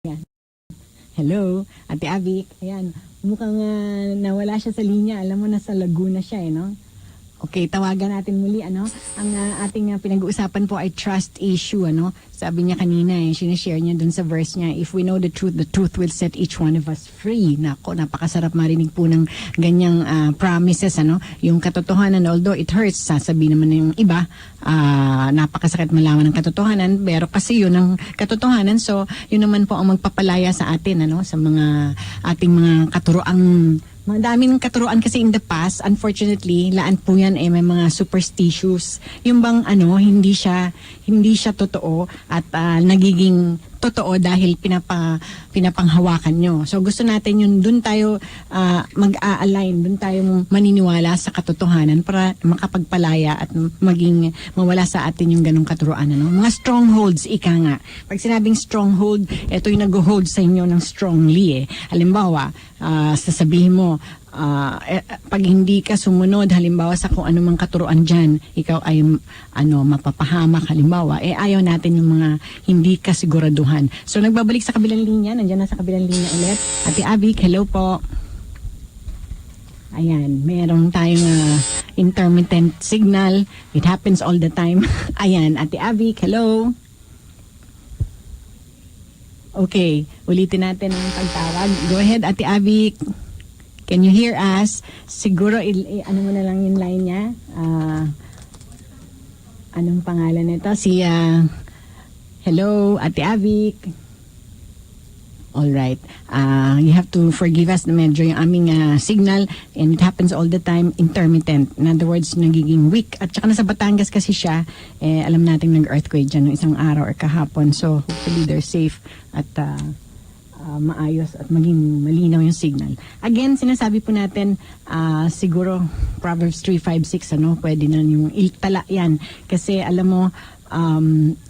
Yan. Hello, Ate Abby. Ayan, mukhang nawala siya sa linya. Alam mo, nasa Laguna siya, no? Okay, tawagan natin muli, ano? Ang ating pinag-uusapan po ay trust issue, ano? Sabi niya kanina, sinishare niya dun sa verse niya, if we know the truth will set each one of us free. Nako, napakasarap marinig po ng ganyang promises, ano? Yung katotohanan, although it hurts, sasabihin naman ng iba, napakasakit malaman ng katotohanan, pero kasi yun ang katotohanan, so yun naman po ang magpapalaya sa atin, ano? Sa mga ating mga katuroang madaming katuruan kasi in the past, unfortunately, laan po yan may mga superstitious. Yung bang hindi siya totoo at nagiging totoo dahil pinapanghawakan nyo. So gusto natin yun, dun tayo mag-a-align, dun tayo maniniwala sa katotohanan para makapagpalaya at maging mawala sa atin yung ganong katuruan. Mga strongholds, ika nga. Pag sinabing stronghold, ito yung nag-hold sa inyo ng strongly. Halimbawa, sasabihin mo, pag hindi ka sumunod halimbawa sa kung anumang katuruan dyan, ikaw ay mapapahamak halimbawa, ayaw natin yung mga hindi ka siguraduhan. So nagbabalik sa kabilang linya, nandiyan na sa kabilang linya ulit. Ate Abby, hello po. Ayan, merong tayong intermittent signal. It happens all the time. Ayan, Ate Abby, hello. Okay, ulitin natin ang pagtawag. Go ahead, Ate Abby. Can you hear us? Siguro, mo na lang yung line niya. Anong pangalan nito? Hello, Ate Avik. Alright. You have to forgive us na medyo yung aming signal, and it happens all the time, intermittent. In other words, nagiging weak. At saka nasa Batangas kasi siya, alam natin nag-earthquake dyan ng isang araw or kahapon. So, hopefully they're safe at maayos at maging malinaw yung signal. Again, sinasabi po natin, siguro Proverbs 3:5-6, pwede na yung itala yan. Kasi alam mo,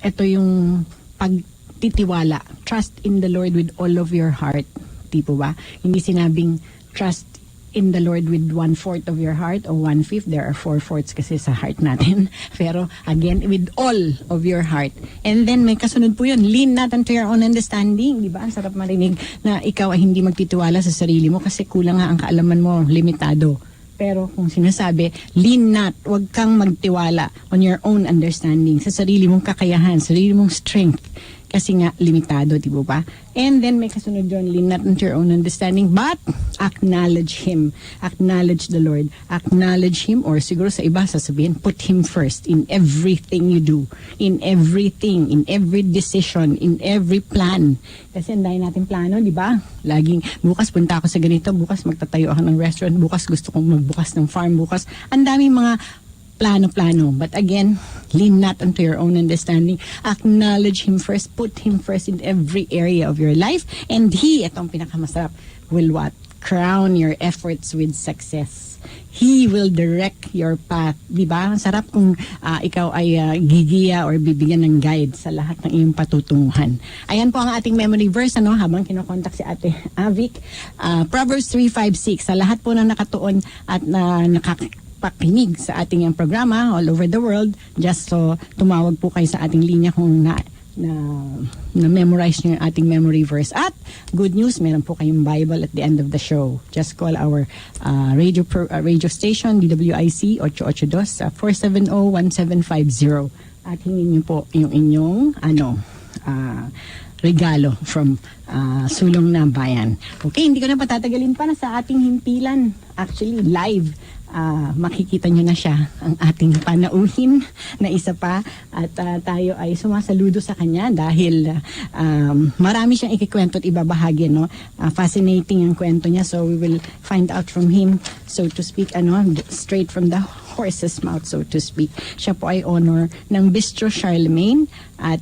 ito yung pagtitiwala. Trust in the Lord with all of your heart. Di po ba? Hindi sinabing trust in the Lord with 1/4 of your heart o 1/5. There are 4/4 kasi sa heart natin. Pero again, with all of your heart. And then may kasunod po yun, lean not unto your own understanding. Di ba? Ang sarap marinig na ikaw ay hindi magtitiwala sa sarili mo kasi kulang nga ang kaalaman mo, limitado. Pero kung sinasabi, lean not, huwag kang magtiwala on your own understanding, sa sarili mong kakayahan, sarili mong strength. Kasi nga, limitado, di ba? And then, may kasunod yun, lean not into your own understanding, but acknowledge Him. Acknowledge the Lord. Acknowledge Him, or siguro sa iba, sasabihin, put Him first in everything you do. In everything, in every decision, in every plan. Kasi ang dahil natin plano, di ba? Laging, bukas punta ako sa ganito, bukas magtatayo ako ng restaurant, bukas gusto kong magbukas ng farm, bukas. Ang daming mga plano. But again, lean not unto your own understanding. Acknowledge Him first. Put Him first in every area of your life. And He, itong pinakamasarap, will what? Crown your efforts with success. He will direct your path. Diba? Ang sarap kung ikaw ay gigiya or bibigyan ng guide sa lahat ng iyong patutunguhan. Ayan po ang ating memory verse, habang kinokontak si Ate Avik. Proverbs 3:5-6. Sa lahat po na nakatuon at pakinig sa ating programa all over the world, just so tumawag po kayo sa ating linya kung na-memorize nyo yung ating memory verse. At good news, meron po kayong Bible at the end of the show. Just call our radio station, DWIC 882-470-1750 at hingin nyo po yung inyong regalo from Sulong na Bayan. Okay, hindi ko na patatagalin pa na sa ating himpilan. Actually, live. Makikita nyo na siya, ang ating panauhin na isa pa, at tayo ay sumasaludo sa kanya dahil marami siyang ikikwento at ibabahagi, fascinating ang kwento niya, so we will find out from him, so to speak, straight from the horse's mouth, so to speak. Siya po ay honor ng Bistro Charlemagne at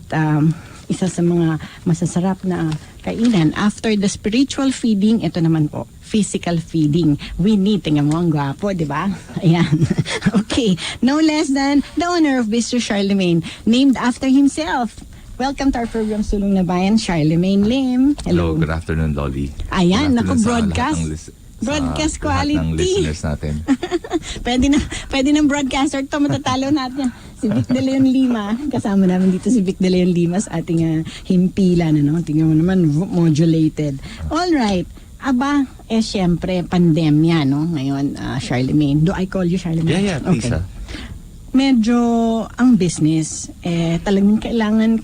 isa sa mga masasarap na kainan. After the spiritual feeding, ito naman po, physical feeding. We need, tingnan mo, ang gwapo, di ba? Ayan. Okay. No less than the owner of Bistro Charlemagne, named after himself. Welcome to our program, Sulong na Bayan, Charlemagne Lim. Hello, good afternoon, Dolly. Ayan, naku-broadcast. Broadcast sa lahat ng quality. listeners natin. Pwede ng broadcaster to, matatalo natin yan. Si Vic De Leon Lima, kasama namin dito si Vic De Leon Lima sa ating himpilan, ano? Tingnan mo naman, modulated. All right. Aba, syempre, pandemya, no? Ngayon, Charlemagne. Do I call you Charlemagne? Yeah, please. Okay. Medyo, ang business, talagang kailangan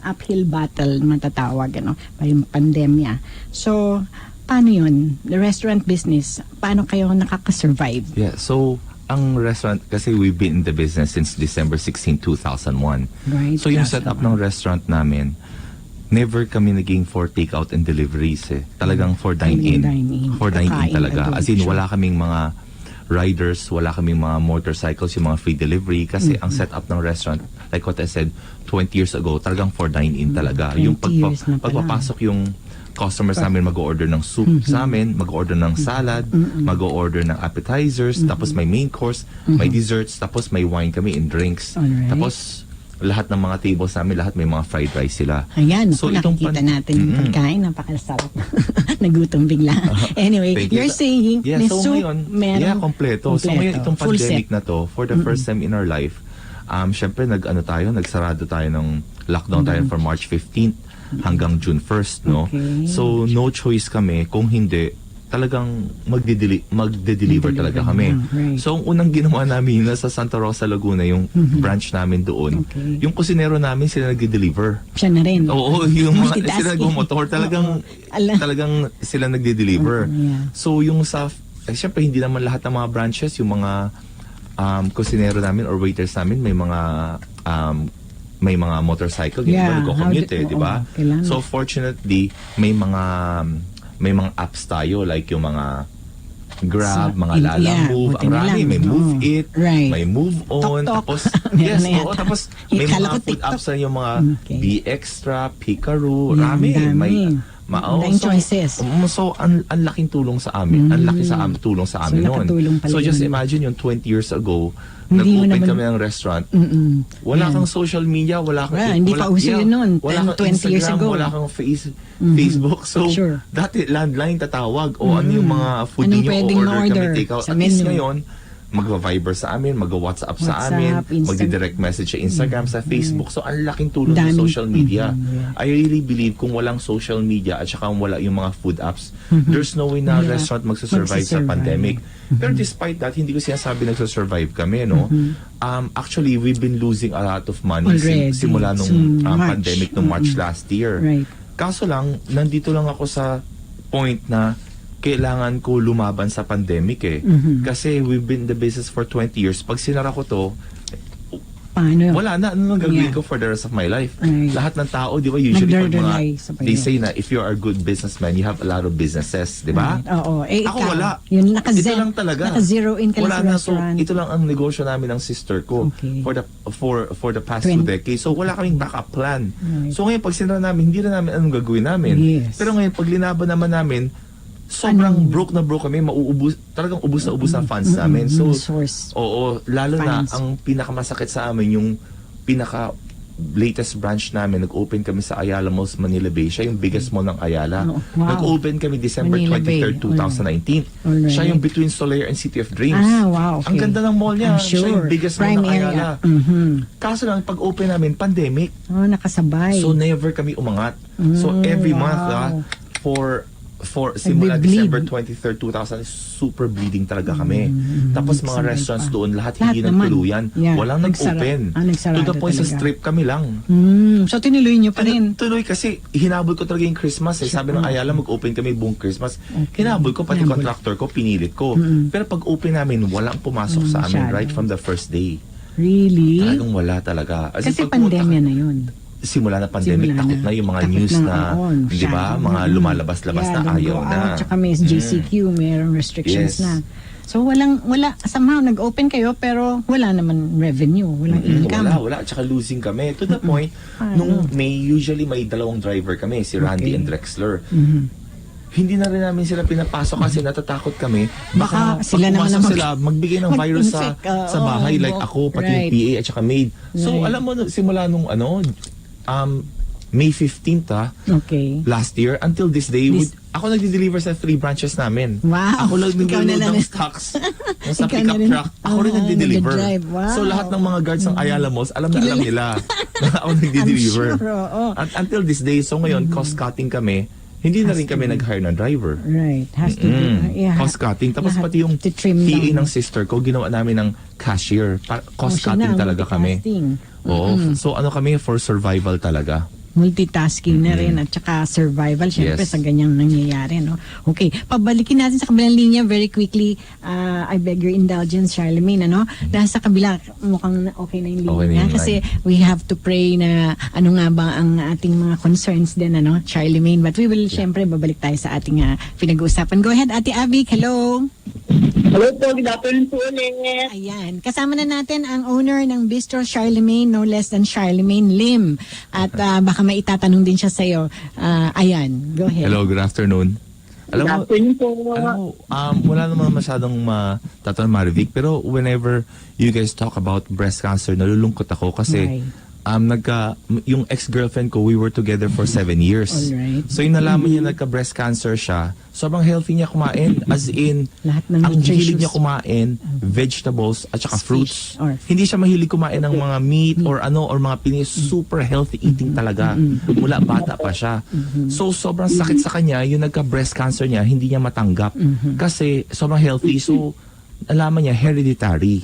uphill battle matatawag, ano? Yung pandemya. So, paano yun? The restaurant business, paano kayo nakaka-survive? Yeah, so ang restaurant, kasi we've been in the business since December 16, 2001. Right. So yung setup ng restaurant namin, never kami naging for takeout and deliveries eh. Talagang for dine-in. For dine-in talaga. As in, wala kaming mga riders, wala kaming mga motorcycles, yung mga free delivery. Kasi ang setup ng restaurant, like what I said, 20 years ago, talagang for dine-in talaga. Yung pagpapasok yung customers namin mag-order ng soup sa amin, mag-order ng salad, mag-order ng appetizers, tapos may main course, may desserts, tapos may wine kami in drinks. Alright. Tapos lahat ng mga tables namin, lahat may mga fried rice sila. Ayan, so nakikita natin yung pagkain, napakasarap. Nagutom bigla. Anyway, you're saying, yeah, may so soup, ngayon, meron. kompleto. So ngayon, itong Full pandemic set. na to, for the first time in our life, syempre nagsarado tayo ng lockdown tayo for March 15th hanggang June 1st, no? Okay. So no choice kami, kung hindi, talagang magde-deliver talaga kami. Right. So ang unang ginawa namin nasa Santa Rosa, Laguna, yung branch namin doon, yung kusinero namin sila nagde-deliver. Siya na rin. Oo, yung mga Multitasking. sila nagmumotor, talagang sila nagde-deliver. Yeah. So yung syempre hindi naman lahat ng mga branches, yung mga kusinero namin or waiters namin may mga motorcycle, yung iba nagko-commute di ba? So fortunately, may mga apps tayo like yung mga Grab, mga Lala Move, ang rami, may Move It, may Move On, Tok-tok. tapos yes, tapos may Kala mga ko food apps na yung mga DXXX, Picaroo, rami, may choices. So, ang laking tulong sa amin. Ang laki tulong sa amin noon. So, just imagine yung 20 years ago, nag-open kami ng restaurant. Wala kang social media, wala kang... Hindi pa uso yun noon, wala kang 20 years Instagram, ago. wala kang Facebook. So, dati landline tatawag o ano yung mga food Anong niyo o pwedeng order ma-order kami take out. sa At least menu? ngayon, magva-Viber sa amin, magwa-WhatsApp sa amin, magdi-direct message sa Instagram, sa Facebook. So, ang laking tulong ng social media. I really believe kung walang social media at saka wala yung mga food apps, there's no way na restaurant magsasurvive sa pandemic. Pero despite that, hindi ko sinasabi nagsasurvive kami, no? Actually, we've been losing a lot of money simula nung pandemic nung March last year. Right. Kaso lang, nandito lang ako sa point na kailangan ko lumaban sa pandemic eh. Kasi we've been in the business for 20 years. Pag sinara ko to, paano? Wala na. Ano nang gagawin ko for the rest of my life? Right. Lahat ng tao, di ba, usually pag Nagdardelay mga, sa they say na if you are a good businessman, you have a lot of businesses, di ba? Right. Oo. Ako Ikaw, wala. Yun, Ito lang talaga. Naka-zero in ka lang Wala sa na. So, restaurant. ito lang ang negosyo namin ng sister ko for the past 2 decades. So, wala kaming backup plan. Right. So, ngayon, pag sinara namin, hindi na namin anong gagawin namin. Yes. Pero ngayon, pag linaban naman namin, sobrang broke na broke kami, talagang ubus na ubus ang funds namin. So, lalo na ang pinakamasakit sa amin yung pinaka latest branch namin, nag-open kami sa Ayala Malls, Manila Bay. Siya yung biggest mall ng Ayala. Oh, wow. Nag-open kami December Manila 23rd, 2019. Alright. Siya yung between Solaire and City of Dreams. Wow, okay. Ang ganda ng mall niya. I'm sure. Siya yung biggest mall ng Ayala. Kaso lang, pag-open namin, pandemic. Nakasabay. So, never kami umangat. So, every month, simula December 23rd, 2000, super bleeding talaga kami. Tapos mga restaurants doon, lahat hindi nagtuluyan. Walang nag-open. To the point sa strip kami lang. So tinuloy nyo pa rin? Tuloy kasi hinabol ko talaga yung Christmas. Sabi ng Ayala, mag-open kami buong Christmas. Hinabol ko, pati contractor ko, pinilit ko. Pero pag open namin, walang pumasok sa amin right from the first day. Really? Talagang wala talaga. Kasi pandemya na yun. Simula na pandemic, takot na yung mga news na, di ba, mga lumalabas-labas na ayaw na. Tsaka may GCQ, mayroong restrictions na. So wala, somehow nag-open kayo pero wala naman revenue, walang income. Wala. Tsaka losing kami. To the point, nung usually may dalawang driver kami, si Randy and Drexler. Hindi na rin namin sila pinapasok kasi natatakot kami. Baka sila naman sila, magbigay ng virus sa bahay. Like ako, pati yung PA at saka maid. So alam mo, simula nung May 15th Okay. last year until this day. Ako nagde-deliver sa 3 branches namin. Wow. Ako lang nag-load ng stocks sa pickup truck. Ako rin nagde-deliver. Wow. So lahat ng mga guards ng Ayala Malls, alam nila na ako nagde-deliver. I'm sure, oo. Until this day, so ngayon, cost cutting kami. Hindi na rin kami nag-hire ng driver. Right. Has to be. Yeah. Cost cutting. Tapos pati yung to trim PA down. ng sister ko, ginawa namin ng cashier. Cost cutting talaga kami. Oo. So ano kami, for survival talaga. Multitasking na rin at saka survival syempre sa ganyang nangyayari, no? Okay, pabalikin natin sa kabilang linya very quickly. I beg your indulgence, Charlemagne, ano? Dahil sa kabila mukhang okay na yung linya, Okay na yung kasi we have to pray na ano nga ba ang ating mga concerns din, ano, Charlemagne, but we will syempre babalik tayo sa ating pinag-uusapan. Go ahead, Ate Abby. Hello. Hello po, good afternoon po ulit. Ayan. Kasama na natin ang owner ng Bistro Charlemagne, no less than Charlemagne Lim. At baka may itatanong din siya sa'yo. Ayan, go ahead. Hello, good afternoon. Good afternoon po. Wala naman masyadong matatanong Marivic, pero whenever you guys talk about breast cancer, nalulungkot ako kasi yung ex-girlfriend ko, we were together for 7 years. Alright. So yung nalaman niya nagka-breast cancer siya, sobrang healthy niya kumain, as in, lahat ng ang hilig nutritious niya kumain, vegetables at saka fruits. Fish. Hindi siya mahilig kumain ng mga meat or mga pinis. Super healthy eating talaga. Mula bata pa siya. So sobrang sakit sa kanya, yung nagka-breast cancer niya, hindi niya matanggap. Kasi sobrang healthy. So alaman niya hereditary.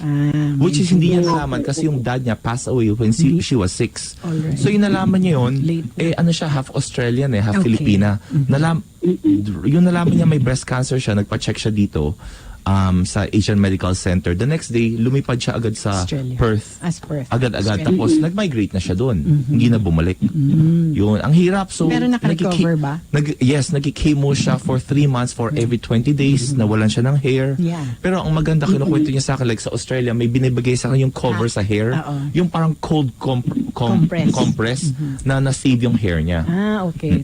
Which is hindi niya nalaman kasi yung dad niya passed away when she was 6. Alright. So yung nalaman niya yun, siya half Australian half Filipina. Yung nalaman niya may breast cancer siya, nagpa-check siya dito sa Asian Medical Center. The next day, lumipad siya agad sa Australia. Perth. Perth. Agad-agad. Tapos nag-migrate na siya doon. Hindi na bumalik. Yun. Ang hirap. So, pero naka-recover ba? Yes, nag-chemo siya for 3 months for every 20 days. Nawalan siya ng hair. Yeah. Pero ang maganda, kinukwento niya sa akin, like sa Australia, may binibigay sa akin yung cover sa hair. Yung parang cold compress na na-save yung hair niya. Okay.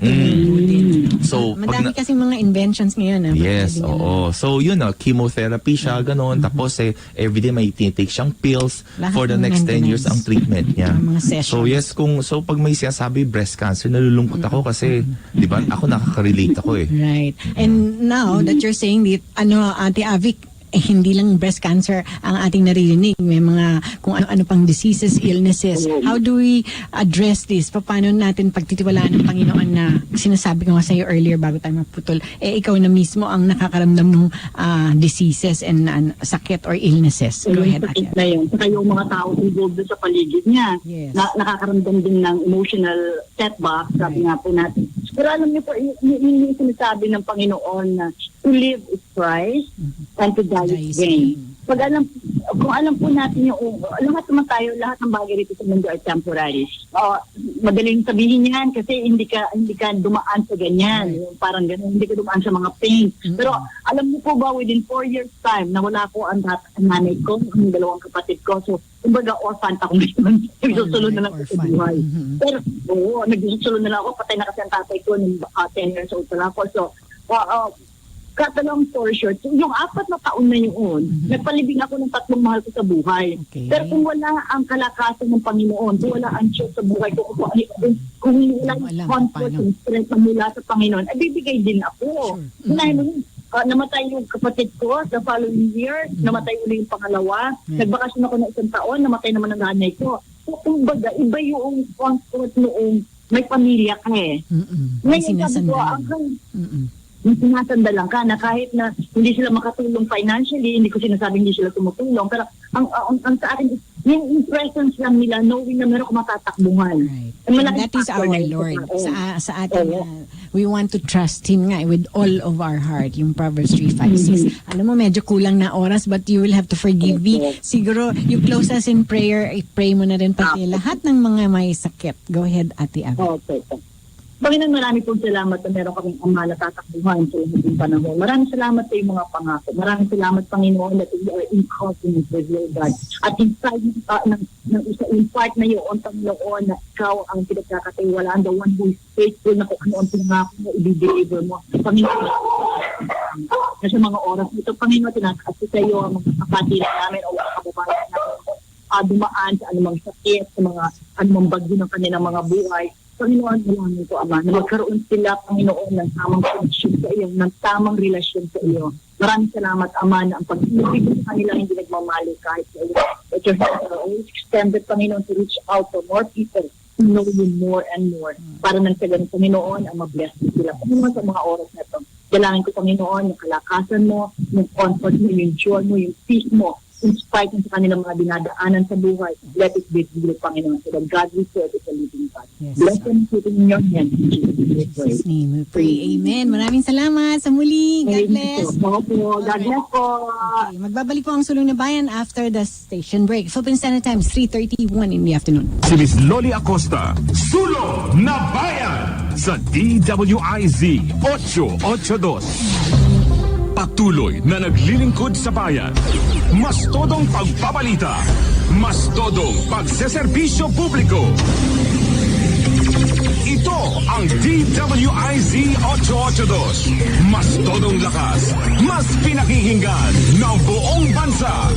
So, madami kasi mga inventions ngayon. Yes, oo. So, yun chemotherapy siya, gano'n. Tapos, everyday may tinitake siyang pills. Lahat For the ng next 10 years maintenance. ang treatment niya. Mga sessions. So, yes, pag may sinasabi breast cancer, nalulungkot ako kasi, di ba, ako nakaka-relate ako eh. Right. And now that you're saying that, Ate Avic, hindi lang breast cancer ang ating naririnig. May mga kung ano-ano pang diseases, illnesses. How do we address this? Paano natin pagtitiwalaan ng Panginoon na sinasabi ko nga sa iyo earlier bago tayo maputol, ikaw na mismo ang nakakaramdam ng diseases and sakit or illnesses. Go ahead, Ate. Na yun. Saka yung mga tao involved doon sa paligid niya, Yes. nakakaramdam din ng emotional setback, sabi nga po natin. Pero alam niyo po, yung sinasabi ng Panginoon na to live is Christ and to die is gain. Kung alam po natin yung, lahat naman tayo, lahat ng bagay rito sa mundo ay temporary. Madaling sabihin yan kasi hindi ka dumaan sa ganyan. Yung parang ganyan, hindi ka dumaan sa mga pain. Pero alam niyo po ba, within 4 years time, nawala ko ang nanay ko, ang 2 kapatid ko. So, kumbaga, orphan ako ngayon. Nagsusunod na lang ako sa buhay. Pero, nagsusunod na lang ako. Patay na kasi ang tatay ko nung 10 years old na ako. So, cut a long story short, yung 4 na taon na yun, nagpalibing ako ng 3 mahal ko sa buhay. Okay. Pero kung wala ang kalakasan ng Panginoon, kung wala ang Diyos sa buhay ko, kung wala ang comfort and strength na mula sa Panginoon, ay bibigay din ako. Namatay yung kapatid ko the following year, namatay uli yung pangalawa, nagbakasyon ako ng 1 taon, namatay naman ang nanay ko. So, kumbaga, iba yung comfort noong may pamilya ka eh. Ngayon sabi ko, yung sinasandalan ka na kahit na hindi sila makatulong financially, hindi ko sinasabing hindi sila tumutulong, pero ang sa akin, yung presence lang nila, knowing na meron ko matatakbuhan. Right. And that is our Lord. Sa atin, we want to trust Him nga with all of our heart. Yung Proverbs 3:5-6. Alam mo, medyo kulang na oras, but you will have to forgive me. Siguro, you close us in prayer, i-pray mo na rin pati lahat ng mga may sakit. Go ahead, Ate Abby. Okay. Panginoon, marami pong salamat na meron kaming ama na tatakbuhan sa lahat ng panahon. Maraming salamat sa iyong mga pangako. Maraming salamat, Panginoon, that we are in covenant with you, God. At inside ng part na yun, Panginoon, na ikaw ang pinagkakatiwalaan, the one who is faithful na kung ano ang pinangako mo, i-deliver mo. Panginoon, na sa mga oras ito, Panginoon, tinatakas sa iyo ang mga kapatid namin o mga kababayan namin dumaan sa anumang sakit, sa mga anumang bagyo ng kanilang mga buhay. Panginoon, salamat po, Ama, na magkaroon sila, Panginoon, ng tamang connection sa iyo, ng tamang relasyon sa iyo. Maraming salamat, Ama, na ang pag-ibig sa kanila hindi nagmamali kahit sa iyo. That your hands are always extended, Panginoon, to reach out to more people to know you more and more. Para nang sa ganun, Panginoon, ang mabless sila. Panginoon, sa mga oras na ito, dalangin ko, Panginoon, yung kalakasan mo, yung comfort mo, yung joy mo, yung peace mo, in spite ng sa kanilang mga dinadaanan sa buhay. Let it be with Panginoon. So that God will serve is a living God. Yes. Bless them, put in your hands. In Jesus' In Jesus' name we pray. Amen. Maraming salamat sa muli. God bless. God bless po. Okay, magbabalik po ang Sulong na Bayan after the station break. Philippine Standard Time, 3:31 in the afternoon. Si Miss Loli Acosta, Sulong na Bayan sa DWIZ 882. Patuloy na naglilingkod sa bayan. Mas todong pagbabalita. Mas todong pagseserbisyo publiko. Ito ang DWIZ 882. Mas todong lakas. Mas pinakikinggan ng buong bansa.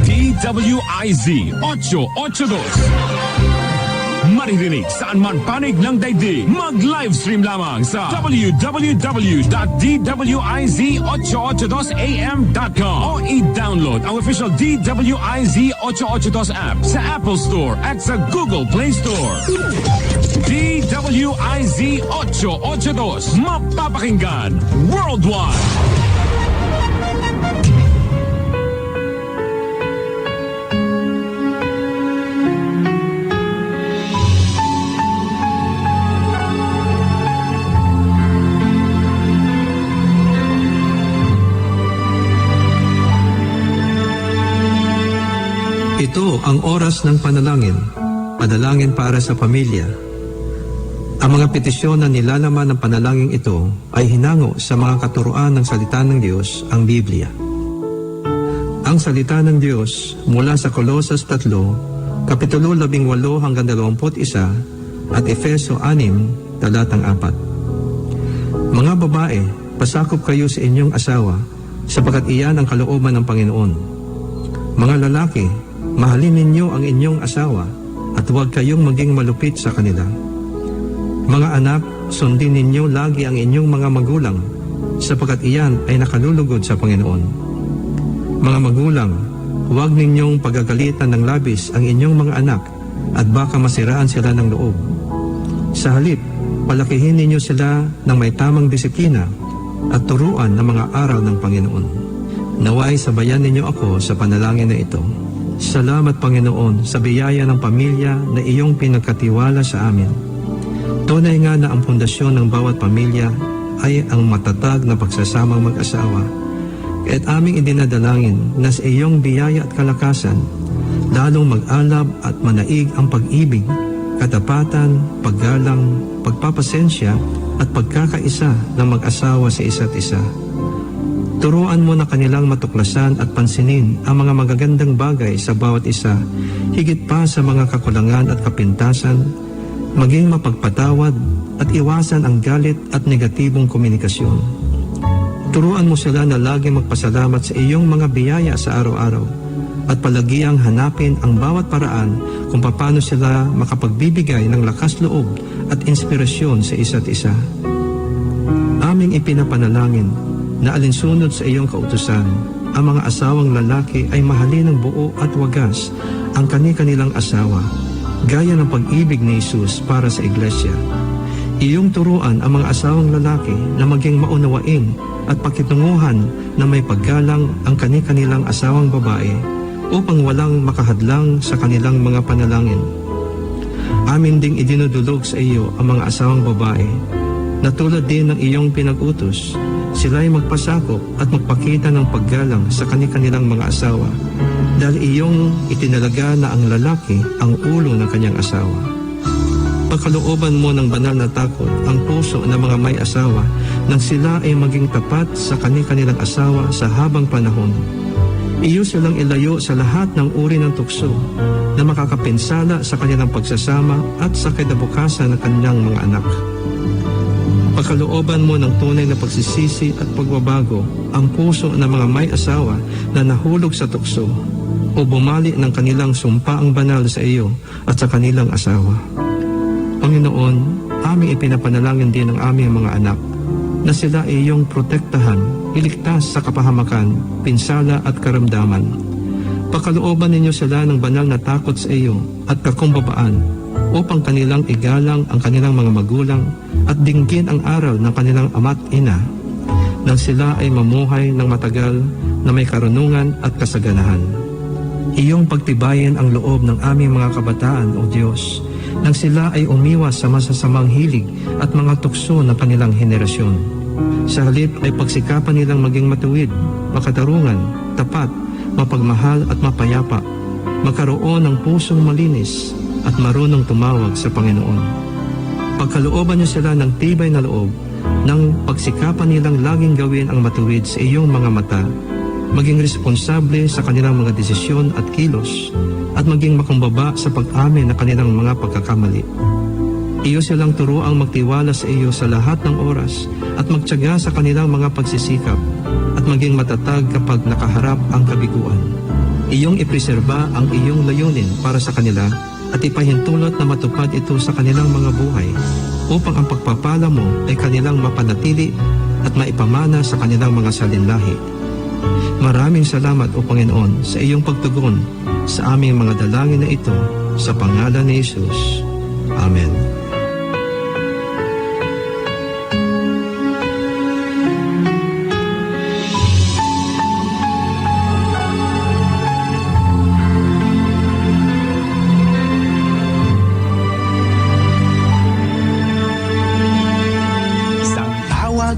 DWIZ 882. Maririnig saan man panig ng daigdig. Mag-livestream lamang sa www.dwiz882am.com o i-download ang official DWIZ 882 app sa Apple Store at sa Google Play Store. DWIZ 882. Mapapakinggan worldwide. Ito ang oras ng panalangin, panalangin para sa pamilya. Ang mga petisyon na nilalaman ng panalangin ito ay hinango sa mga katuruan ng salita ng Diyos, ang Biblia. Ang salita ng Diyos mula sa Kolosas 3, Kapitulo 18 hanggang 21 at Efeso 6, talatang 4. Mga babae, pasakop kayo sa inyong asawa, sapagkat iyan ang kalooban ng Panginoon. Mga lalaki, mahalin ninyo ang inyong asawa at huwag kayong maging malupit sa kanila. Mga anak, sundin ninyo lagi ang inyong mga magulang sapagkat iyan ay nakalulugod sa Panginoon. Mga magulang, huwag ninyong pagagalitan ng labis ang inyong mga anak at baka masiraan sila ng loob. Sa halip, palakihin ninyo sila ng may tamang disiplina at turuan ng mga aral ng Panginoon. Naway sabayan ninyo ako sa panalangin na ito. Salamat, Panginoon, sa biyaya ng pamilya na iyong pinagkatiwala sa amin. Tunay nga na ang pundasyon ng bawat pamilya ay ang matatag na pagsasamang mag-asawa. Kaya't aming idinadalangin na sa iyong biyaya at kalakasan, lalong mag-alab at manaig ang pag-ibig, katapatan, paggalang, pagpapasensya at pagkakaisa ng mag-asawa sa isa't isa. Turuan mo na kanilang matuklasan at pansinin ang mga magagandang bagay sa bawat isa, higit pa sa mga kakulangan at kapintasan, maging mapagpatawad at iwasan ang galit at negatibong komunikasyon. Turuan mo sila na laging magpasalamat sa iyong mga biyaya sa araw-araw at palagiang hanapin ang bawat paraan kung paano sila makapagbibigay ng lakas loob at inspirasyon sa isa't isa. Aming ipinapanalangin na alinsunod sa iyong kautusan, ang mga asawang lalaki ay mahalin ng buo at wagas ang kani-kanilang asawa, gaya ng pag-ibig ni Jesus para sa iglesia. Iyong turuan ang mga asawang lalaki na maging maunawain at pakitunguhan na may paggalang ang kani-kanilang asawang babae upang walang makahadlang sa kanilang mga panalangin. Amin ding idinudulog sa iyo ang mga asawang babae na tulad din ng iyong pinag-utos, sila ay magpasakop at magpakita ng paggalang sa kani-kanilang mga asawa dahil iyong itinalaga na ang lalaki ang ulo ng kanyang asawa. Pagkalooban mo ng banal na takot ang puso ng mga may asawa nang sila ay maging tapat sa kani-kanilang asawa sa habang panahon. Iyo silang ilayo sa lahat ng uri ng tukso na makakapinsala sa kanilang pagsasama at sa kinabukasan ng kanilang mga anak. Pagkalooban mo ng tunay na pagsisisi at pagbabago ang puso ng mga may asawa na nahulog sa tukso o bumali ng kanilang sumpaang banal sa iyo at sa kanilang asawa. Panginoon, aming ipinapanalangin din ang aming mga anak na sila ay iyong protektahan, iligtas sa kapahamakan, pinsala at karamdaman. Pakalooban ninyo sila ng banal na takot sa iyo at kakumbabaan upang kanilang igalang ang kanilang mga magulang at dinggin ang aral ng kanilang ama't ina nang sila ay mamuhay ng matagal na may karunungan at kasaganahan. Iyong pagtibayin ang loob ng aming mga kabataan, O Diyos, nang sila ay umiwas sa masasamang hilig at mga tukso ng kanilang henerasyon. Sa halip ay pagsikapan nilang maging matuwid, makatarungan, tapat, mapagmahal at mapayapa, magkaroon ng pusong malinis at marunong tumawag sa Panginoon. Pagkalooban niyo sila ng tibay na loob, nang pagsikapan nilang laging gawin ang matuwid sa iyong mga mata, maging responsable sa kanilang mga desisyon at kilos, at maging makumbaba sa pag-amin ng kanilang mga pagkakamali. Iyo silang turuang magtiwala sa iyo sa lahat ng oras at magtiyaga sa kanilang mga pagsisikap at maging matatag kapag nakaharap ang kabiguan. Iyong ipreserba ang iyong layunin para sa kanila at ipahintulot na matupad ito sa kanilang mga buhay upang ang pagpapala mo ay kanilang mapanatili at maipamana sa kanilang mga salinlahi. Maraming salamat, O Panginoon, sa iyong pagtugon sa aming mga dalangin na ito sa pangalan ni Jesus. Amen.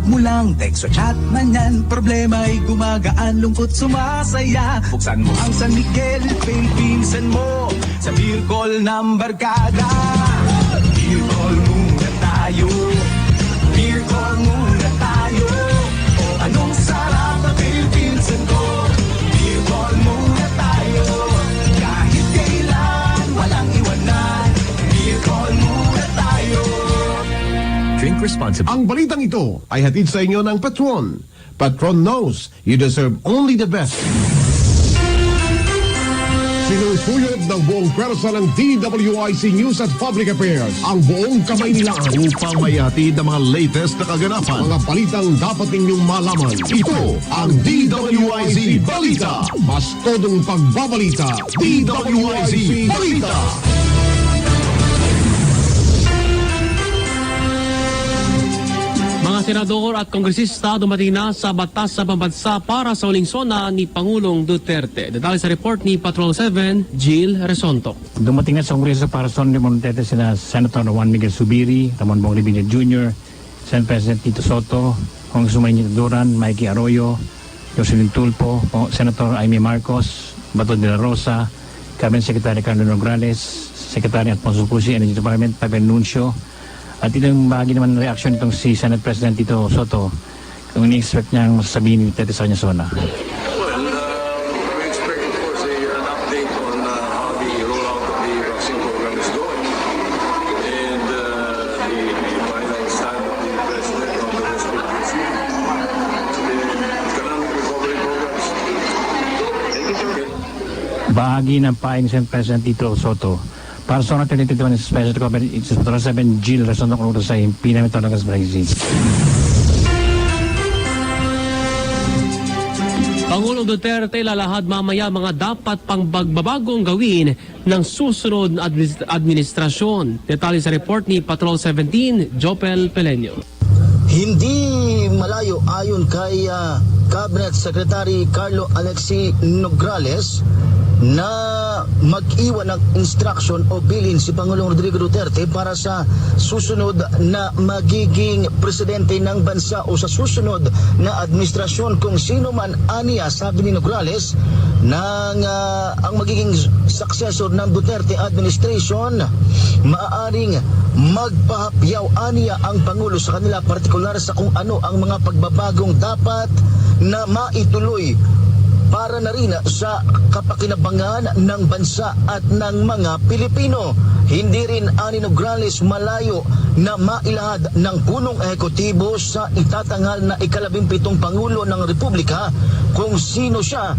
Mo lang, text o chat man yan, problema'y gumagaan, lungkot sumasaya. Buksan mo ang San Miguel, pinsan mo sa beer call ng barkada. Beer call muna tayo, beer call muna tayo. O anong sarap na pinsan ko, beer call muna tayo. Kahit kailan, walang iwanan, beer call muna tayo. Drink responsibly. Ang balitang ito ay hatid sa inyo ng Patron. Patron knows you deserve only the best. Sinusuyod ng buong pwersa ng DWIC News at Public Affairs ang buong kamay nila upang mayatid ang mga latest na kaganapan. Mga balitang dapat ninyong malaman. Ito ang DWIC Balita. Mas todong pagbabalita. DWIC Balita. Mga senador at kongresista dumating na sa batas sa pambansa para sa uling sona ni Pangulong Duterte. Detalye sa report ni Patrol 7, Jill Resonto. Dumating na sa Kongreso para sa uling Duterte sina Senator Juan Miguel Zubiri, Ramon Bong Livinio Jr., Senate President Tito Soto, Congresswoman Nita Duran, Mikey Arroyo, Jocelyn Tulfo, Senator Amy Marcos, Bato de la Rosa, Cabinet Secretary Carlo Nograles, Secretary Alfonso Pusi, Energy Department, Pavel Nuncio. At ito yung bahagi naman ng reaction itong si Senate President Tito Soto kung ini-expect niyang masasabihin ni Tete sa kanya zona. Well, we expect of course an update on how the rollout of the vaccine program is going and the final stand of the President on the respective economic recovery programs. Bahagi ng pahay ni Senate President Tito Soto para sa mga 2021 Special Recovery, it's 7 Jill Resonto kung sa pinamito ng Kasbrayzi. Pangulong Duterte lalahad mamaya mga dapat pang bagbabagong gawin ng susunod na administrasyon. Detalye sa report ni Patrol 17, Jopel Pelenyo. Hindi malayo ayon kay Cabinet Secretary Carlo Alexi Nograles na mag-iwan ng instruction o bilin si Pangulong Rodrigo Duterte para sa susunod na magiging presidente ng bansa o sa susunod na administrasyon kung sino man aniya, sabi ni Nograles, ng ang magiging successor ng Duterte administration, maaaring magpahapyaw aniya ang Pangulo sa kanila, partikular sa kung ano ang mga pagbabagong dapat na maituloy para na rin sa kapakinabangan ng bansa at ng mga Pilipino. Hindi rin ani Nograles malayo na mailahad ng punong ehekutibo sa itatanghal na 17 Pangulo ng Republika kung sino siya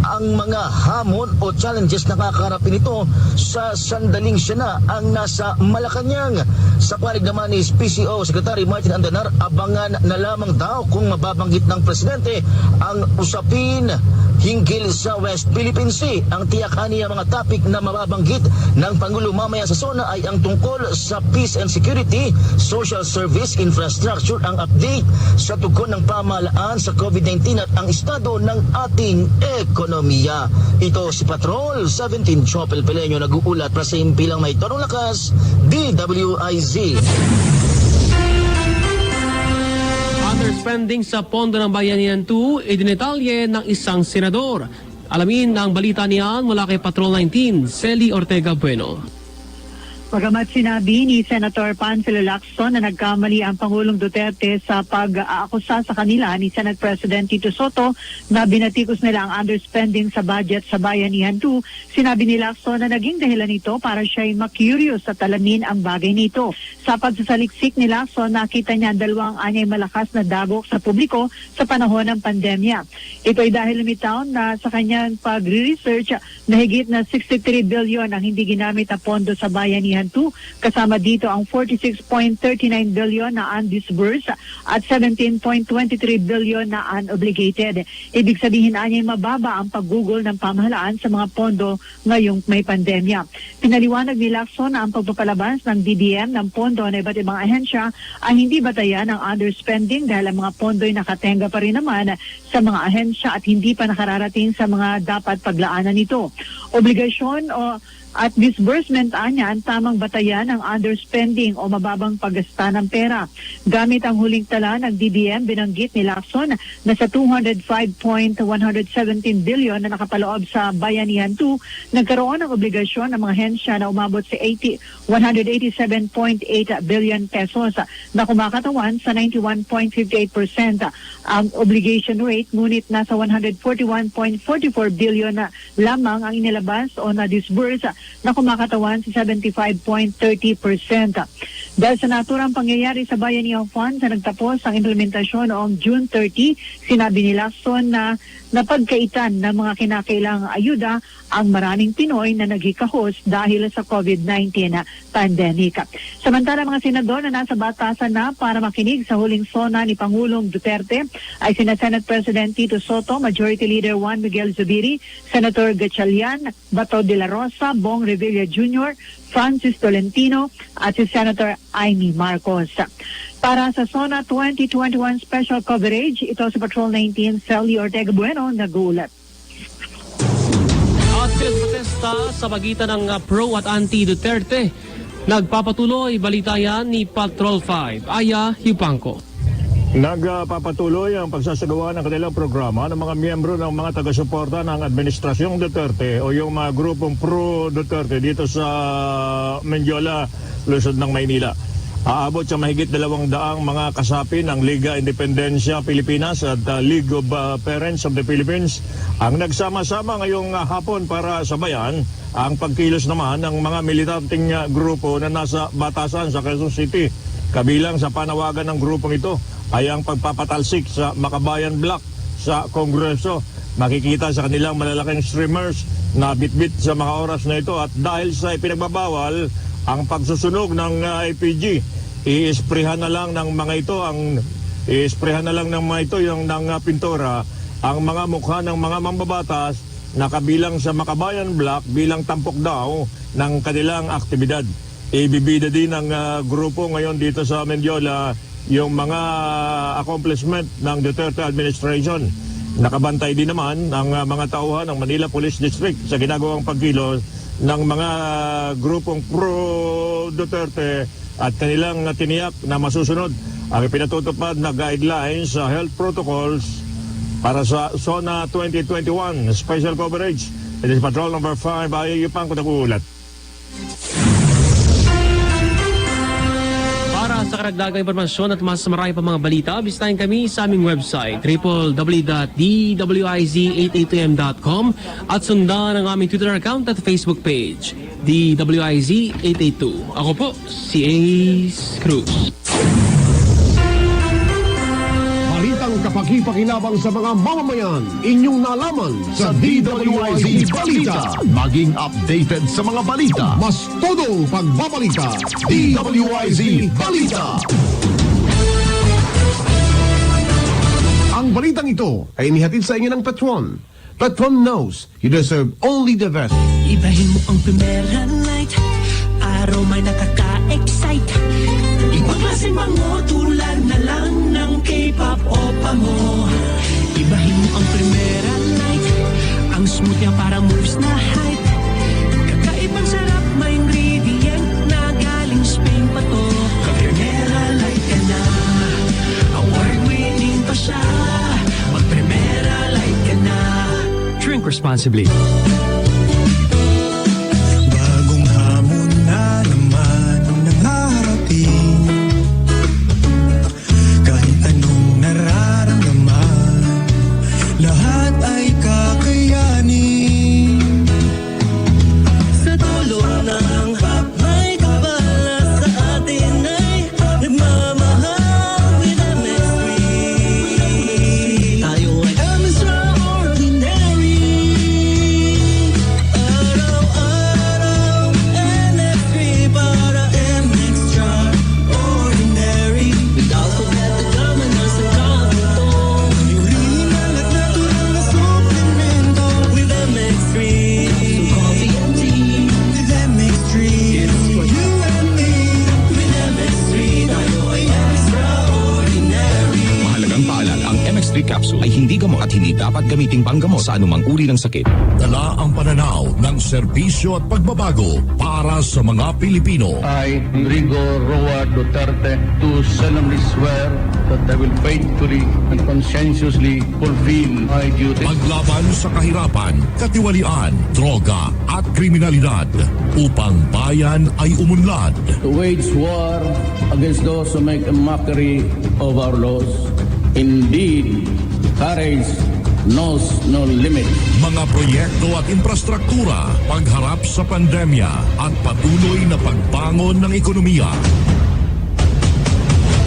ang mga hamon o challenges na kakaharapin ito sa sandaling siya na ang nasa Malacanang. Sa panig naman ni PCO Secretary Martin Andanar, abangan na lamang daw kung mababanggit ng presidente ang usapin hinggil sa West Philippine Sea. Ang tiyak niya mga topic na mababanggit ng Pangulo mamaya sa SONA ay ang tungkol sa peace and security, social service, infrastructure, ang update sa tugon ng pamahalaan sa COVID-19 at ang estado ng ating ekonomiya. Ito si Patrol 17 Chopel Peleño nag-uulat para sa impilang may torong lakas, DWIZ. Underspending sa pondo ng Bayanihan 2, idinitalye ng isang senador. Alamin ang balita niyan mula kay Patrol 19, Celi Ortega Bueno. Bagamat sinabi ni Senator Panfilo Lacson na nagkamali ang Pangulong Duterte sa pag-aakusa sa kanila ni Senate President Tito Soto na binatikos nila ang underspending sa budget sa Bayanihan 2, sinabi ni Lacson na naging dahilan nito para siya'y makurious sa talamin ang bagay nito. Sa pagsasaliksik ni Lacson, nakita niya ang dalawang anyay malakas na dagok sa publiko sa panahon ng pandemya. Ito ay dahil lumitaw na sa kanyang pag-research na higit na 63 billion ang hindi ginamit na pondo sa Bayanihan 2, kasama dito ang 46.39 billion na undisbursed at 17.23 billion na unobligated. Ibig sabihin ay mababa ang paggugol ng pamahalaan sa mga pondo ngayong may pandemya. Pinaliwanag ni Lacson na ang pagpapalabas ng DBM ng pondo na iba't ibang ahensya ay hindi batayan ng underspending dahil ang mga pondo ay nakatenga pa rin naman sa mga ahensya at hindi pa nakararating sa mga dapat paglaanan nito. Obligasyon at disbursement anya ang tamang batayan ng underspending o mababang paggasta ng pera. Gamit ang huling tala ng DBM, binanggit ni Lacson na sa 205.117 billion na nakapaloob sa Bayanihan 2, nagkaroon ng obligasyon ng mga hensya na umabot sa 187.8 billion pesos na kumakatawan sa 91.58% ang obligation rate, ngunit nasa 141.44 billion na lamang ang inilabas o na-disburse na kumakatawan sa 75.30%. Dahil sa naturang pangyayari sa Bayanihan Fund sa nagtapos ang implementasyon noong June 30, sinabi ni Lacson na napagkaitan ng mga kinakailangang ayuda ang maraming Pinoy na nagkikahos dahil sa COVID-19 pandemic. Samantala, mga senador na nasa batasan na para makinig sa huling SONA ni Pangulong Duterte ay sina Senate President Tito Soto, Majority Leader Juan Miguel Zubiri, Senator Gatchalian, Bato de la Rosa, Bong Revilla Jr., Francis Tolentino at si Senator Amy Marcos. Para sa SONA 2021 Special Coverage, ito si Patrol 19, Celi Ortega Bueno, nag-uulat. At protesta sa pagitan ng pro at anti-Duterte. Nagpapatuloy, balita yan ni Patrol 5, Aya Hipangko. Nagpapatuloy ang pagsasagawa ng kanilang programa ng mga miyembro ng mga taga-suporta ng Administrasyong Duterte o yung mga grupong pro-Duterte dito sa Mendiola, Luzon ng Maynila. Aabot sa mahigit 200 mga kasapi ng Liga Independencia Pilipinas at League of Parents of the Philippines ang nagsama-sama ngayong hapon para sabayan ang pagkilos naman ng mga militanteng grupo na nasa batasan sa Quezon City. Kabilang sa panawagan ng grupong ito ay ang pagpapatalsik sa Makabayan Block sa Kongreso. Makikita sa kanilang malalaking streamers na bitbit sa mga oras na ito at dahil sa ipinagbabawal ang pagsusunog ng IPG, iisprehan na lang ng mga ito yung ng pintura ang mga mukha ng mga mambabatas na kabilang sa Makabayan Block bilang tampok daw ng kanilang aktibidad. Ibibida din ng grupo ngayon dito sa Mendiola yung mga accomplishment ng Duterte administration. Nakabantay din naman ang mga tauhan ng Manila Police District sa ginagawang pagkilos ng mga grupong pro-Duterte at kanilang tiniyak na masusunod ang pinatutupad na guidelines sa health protocols para sa SONA 2021 Special Coverage. It is Patrol number 5, ay pang kutagulat. Para sa karagdagang impormasyon at mas marami pa mga balita, bisitahin kami sa aming website www.dwiz882m.com at sundan ang aming Twitter account at Facebook page DWIZ882. Ako po si Ace Cruz. Balitang kapag Nakipakinabang sa mga mamamayan. Inyong nalaman sa DWIZ Balita. Maging updated sa mga balita. Mas todong pagbabalita. DWIZ Balita. Ang balitang ito ay inihatid sa inyo ng Petron. Petron knows you deserve only the best. Ibahin mo ang Primera Light. Araw may nakaka-excite. Ibang klaseng mango tulad na lang ng K-pop o pamo. Ibahin mo ang Primera Light. Ang smooth niya para moves na hype. Kakaibang sarap, may ingredient na galing Spain pa to. Ka-Primera Light ka na. Award-winning pa siya. Mag-Primera Light ka na. Drink responsibly. Bagong hamon na naman nangarating. Kahit anong nararamdaman, lahat ay kakayanin. Sa dulo ng may kabala sa atin ay nagmamahal with MX3. Tayo ay extraordinary. Araw-araw MX3 para extraordinary. Without forget the dominance ng kanto. Original at natural na suplemento. With MX3. So coffee and tea. With MX3. It's for you and me. With MX3 tayo ay extraordinary. Mahalagang paalala, ang MX3 capsule ay hindi gamot at hindi dapat gamiting panggamot sa anumang uri ng sakit. Dala ang pananaw ng serbisyo at pagbabago para sa mga Pilipino. I, Rodrigo Roa Duterte, do solemnly swear that I will faithfully and conscientiously fulfill my duties. Maglaban sa kahirapan, katiwalian, droga at kriminalidad upang bayan ay umunlad. To wage war against those who make a mockery of our laws. Indeed, courage knows no limit. Mga proyekto at infrastruktura, pagharap sa pandemya at patuloy na pagbangon ng ekonomiya.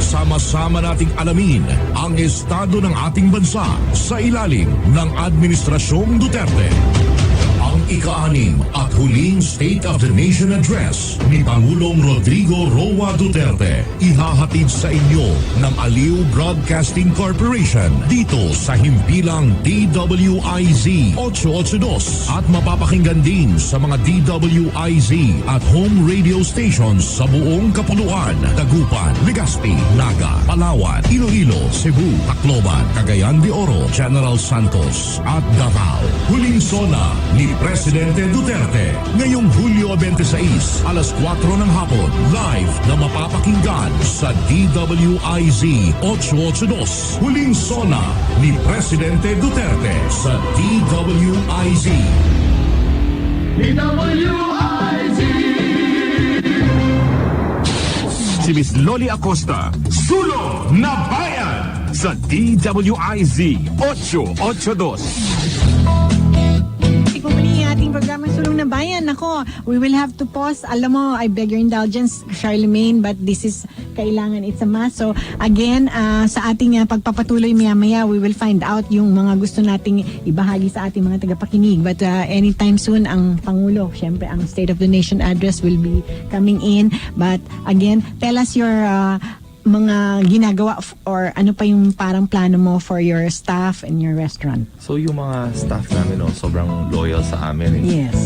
Sama-sama nating alamin ang estado ng ating bansa sa ilalim ng Administrasyong Duterte. Ang ika-6 at huling State of the Nation Address ni Pangulong Rodrigo Roa Duterte ihahatid sa inyo ng Aliw Broadcasting Corporation dito sa himpilang DWIZ 882 at mapapakinggan din sa mga DWIZ at home radio stations sa buong Kapuluan, Dagupan, Legazpi, Naga, Palawan, Iloilo, Cebu, Tacloban, Cagayan de Oro, General Santos at Davao. Huling sona ni Presidente Duterte ngayong Hulyo 26, alas 4 ng hapon, live na mapapakinggan sa DWIZ 882. Huling sona ni Presidente Duterte sa DWIZ. DWIZ! Si Miss Loli Acosta, Sulong na Bayan sa DWIZ 882. Kung muli ating programang Sulong na Bayan, nako, we will have to pause. Alam mo, I beg your indulgence, Charlemagne, but this is kailangan, it's a must. So, again, sa ating pagpapatuloy maya-maya, we will find out yung mga gusto nating ibahagi sa ating mga tagapakinig. But anytime soon, ang Pangulo, syempre, ang State of the Nation address will be coming in. But again, tell us your mga ginagawa or ano pa yung parang plano mo for your staff and your restaurant? So yung mga staff namin, sobrang loyal sa amin. Yes.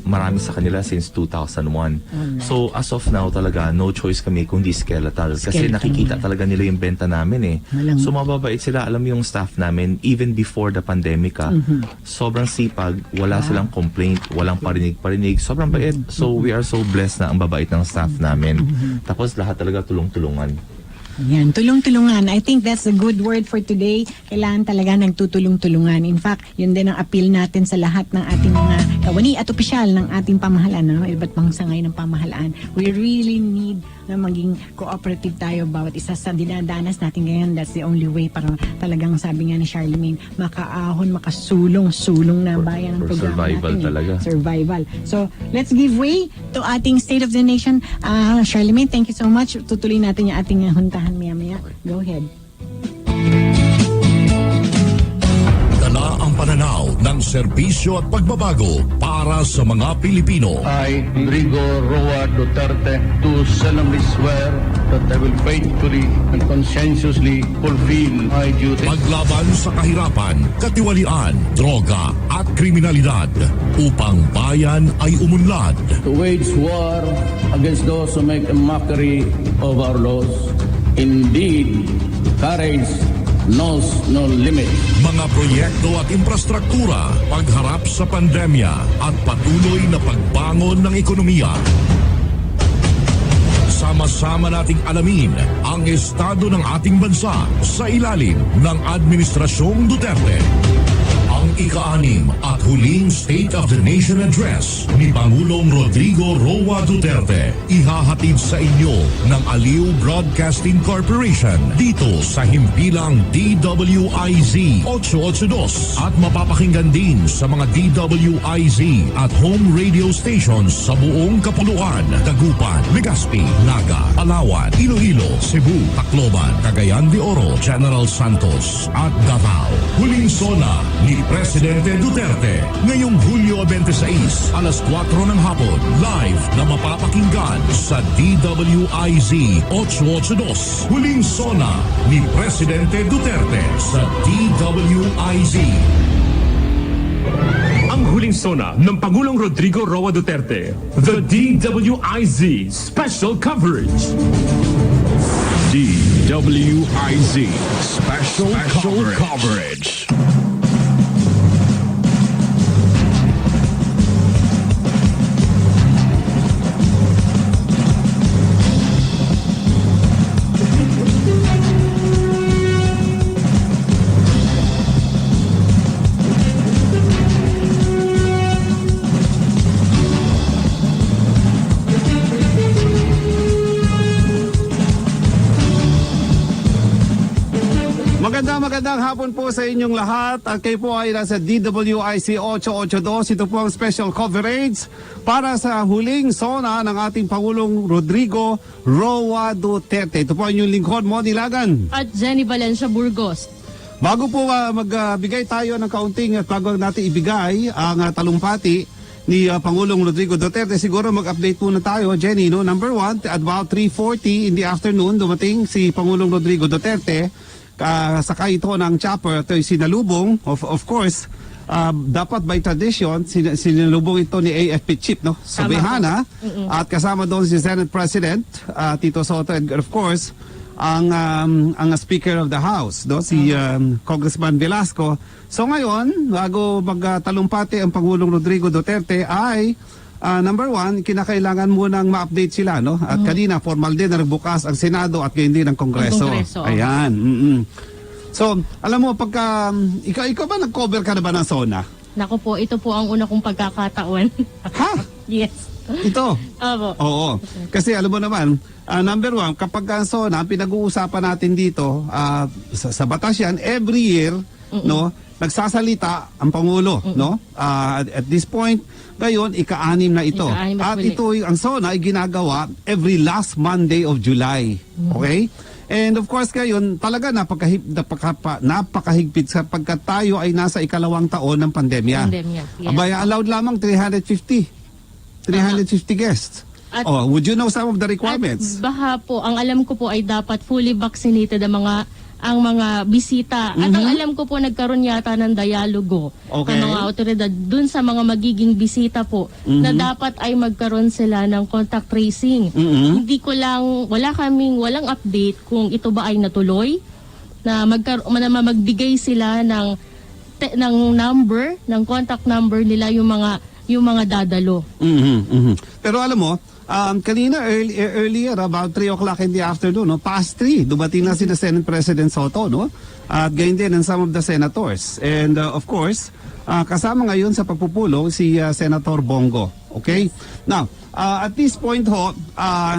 Marami sa kanila since 2001. So as of now talaga, no choice kami kundi skeletal. Kasi nakikita talaga nila yung benta namin . So mababait sila. Alam yung staff namin, even before the pandemic, sobrang sipag, wala silang complaint, walang parinig-parinig, sobrang bait. So we are so blessed na ang babait ng staff namin. Tapos lahat talaga tulong-tulungan. Yan, tulong-tulungan. I think that's a good word for today. Kailangan talaga nagtutulong-tulungan. In fact, yun din ang appeal natin sa lahat ng ating mga kawani at opisyal ng ating pamahalaan, iba't pang sangay ng pamahalaan. We really need na maging cooperative tayo bawat isa sa dinadanas natin ngayon. That's the only way para talagang, sabi nga ni Charlemagne, makaahon, makasulong-sulong na bayan ng programa survival natin. Talaga. Survival. So, let's give way to ating State of the Nation. Charlemagne, thank you so much. Tutuloy natin yung ating huntahan maya-maya. Go ahead. pananaw ng serbisyo at pagbabago para sa mga Pilipino. I, Rodrigo Roa Duterte, do solemnly swear that I will faithfully and conscientiously fulfill my duties. Paglaban sa kahirapan, katiwalian, droga at kriminalidad upang bayan ay umunlad. To wage war against those who make a mockery of our laws. Indeed, courage knows no limit. Mga proyekto at infrastruktura, pagharap sa pandemya at patuloy na pagbangon ng ekonomiya. Sama-sama nating alamin ang estado ng ating bansa sa ilalim ng Administrasyong Duterte. Ang ika-6 at huling State of the Nation Address ni Pangulong Rodrigo Roa Duterte ihahatid sa inyo ng Aliw Broadcasting Corporation dito sa himpilang DWIZ 882 at mapapakinggan din sa mga DWIZ at home radio stations sa buong Kapuluan, Dagupan, Legazpi, Naga, Palawan, Iloilo, Cebu, Tacloban, Cagayan de Oro, General Santos at Davao. Huling sona ni Presidente Duterte ngayong Hulyo 26, alas 4 ng hapon, live na mapapakinggan sa DWIZ 882. Huling sona ni Presidente Duterte sa DWIZ. Ang huling sona ng Pangulong Rodrigo Roa Duterte, the DWIZ Special Coverage. DWIZ Special Coverage. Magandang hapon po sa inyong lahat at kayo po ay nasa DWIC 882. Ito po ang special coverage para sa huling sona ng ating Pangulong Rodrigo Roa Duterte. Ito po ang inyong lingkod, Moni Lagan. At Jenny Valencia Burgos. Bago po magbigay tayo ng kaunting at bago natin ibigay ang talumpati ni Pangulong Rodrigo Duterte, siguro mag-update muna tayo, Jenny. No? Number 1, at about 3:40 in the afternoon, dumating si Pangulong Rodrigo Duterte. Sakay ito ng chopper, ito ay sinalubong, of course, dapat by tradition, sinalubong ito ni AFP Chief, no? Sobihana, at kasama doon si Senate President, Tito Soto, and of course, ang Speaker of the House, no? Si Congressman Velasco. So ngayon, bago magtalumpati ang Pangulong Rodrigo Duterte ay number 1, kinakailangan munang ma-update sila, no? At kanina, formal din na nagbukas ang Senado at gayon din ang Kongreso. Ayan. So, alam mo, pagka, ikaw ba nag-cover ka na ba ng SONA? Naku po, ito po ang una kong pagkakataon. Ha? Yes. Ito? Opo. Oo. Kasi alam mo naman, number 1, kapag ang SONA, pinag-uusapan natin dito, sa batas yan, every year, no? Nagsasalita ang Pangulo, no? At this point, ngayon, ika-6 na ito. At ito, ang SONA ay ginagawa every last Monday of July. Okay? And of course, ngayon, talaga napakahigpit sapagkat tayo ay nasa ikalawang taon ng pandemya. Yes. Abay, allowed lamang 350 guests. At, would you know some of the requirements? At baha po, ang alam ko po ay dapat fully vaccinated ang mga bisita. At ang alam ko po, nagkaroon yata ng dialogo ng mga otoridad dun sa mga magiging bisita po na dapat ay magkaroon sila ng contact tracing. Hindi ko lang, walang update kung ito ba ay natuloy na magbigay sila ng number, ng contact number nila yung mga dadalo. Pero alam mo, kanina earlier about 3 o'clock in the afternoon, no, past 3, dumating na si Senate President Soto, no? At gayon din and some of the senators. And of course, kasama ngayon sa pagpupulong si Senator Bongo. Okay? Now, at this point ho,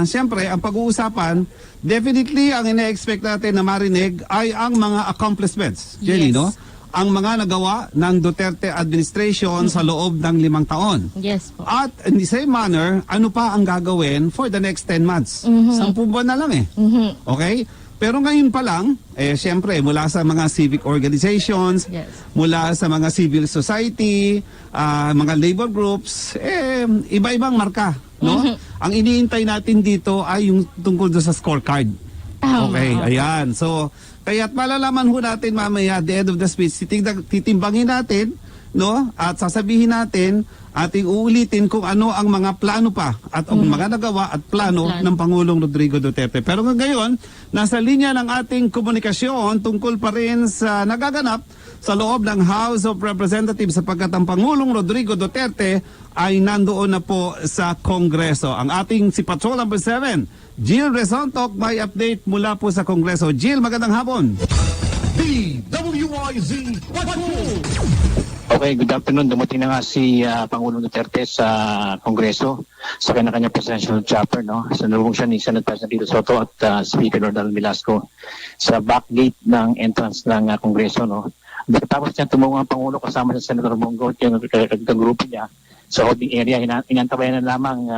siyempre ang pag-uusapan, definitely ang ina-expect natin na marinig ay ang mga accomplishments. Jenny, no? Ang mga nagawa ng Duterte administration sa loob ng 5 taon. Yes po. At in the same manner, ano pa ang gagawin for the next 10 months? 10 buwan na lang eh. Okay? Pero ngayon pa lang, siyempre, mula sa mga civic organizations, mula sa mga civil society, mga labor groups, iba-ibang marka. No? Ang iniintay natin dito ay yung tungkol doon sa scorecard. Okay, ayan. So, kaya't malalaman ho natin mamaya at the end of the speech, titimbangin natin, no? At sasabihin natin, ating uulitin kung ano ang mga plano pa at ang mga nagawa at plano ng Pangulong Rodrigo Duterte. Pero ngayon, nasa linya ng ating komunikasyon tungkol pa rin sa nagaganap sa loob ng House of Representatives sapagkat ang Pangulong Rodrigo Duterte ay nandoon na po sa Kongreso. Ang ating si Patrol number 7, Jill Rezontok, may update mula po sa Kongreso. Jill, magandang hapon. DWIZ Patrol. Okay, good afternoon. Dumating na nga si Pangulong Duterte sa Kongreso sa kanya-kanya presidential chopper, no? Sanubong siya ni Senate President Tito Soto at Speaker Ronda Velasco sa back gate ng entrance ng Kongreso, no? Tapos niya tumungo ang Pangulo kasama sa Senator Bongo at yung grupo niya sa holding area. Inantabayan na lamang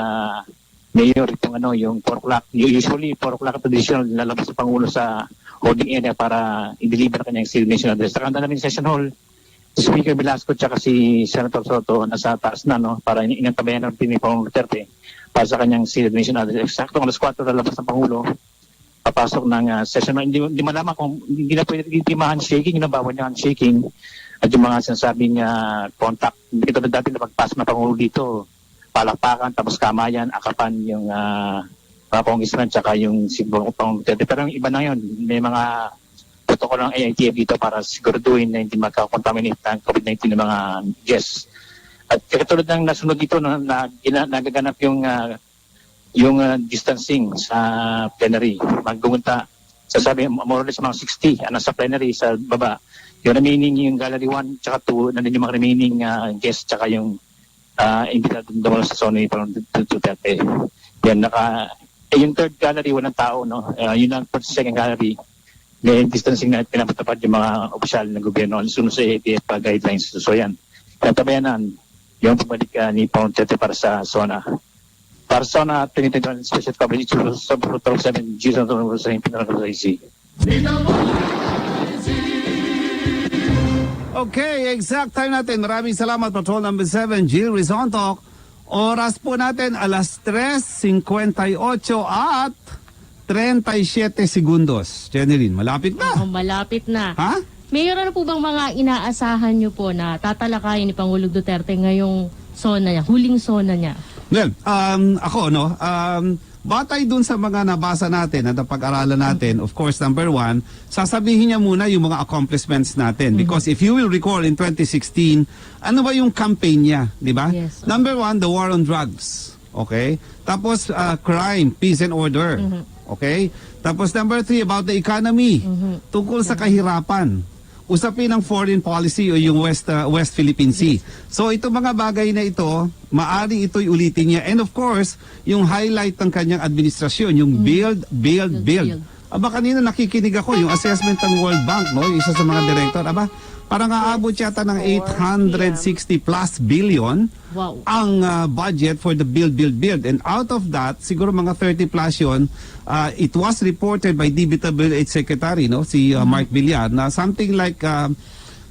Mayor itong yung 4 o'clock. Usually 4 o'clock traditional lalabas sa Pangulo sa holding area para i-deliver kanyang resignation address. Sa kanda namin session hall, Speaker Velasco at si Senator Soto nasa taas na, no, para inantabayan ng ni Pangulong Duterte para sa kanyang resignation address. Eksakto alas 4 lalabas ng Pangulo, papasok ng session. Hindi malaman kung hindi na pwede handshakking, bawal niya handshakking at yung mga sinasabing contact. Ito na dati na pagpasok ng Pangulo dito, palakpakan, tapos kamayan, akapan yung congressman tsaka yung si Pangulong Duterte. Pero yung iba na yun, may mga protocol ng AITF dito para siguraduhin na hindi magka-contaminate ng COVID-19 ng mga guests. At katulad ng nasunod dito nagaganap yung distancing sa plenary. Maggumunta, sasabi more or less mga 60 nasa plenary sa baba. Yung remaining yung gallery 1 tsaka 2, nandun yung mga remaining guests tsaka yung imbitado dumalo sa zone ni Pangulong Duterte. Yan, yung third gallery, walang tao, no? Yun ang second gallery. May distancing na pinapatapad yung mga opisyal ng gobyerno sunod sa ATF guidelines. So yan, pinatabayanan yung pabalik ni Pangulong Duterte para sa zona. Para sa zona 2021 special coverage sa Protocol 7 G sa IC. Okay, exact time natin. Maraming salamat, Patrol number 7, Jill Rezontok. Oras po natin, alas 3:58 at 37 segundos. Jeneline, malapit na. Malapit na. Ha? Mayroon na po bang mga inaasahan nyo po na tatalakayin ni Pangulong Duterte ngayong zona niya, huling zona niya? Well, ako, no, batay dun sa mga nabasa natin at napag-aralan natin, of course, number 1, sasabihin niya muna yung mga accomplishments natin. Because if you will recall in 2016, ano ba yung campaign niya, di ba? Yes. Number 1, the war on drugs. Okay? Tapos, crime, peace and order. Okay? Tapos number 3, about the economy. Tungkol sa kahirapan. Usapin ng foreign policy o yung West Philippine Sea. So ito mga bagay na ito, maaari ito'y ulitin niya. And of course, yung highlight ng kanyang administrasyon, yung build. Aba, kanina nakikinig ako, yung assessment ng World Bank, no? Yung isa sa mga director. Aba, parang aabot yata ng 860 plus billion ang budget for the build. And out of that, siguro mga 30 plus yun, it was reported by DBWH Secretary, no, si Mark Villar, na something like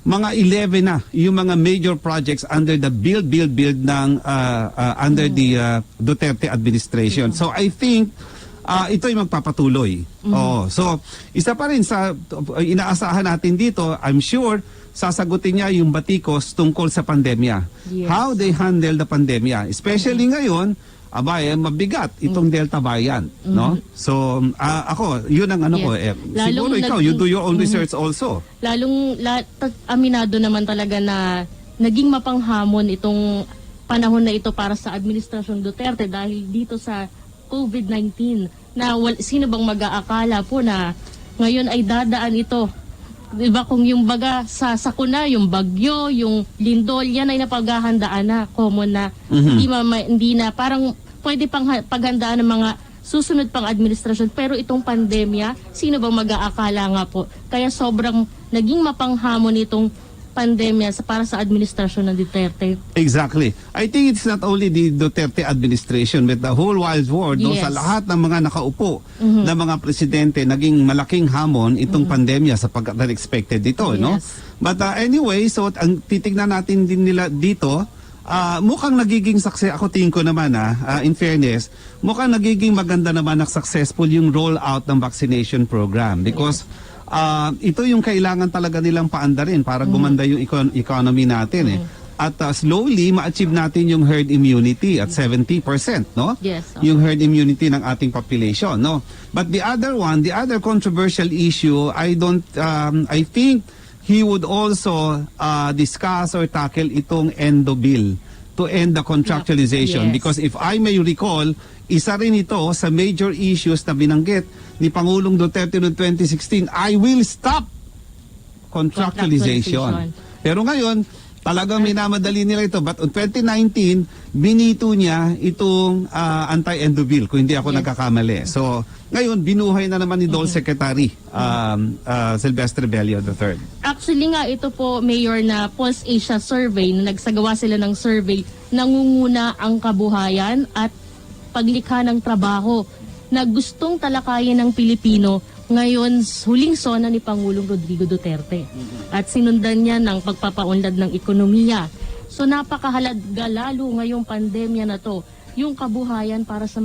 mga 11 na yung mga major projects under the build ng under the Duterte administration. So I think ito ay magpapatuloy. So isa pa rin sa inaasahan natin dito, I'm sure sasagutin niya yung batikos tungkol sa pandemya. Yes. How they handle the pandemya. Especially ngayon, mabigat itong Delta variant, no? So, ako, yun ang ano ko. Siguro ikaw, you do your own research also. Aminado naman talaga na naging mapanghamon itong panahon na ito para sa Administrasyon Duterte dahil dito sa COVID-19 na sino bang mag-aakala po na ngayon ay dadaan ito. Diba kung yung baga sa sakuna, yung bagyo, yung lindol, yan ay napaghahandaan na, common na. Hindi na, parang pwede pang paghandaan ng mga susunod pang administrasyon. Pero itong pandemya, sino bang mag-aakala nga po? Kaya sobrang naging mapanghamon itong pandemya para sa administrasyon ng Duterte. Exactly. I think it's not only the Duterte administration but the whole wide world, no, sa lahat ng mga nakaupo na mga presidente, naging malaking hamon itong pandemya sapagkat unexpected dito, no? But anyway, so ang titignan natin din nila dito, mukhang nagiging success, ako tingin ko naman in fairness, mukhang nagiging maganda naman at successful yung rollout ng vaccination program because ito yung kailangan talaga nilang paandarin para gumanda yung economy natin At slowly ma-achieve natin yung herd immunity at 70%, no? Yes. Yung herd immunity ng ating population, no? But the other one, the other controversial issue, I think he would also discuss or tackle itong endo bill to end the contractualization. Because if I may recall, isa rin ito sa major issues na binanggit ni Pangulong Duterte noong 2016, I will stop contractualization. Pero ngayon, talagang minamadali nila ito. But on 2019, binito niya itong anti-endo bill, kung hindi ako nagkakamali. So, ngayon, binuhay na naman ni Dole Secretary Silvestre Bello III. Actually nga, ito po, Mayor, na Pulse Asia survey, na nagsagawa sila ng survey, nangunguna ang kabuhayan at paglikha ng trabaho na gustong talakayin ng Pilipino ngayon huling sona ni Pangulong Rodrigo Duterte. At sinundan niya ng pagpapaunlad ng ekonomiya. So napakahalaga lalo ngayong pandemya na to, yung kabuhayan para sa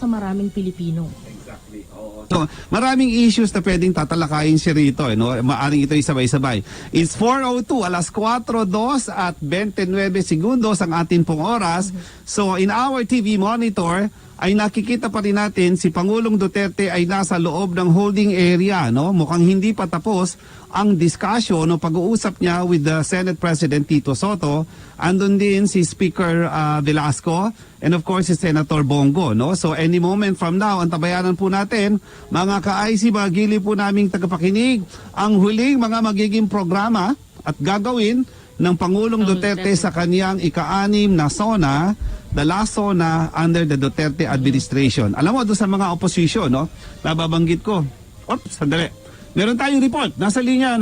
maraming Pilipino. Exactly. So, maraming issues na pwedeng tatalakayin siya rito, no? Maaring ito sabay-sabay. It's 4:02, alas 4:02 at 29 segundos ang ating pong oras. So, in our TV monitor, ay nakikita pa rin natin si Pangulong Duterte ay nasa loob ng holding area, no? Mukhang hindi pa tapos ang discussion o pag-uusap niya with the Senate President Tito Soto. Andun din si Speaker Velasco and of course si Senator Bongo, no? So any moment from now, antabayanan po natin, mga ka-IC, mga gili po naming tagapakinig, ang huling mga magiging programa at gagawin ng Pangulong Duterte sa kaniyang ika-6 na SONA, the last SONA under the Duterte administration. Alam mo, doon sa mga opposition, no, nababanggit ko. Oops, sandali. Meron tayong report. Nasa linya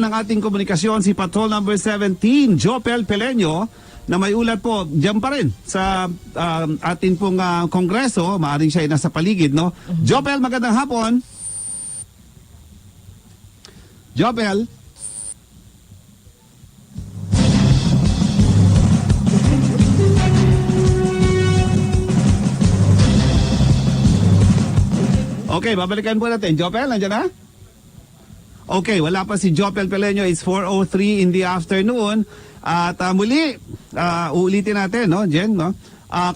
ng ating komunikasyon si Patrol number 17, Jopel Peleño, na may ulat po diyan pa rin sa ating pong kongreso. Maaring siya ay nasa paligid, no? Jopel, magandang hapon. Jopel. Okay, babalikan po natin. Jopel, nandiyan na? Okay, wala pa si Jopel Peleño. It's 4:03 in the afternoon. At muli, uulitin natin, no, Jen, no?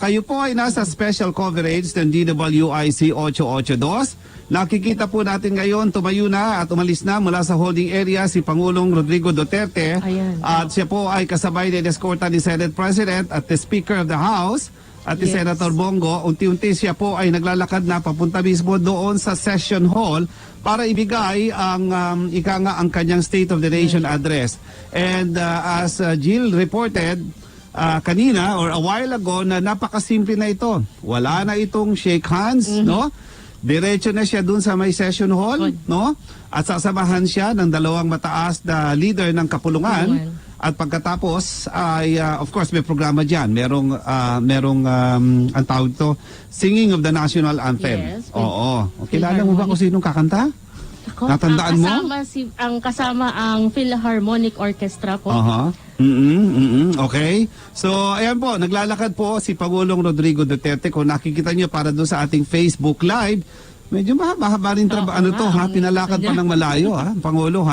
Kayo po ay nasa special coverage ng DWIC 882. Nakikita po natin ngayon, tumayo na at umalis na mula sa holding area si Pangulong Rodrigo Duterte. At siya po ay kasabay ng eskorta ni Senate President at the Speaker of the House at si Senator Bongo. Unti-unti siya po ay naglalakad na papunta mismo doon sa session hall para ibigay ang ang kanyang State of the Nation address. And as Jill reported kanina or a while ago, na napakasimple na ito. Wala na itong shake hands, no? Diretso na siya dun sa may session hall, no? At sasamahan siya ng dalawang mataas na leader ng kapulungan. At pagkatapos ay of course may programa diyan. Merong ang tawag to, singing of the national anthem. Yes, oo. Kilala mo ba kung sinong kakanta? Natandaan mo? Kasama ang Philharmonic Orchestra po. Okay. So, ayan po, naglalakad po si Pangulong Rodrigo Duterte. Kung nakikita niyo para doon sa ating Facebook Live, medyo mahaba rin pinalakad pa ng malayo, Pangulo,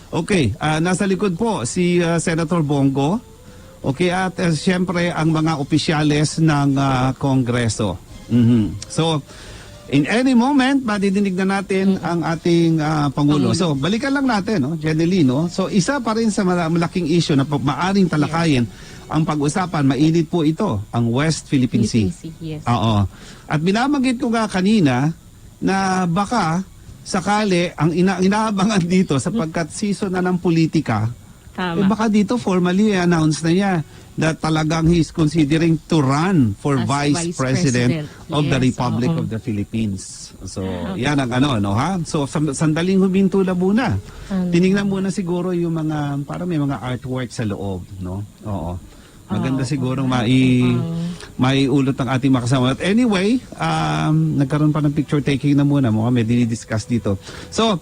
Okay, nasa likod po si Senator Bongo. Okay, at siyempre ang mga opisyales ng Kongreso. So, in any moment, madidinig na natin ang ating Pangulo. So, balikan lang natin, no, Jenny, no? So, isa pa rin sa malaking issue na maaring talakayin ang pag-usapan, mainit po ito, ang West Philippine Sea. Oo. At binabanggit ko nga kanina na baka sakali ang inaabangan dito sapagkat season na ng politika, Tama. baka dito formally announce na niya that talagang he's considering to run for As Vice Vice President of the Yes, Republic oo. of the Philippines. So, yan ang ano, no, ha? So, sandaling huminto na muna. Tinignan muna siguro yung mga, parang may mga artwork sa loob, no? Oo. Maganda siguro maiulot ang ating makasama. But anyway, nagkaroon pa ng picture taking na muna. Mukhang may dinidiscuss dito. So,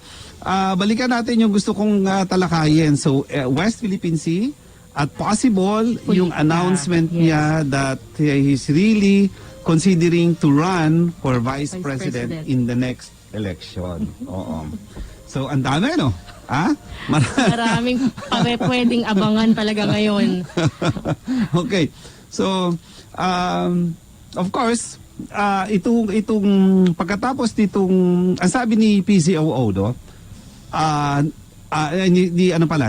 balikan natin yung gusto kong talakayin. So, West Philippine Sea at possible yung announcement niya that he's really considering to run for Vice President in the next election. Oo. So, ang dami, no? Maraming pwedeng abangan talaga ngayon. Okay. So, of course, itong pagkatapos nitong, ang sabi ni PCOO, no?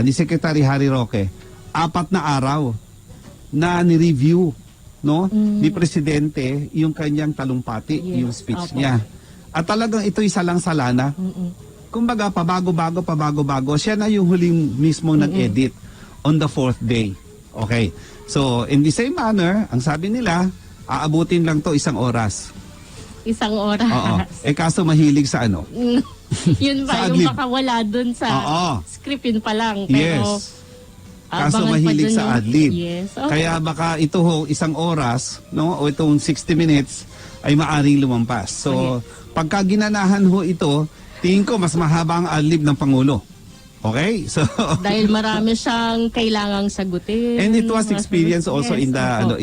Ni Secretary Harry Roque, 4 na araw na ni-review, no, ni Presidente yung kanyang talumpati, yung speech niya. At talagang ito'y salang-salana. Kumbaga, pabago-bago. Siya na yung huling mismo nag-edit on the 4th day. Okay. So, in the same manner, ang sabi nila, aabutin lang to 1 oras. 1 oras. Oo. Kaso mahilig sa ano? Yun ba, Sa yung adlib. baka wala dun sa script, yun pa lang. Pero, Yes. Kaso mahilig sa adlib. Yes. Okay. Kaya baka ito ho, 1 oras, no, o itong 60 minutes ay maaring lumampas. So, pagka ginanahan ho ito, tingin ko mas mahaba ang adlib ng Pangulo. Okay? So, dahil marami siyang kailangang sagutin. and it was experience also in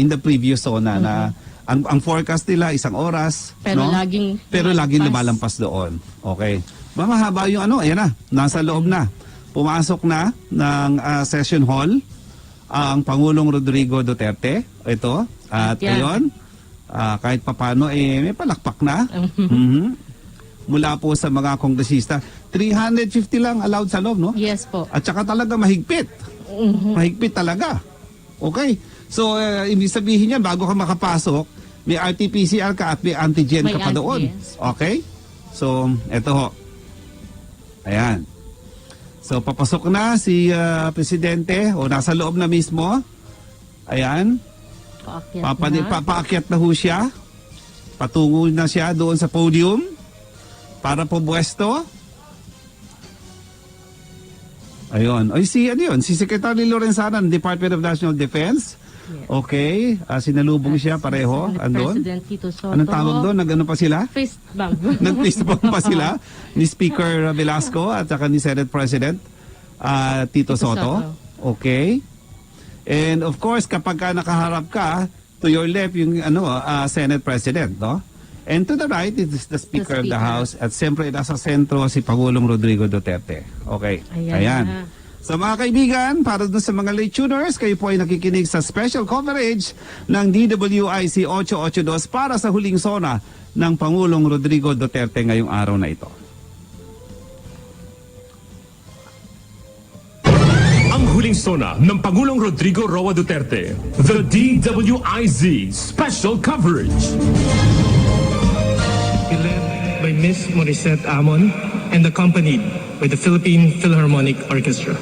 the previous zona na ang forecast nila 1 oras, Pero no? laging lumalampas doon. Okay. Mahaba yung ayan na, nasa loob na. Pumasok na ng session hall ang Pangulong Rodrigo Duterte. Ito. At ngayon, kahit papano, may palakpak na. Mula po sa mga kongresista. 350 lang allowed sa loob, no? Yes po. At saka talaga mahigpit. Mahigpit talaga. Okay. So, ibig sabihin niya, bago ka makapasok, may RT-PCR ka at may antigen ka pa doon. Yes. Okay? So, eto ho. Ayan. So, papasok na si Presidente o nasa loob na mismo. Ayan. Papaakyat na ho siya. Patungo na siya doon sa podium para pumwesto. Ayun. Ay, si Secretary Lorenzana ng Department of National Defense. Yes. Okay. Sinalubong siya pareho. Andun. President Tito Soto. Anong tawag doon? Nag-ano pa sila? Fist bump. Nag-fist bump pa sila ni Speaker Velasco at saka ni Senate President Tito Soto. Okay. And of course, kapag ka nakaharap ka, to your left yung Senate President, no? And to the right, it is the Speaker of the House. At siyempre, nasa sentro si Pangulong Rodrigo Duterte. Okay. Ayan. So mga kaibigan, para dun sa mga late tuners, kayo po ay nakikinig sa special coverage ng DWIC 882 para sa huling sona ng Pangulong Rodrigo Duterte ngayong araw na ito. Ang huling sona ng Pangulong Rodrigo Roa Duterte, the DWIZ special coverage. Led by Miss Morissette Amon and accompanied by the Philippine Philharmonic Orchestra.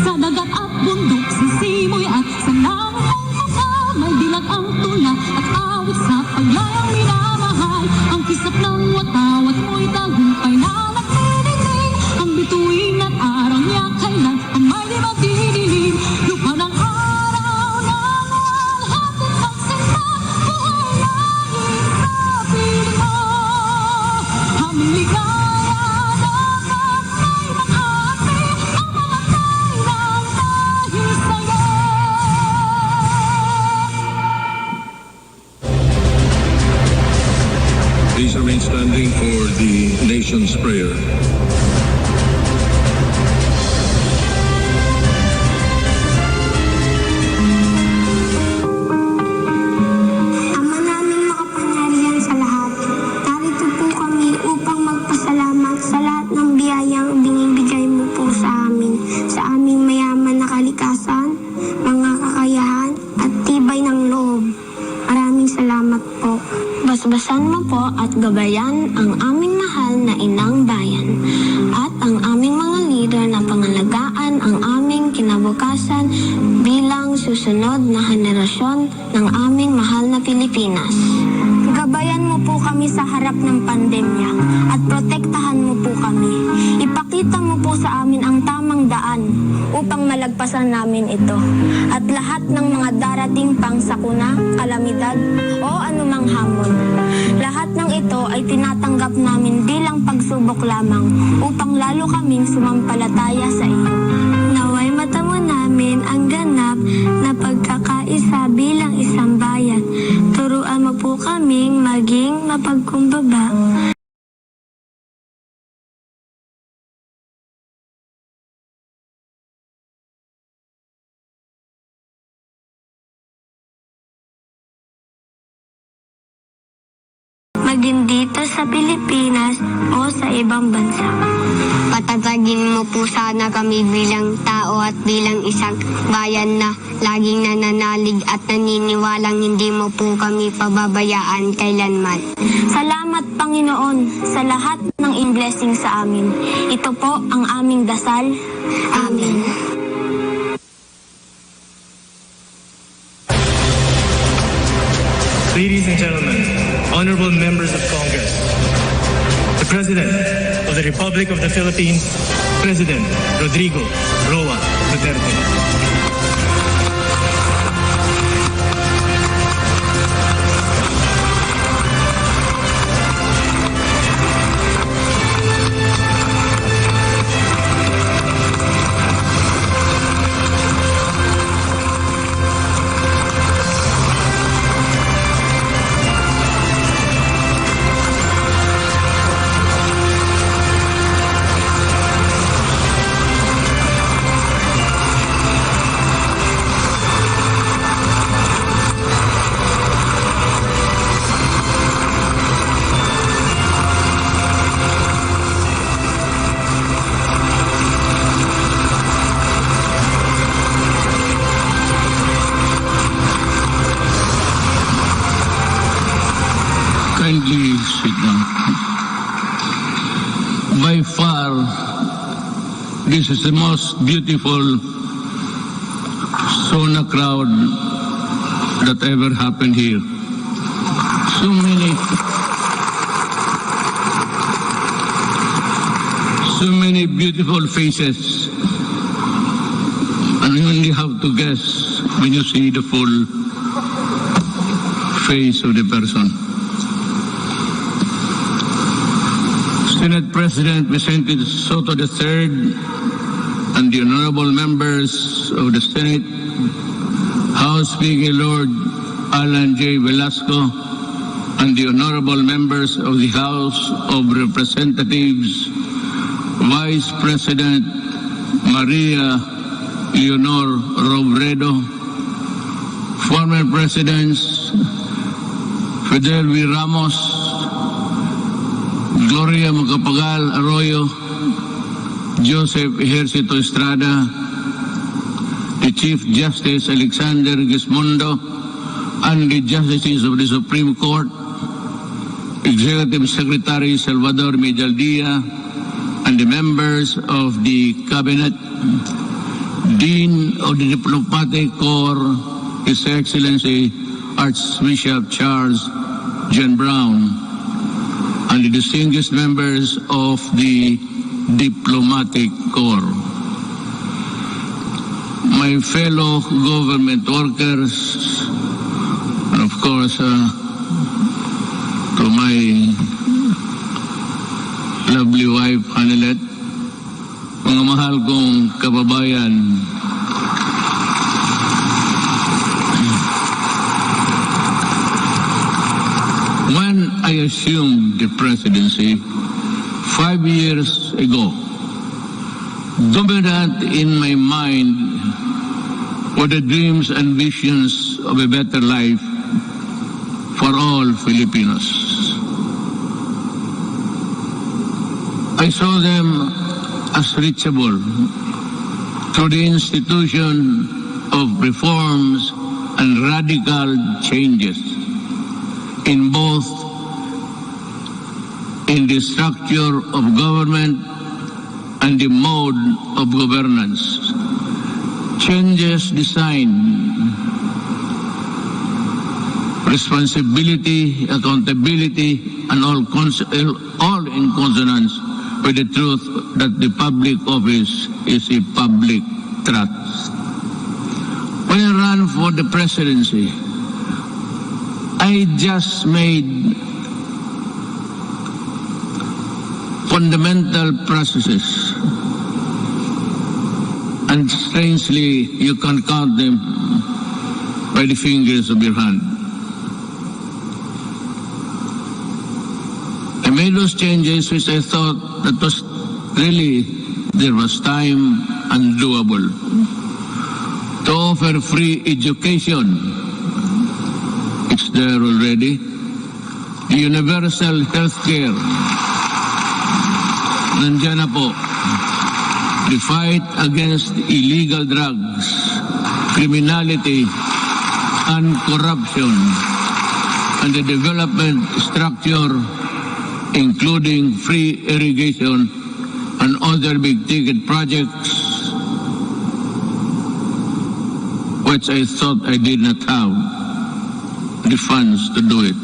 Sa dagat at bundok, sa simoy at sa langit ang kasamay, dilag ang tula at awit sa paglayang minamahal. Ang kisap ng watawat mo'y tagumpay na nagdidinig. Ang bituin at araw niya kailan ang may di magdidilim. Lupa ng araw na malhatid magsimba, buhay langit sa piling mo. Aming ligaya dapat may mag-ate, ang mamatay ng dahil sa'yo. Please remain standing for the nation's prayer. Ama naming makapangyarihan sa lahat, loob. Maraming salamat po. Basbasan mo po at gabayan ang aming mahal na inang bayan at ang aming mga leader na pangalagaan ang aming kinabukasan bilang susunod na henerasyon ng aming mahal na Pilipinas. Gabayan mo po kami sa harap ng pandemya at protektahan mo po kami. Ipakita mo po sa amin ang tamang daan upang malagpasan namin ito at lahat ng mga darating pang sakuna, kalamidad o anumang hamon. Lahat ng ito ay tinatanggap namin bilang pagsubok lamang upang lalo kaming sumampalataya sa iyo. Naway matamo namin ang ganap na pagkakaisa bilang isang bayan. Turuan mo po kaming maging mapagkumbaba. Maging dito sa Pilipinas o sa ibang bansa. Patatagin mo po sana kami bilang tao at bilang isang bayan na laging nananalig at naniniwalang hindi mo po kami pababayaan kailanman. Salamat Panginoon sa lahat ng blessing sa amin. Ito po ang aming dasal. Amen. Ladies and gentlemen, honorable members of Congress, the President of the Republic of the Philippines, President Rodrigo Roa Duterte. Kindly sit down. By far, this is the most beautiful sauna crowd that ever happened here. So many beautiful faces, and you only have to guess when you see the full face of the person. Senate President Vicente Soto III and the honorable members of the Senate, House Speaker Lord Alan J. Velasco, and the honorable members of the House of Representatives, Vice President Maria Leonor Robredo, former Presidents Fidel V. Ramos, Gloria Macapagal Arroyo, Joseph Ejercito Estrada, the Chief Justice Alexander Gismondo, and the Justices of the Supreme Court, Executive Secretary Salvador Medaldia, and the members of the Cabinet, Dean of the Diplomatic Corps, His Excellency Archbishop Charles John Brown, and the distinguished members of the Diplomatic Corps. My fellow government workers, and of course, to my lovely wife, Hanelet, mga mahal kong kababayan, when I assumed the presidency 5 years ago, dominant in my mind were the dreams and visions of a better life for all Filipinos. I saw them as reachable through the institution of reforms and radical changes in both in the structure of government and the mode of governance. Changes designed responsibility, accountability, and all in consonance with the truth that the public office is a public trust. When I ran for the presidency, I just made fundamental processes, and strangely, you can count them by the fingers of your hand. I made those changes which I thought that was really, there was time and doable. To offer free education, it's there already. The universal health care, nandiyan na po. The fight against illegal drugs, criminality, and corruption, and the development structure, including free irrigation and other big-ticket projects, which I thought I did not have the funds to do it.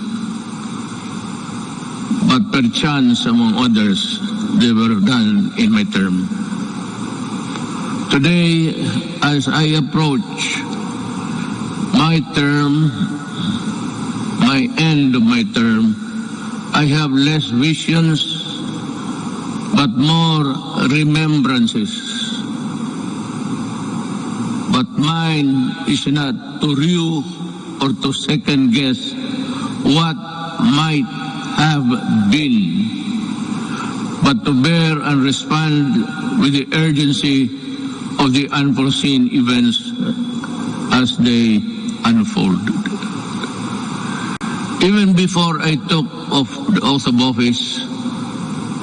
But perchance, among others, they were done in my term. Today, as I approach my term, my end of my term, I have less visions, but more remembrances. But mine is not to review or to second guess what might have been, but to bear and respond with the urgency of the unforeseen events as they unfold. Even before I took the oath of office,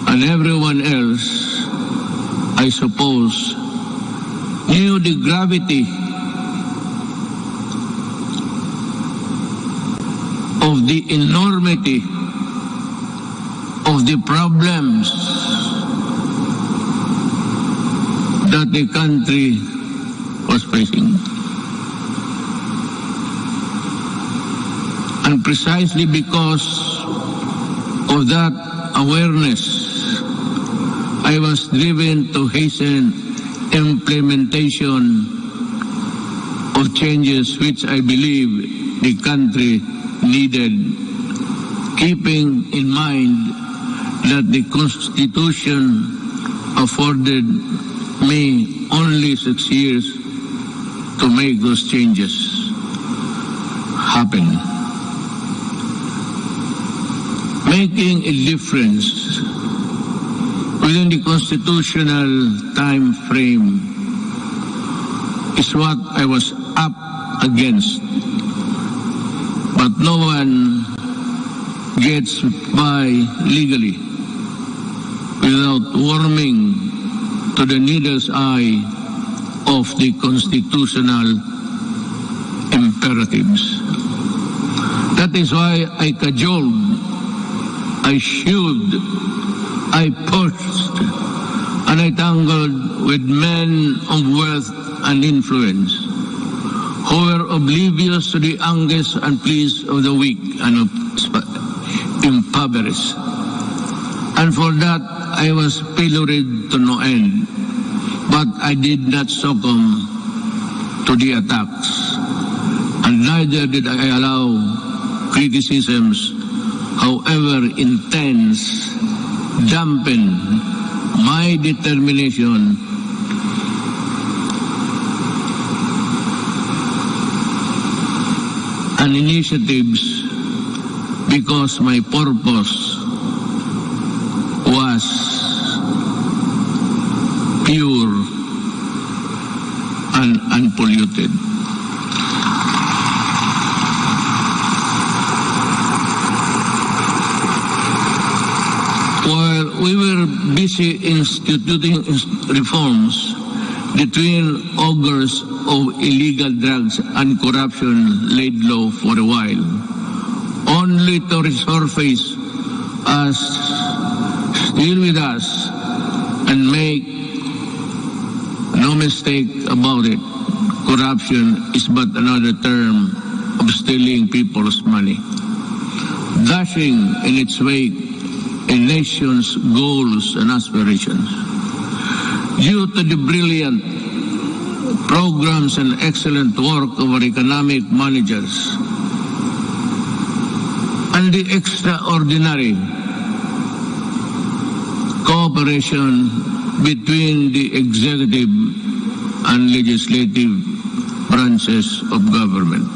and everyone else, I suppose, knew the gravity of the enormity of the problems that the country was facing. And precisely because of that awareness, I was driven to hasten implementation of changes which I believe the country needed, keeping in mind that the Constitution afforded me only 6 years to make those changes happen. Making a difference within the constitutional time frame is what I was up against. But no one gets by legally without warming to the needle's eye of the constitutional imperatives. That is why I cajoled, I shewed, I pushed, and I tangled with men of wealth and influence who were oblivious to the angst and pleas of the weak and impoverished. And for that, I was pilloried to no end. But I did not succumb to the attacks. And neither did I allow criticisms, however intense, dampen my determination and initiatives, because my purpose was pure and unpolluted. While we were busy instituting reforms, the twin ogres of illegal drugs and corruption laid low for a while, only to resurface as still with us and make no mistake about it, corruption is but another term of stealing people's money, dashing in its wake a nation's goals and aspirations. Due to the brilliant programs and excellent work of our economic managers and the extraordinary cooperation between the executive and legislative branches of government,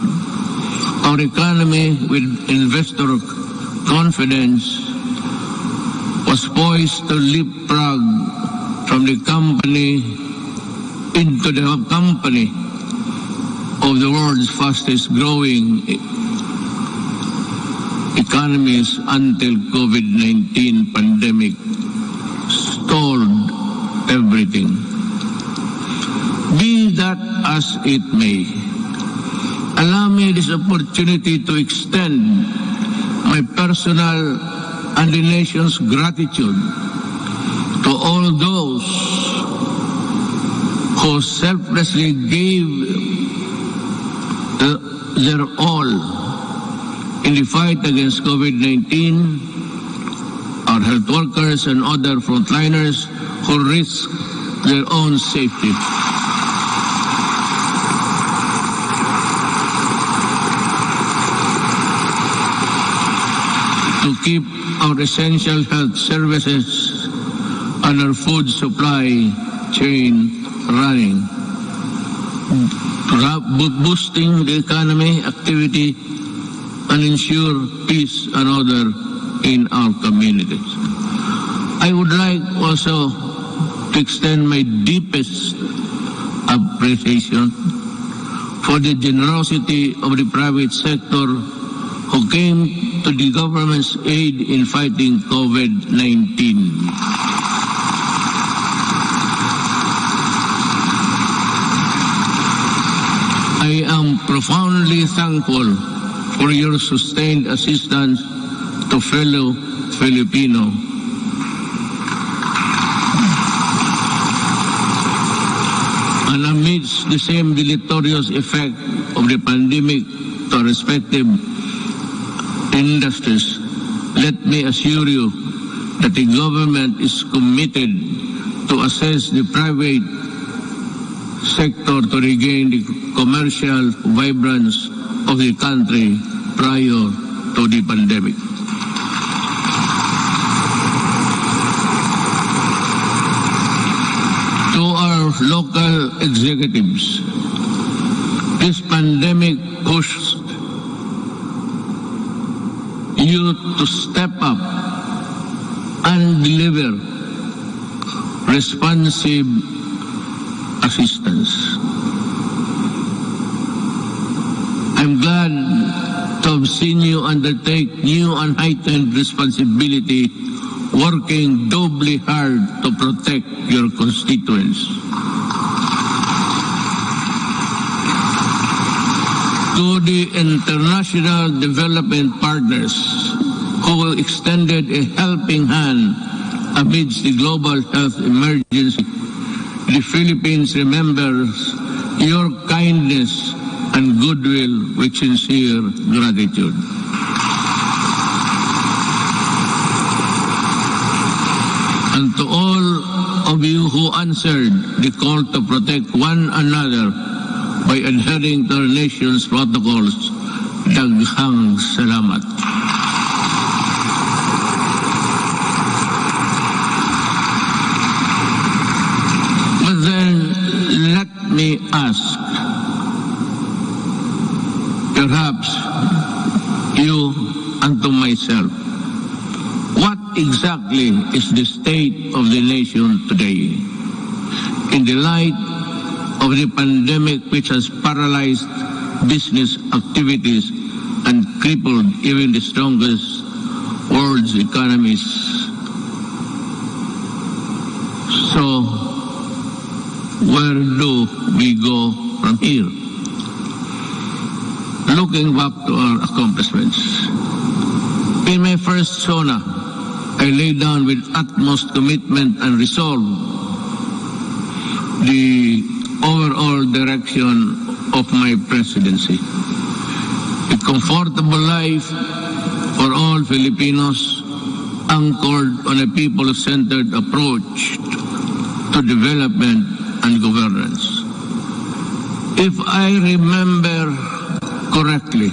our economy with investor confidence was poised to leapfrog from the company into the company of the world's fastest growing economies until COVID-19 pandemic stalled everything. Be that as it may, allow me this opportunity to extend my personal and the nation's gratitude to all those who selflessly gave their all in the fight against COVID-19, our health workers and other frontliners who risk their own safety. To keep our essential health services and our food supply chain running, boosting the economy activity and ensure peace and order in our communities. I would like also to extend my deepest appreciation for the generosity of the private sector who came to the government's aid in fighting COVID-19. I am profoundly thankful for your sustained assistance to fellow Filipino. And amidst the same deleterious effect of the pandemic to our respective industries, let me assure you that the government is committed to assess the private sector to regain the commercial vibrance of the country prior to the pandemic. To our local executives, this pandemic pushed you to step up and deliver responsive assistance. I'm glad to have seen you undertake new and heightened responsibility, working doubly hard to protect your constituents. To the international development partners who extended a helping hand amidst the global health emergency, the Philippines remembers your kindness and goodwill with sincere gratitude. And to all of you who answered the call to protect one another by adhering to our nation's protocols, daghang salamat. But then, let me ask, perhaps you and to myself, what exactly is the state of the nation today? In the light of the pandemic which has paralyzed business activities and crippled even the strongest world's economies. So, where do we go from here? Looking back to our accomplishments, in my first SONA, I laid down with utmost commitment and resolve the overall direction of my presidency. A comfortable life for all Filipinos, anchored on a people-centered approach to development and governance. If I remember correctly,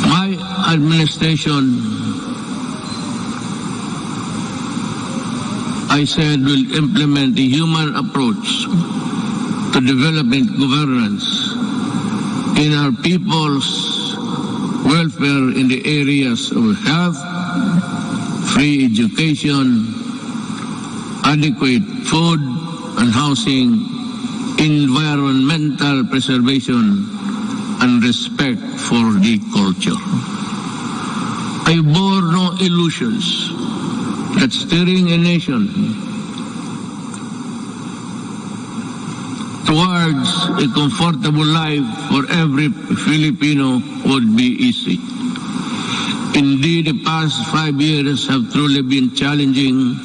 my administration, I said, will implement a human approach to development governance in our people's welfare in the areas of health, free education, adequate food and housing, environmental preservation, and respect for the culture. I bore no illusions that steering a nation towards a comfortable life for every Filipino would be easy. Indeed, the past 5 years have truly been challenging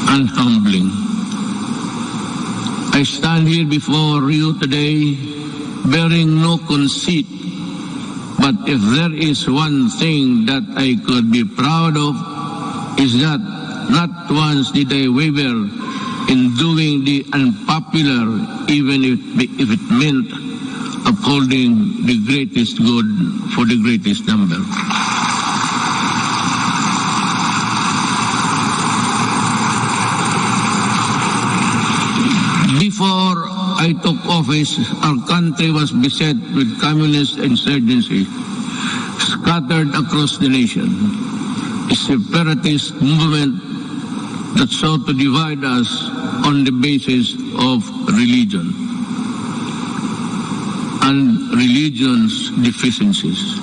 and humbling. I stand here before you today bearing no conceit, but if there is one thing that I could be proud of, is that not once did I waver in doing the unpopular, even if it meant upholding the greatest good for the greatest number. Before I took office, our country was beset with communist insurgency scattered across the nation. A separatist movement that sought to divide us on the basis of religion and religion's deficiencies,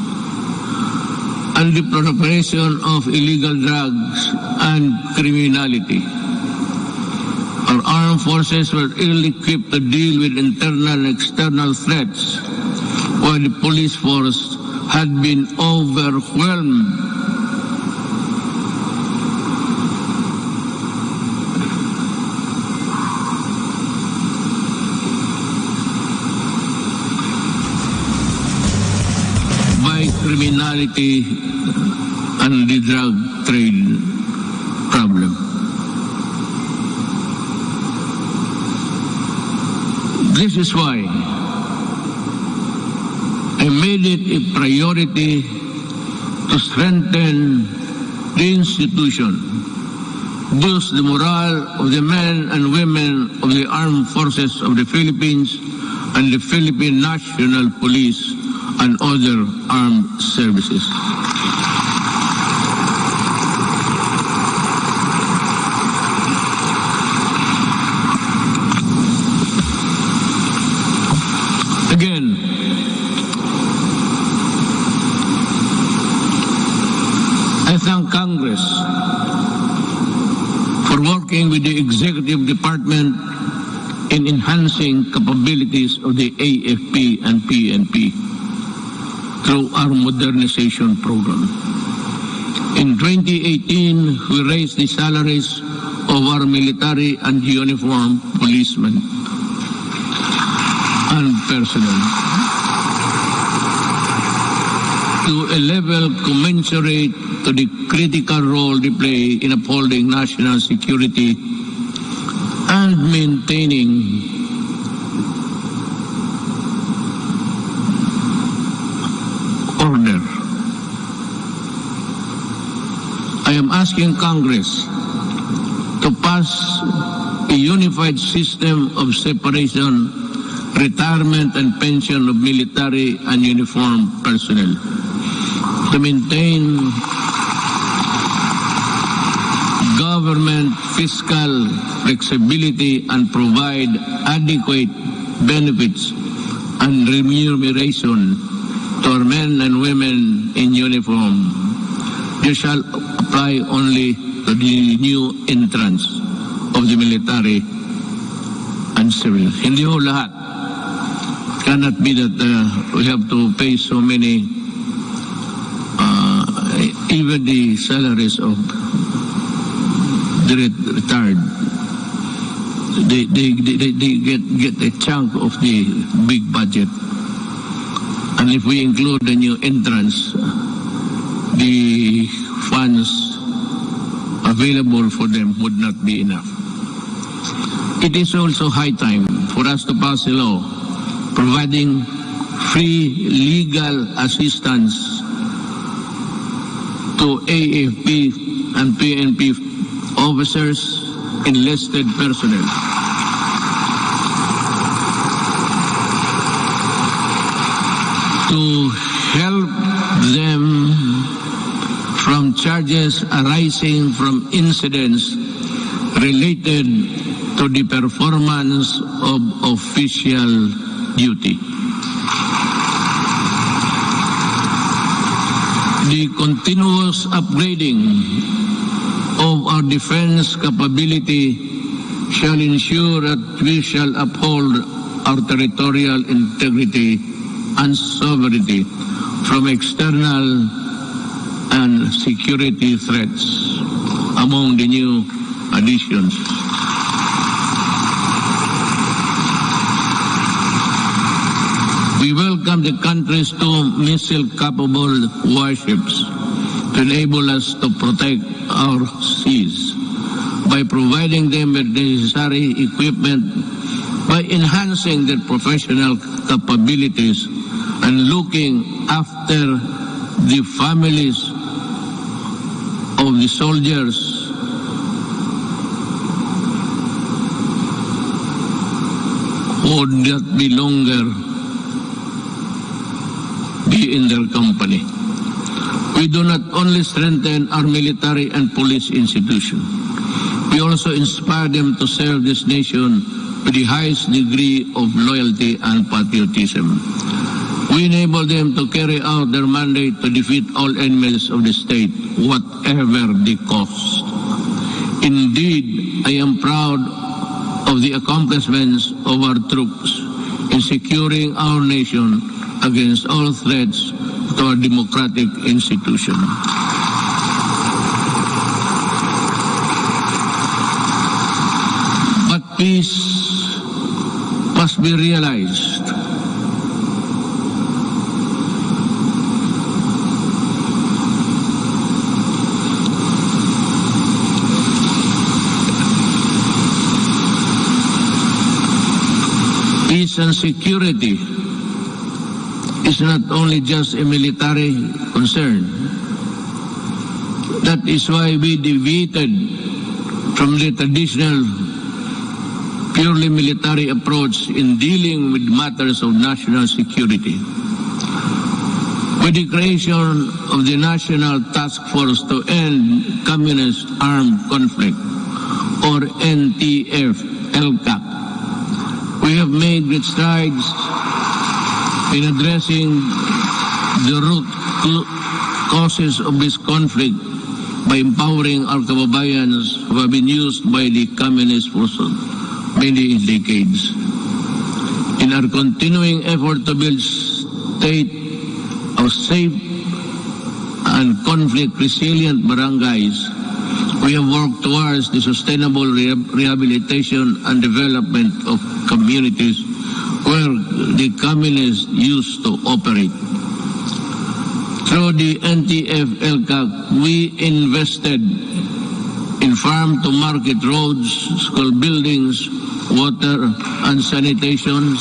and the proliferation of illegal drugs and criminality. Our armed forces were ill-equipped to deal with internal and external threats, while the police force had been overwhelmed criminality and the drug trade problem. This is why I made it a priority to strengthen the institution, boost the morale of the men and women of the armed forces of the Philippines and the Philippine National Police and other armed services. Again, I thank Congress for working with the Executive Department in enhancing capabilities of the AFP and PNP through our modernization program. In 2018, we raised the salaries of our military and uniformed policemen and personnel to a level commensurate to the critical role they play in upholding national security and maintaining order. I am asking Congress to pass a unified system of separation, retirement, and pension of military and uniformed personnel to maintain government fiscal flexibility and provide adequate benefits and remuneration to our men and women in uniform. This shall apply only to the new entrants of the military and civil. Hindi ho lahat. Cannot be that we have to pay so many, even the salaries of the retired. They get a chunk of the big budget. And if we include the new entrants, the funds available for them would not be enough. It is also high time for us to pass a law providing free legal assistance to AFP and PNP officers, enlisted personnel. To help them from charges arising from incidents related to the performance of official duty. The continuous upgrading of our defense capability shall ensure that we shall uphold our territorial integrity and sovereignty from external and security threats. Among the new additions, we welcome the country's 2 missile-capable warships to enable us to protect our seas by providing them with necessary equipment, by enhancing their professional capabilities, and looking after the families of the soldiers who would not be longer be in their company. We do not only strengthen our military and police institution, we also inspire them to serve this nation with the highest degree of loyalty and patriotism. We enable them to carry out their mandate to defeat all enemies of the state, whatever the cost. Indeed, I am proud of the accomplishments of our troops in securing our nation against all threats to our democratic institution. But peace must be realized. Peace and security is not only just a military concern. That is why we deviated from the traditional purely military approach in dealing with matters of national security. With the creation of the National Task Force to End Communist Armed Conflict, or NTF-ELCAC, we have made great strides in addressing the root causes of this conflict by empowering our kababayans who have been used by the communists for many decades. In our continuing effort to build state of safe and conflict-resilient barangays, we have worked towards the sustainable rehabilitation and development of communities where the communists used to operate. Through the NTF-ELCAC, we invested in farm-to-market roads, school buildings, water and sanitation,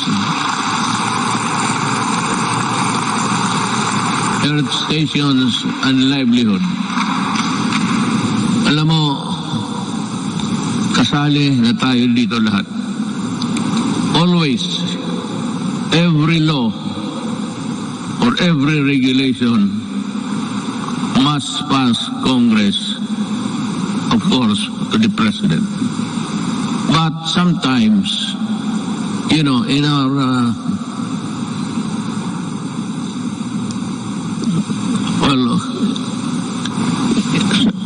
health stations, and livelihood. Alam mo, kasali na tayo dito lahat. Always, every law or every regulation must pass Congress of course, to the president. But sometimes, in our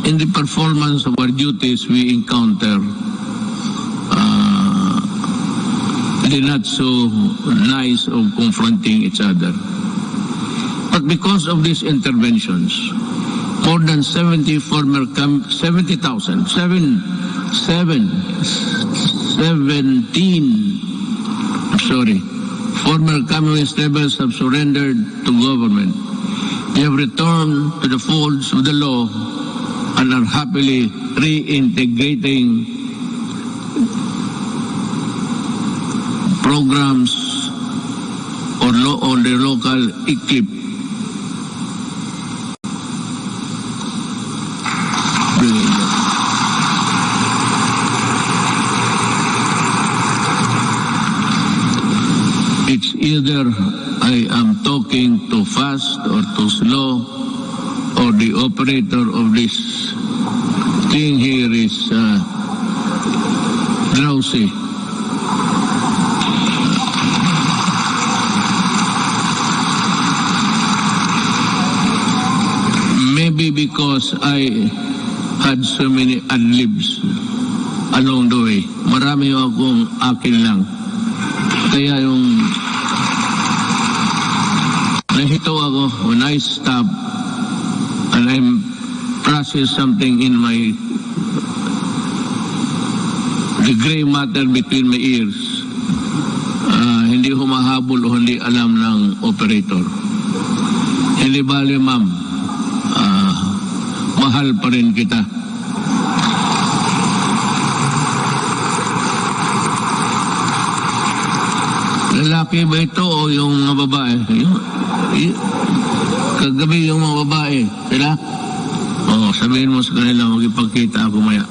in the performance of our duties, we encounter the not so nice of confronting each other. But because of these interventions, more than 17 former communist rebels have surrendered to government. They have returned to the folds of the law and are happily reintegrating programs on the local eclipse. It's either I am talking too fast or too slow, or the operator of this thing here is drowsy. Maybe because I had so many ad-libs along the way. Marami akong akin lang. Kaya yung nahito ako when I stop and I'm process something in the gray matter between my ears, hindi humahabol o hindi alam ng operator. Hindi bali, ma'am, mahal pa rin kita. Lalaki ba ito o yung mga babae? Kagabi yung mga babae, sila? Sabihin mo sa kanila, magipagkita ako maya.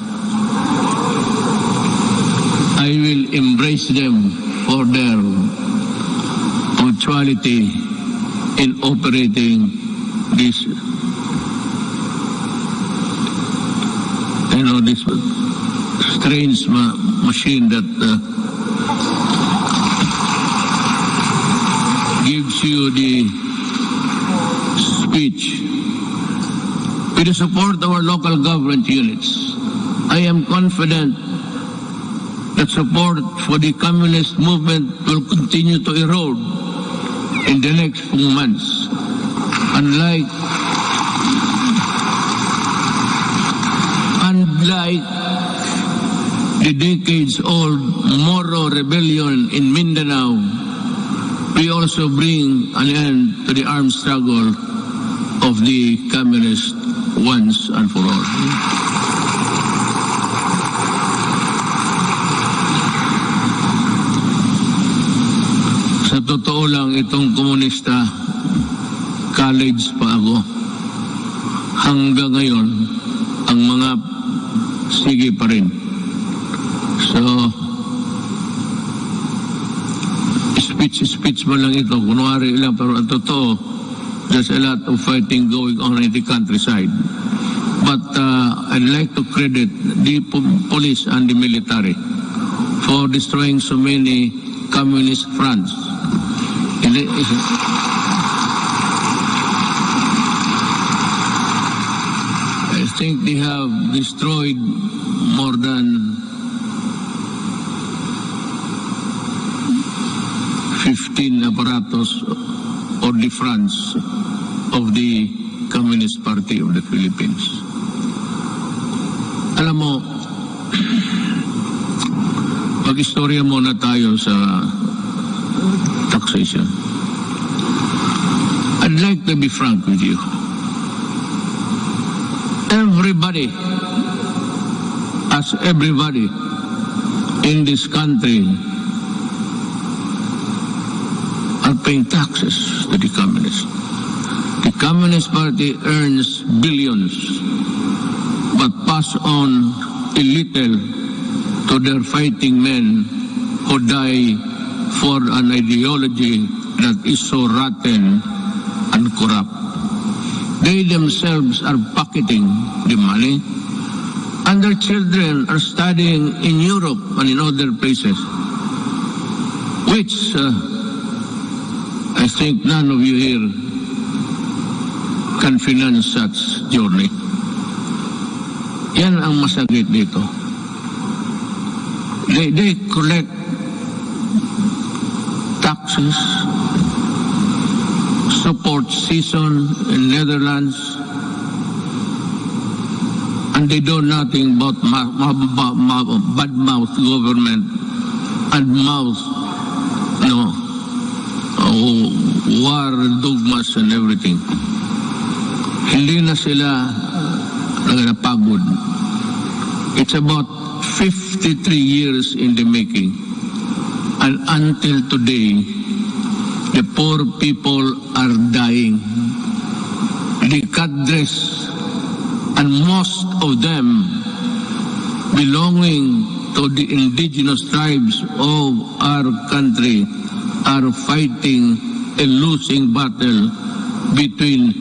I will embrace them for their punctuality in operating this this strange machine that gives you the speech. With the support of our local government units, I am confident that support for the communist movement will continue to erode in the next few months. Unlike the decades-old Moro rebellion in Mindanao, we also bring an end to the armed struggle of the communists once and for all. Sa totoo lang, itong komunista, college pa ako. Hanggang ngayon, ang mga sige pa rin. So, speech mo lang ito, kunwari lang, pero ang totoo, there's a lot of fighting going on in the countryside. But I'd like to credit the police and the military for destroying so many communist fronts. I think they have destroyed more than 15 apparatus or the fronts of the Communist Party of the Philippines. Alam mo, mag-istorya muna tayo sa taxation. I'd like to be frank with you. Everybody in this country are paying taxes to the communists. The Communist Party earns billions but pass on a little to their fighting men who die for an ideology that is so rotten and corrupt. They themselves are pocketing the money And their children are studying in Europe and in other places, which I think none of you here can finance such journey. Yan ang masakit dito. They collect taxes, support season in Netherlands, and they do nothing but bad-mouth government and mouth, war, dogmas, and everything. Hindi na sila napagod. It's about 53 years in the making. And until today, the poor people are dying. The cadres, and most of them belonging to the indigenous tribes of our country, are fighting a losing battle between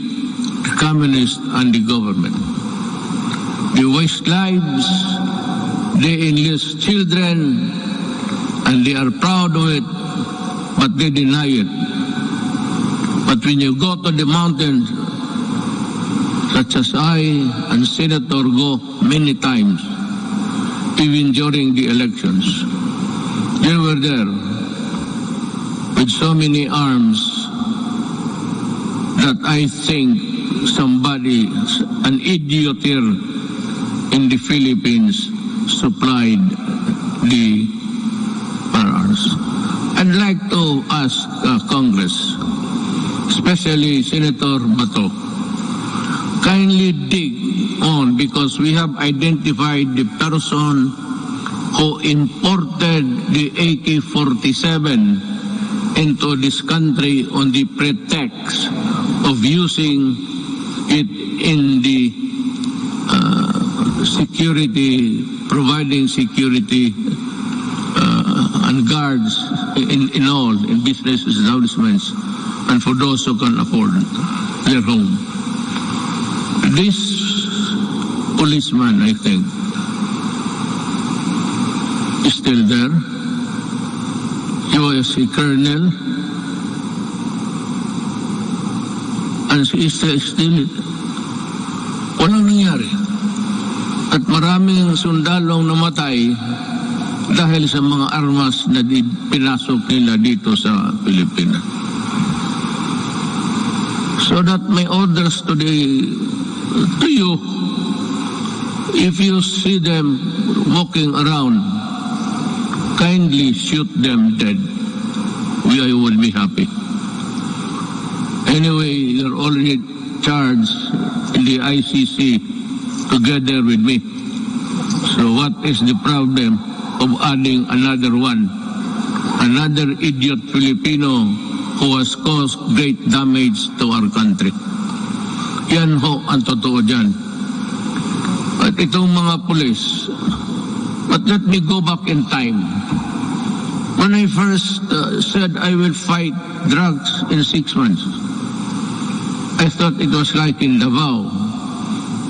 the communists and the government. They waste lives, they enlist children, and they are proud of it, but they deny it. But when you go to the mountains, such as I and Senator go many times, even during the elections, they were there with so many arms that I think somebody, an idiot here in the Philippines, supplied the firearms. I'd like to ask Congress, especially Senator Bato, kindly dig on, because we have identified the person who imported the AK-47 into this country on the pretext of using it in the security, providing security and guards in all, in business establishments, and for those who can afford their home. This policeman, I think, is still there. He was a colonel, and he is still, walang nangyari. At maraming sundalong namatay dahil sa mga armas na pinasok nila dito sa Pilipinas. So that my orders to you, if you see them walking around, kindly shoot them dead. I will be happy. Anyway, you're already charged in the ICC together with me. So what is the problem of adding another one? Another idiot Filipino who has caused great damage to our country. Yan ho ang totoo dyan. At itong mga pulis, but let me go back in time. When I first said I will fight drugs in 6 months, I thought it was like in Davao.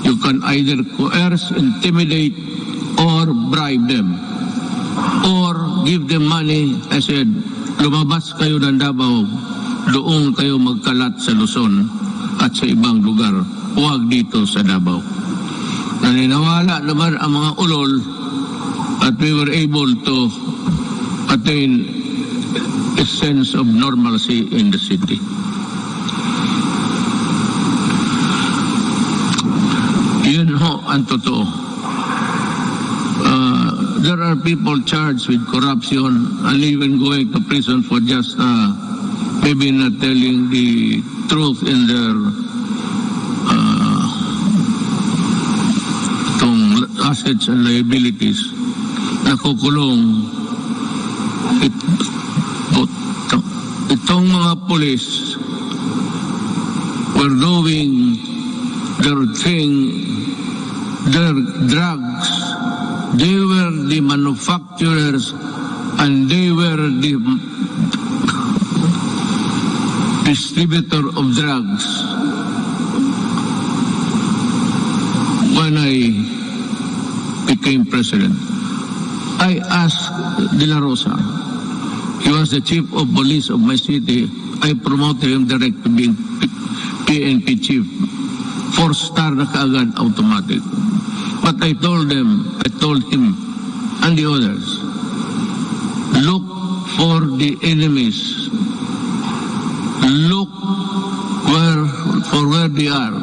You can either coerce, intimidate, or bribe them, or give them money. I said, lumabas kayo ng Davao, doon kayo magkalat sa Luzon at sa ibang lugar, huwag dito sa Davao. Naniniwala naman ang mga ulol at we were able to attain a sense of normalcy in the city. Yun ho ang totoo. There are people charged with corruption and even going to prison for just maybe not telling the truth in their assets and liabilities. Nakukulong. Itong mga police were doing their thing, their drugs. They were the manufacturers and they were the distributor of drugs. When I became president, I asked De La Rosa, he was the chief of police of my city, I promoted him direct to being PNP chief. 4-star na kaagad, automatic. But I told him and the others, look for the enemies. Look for where they are.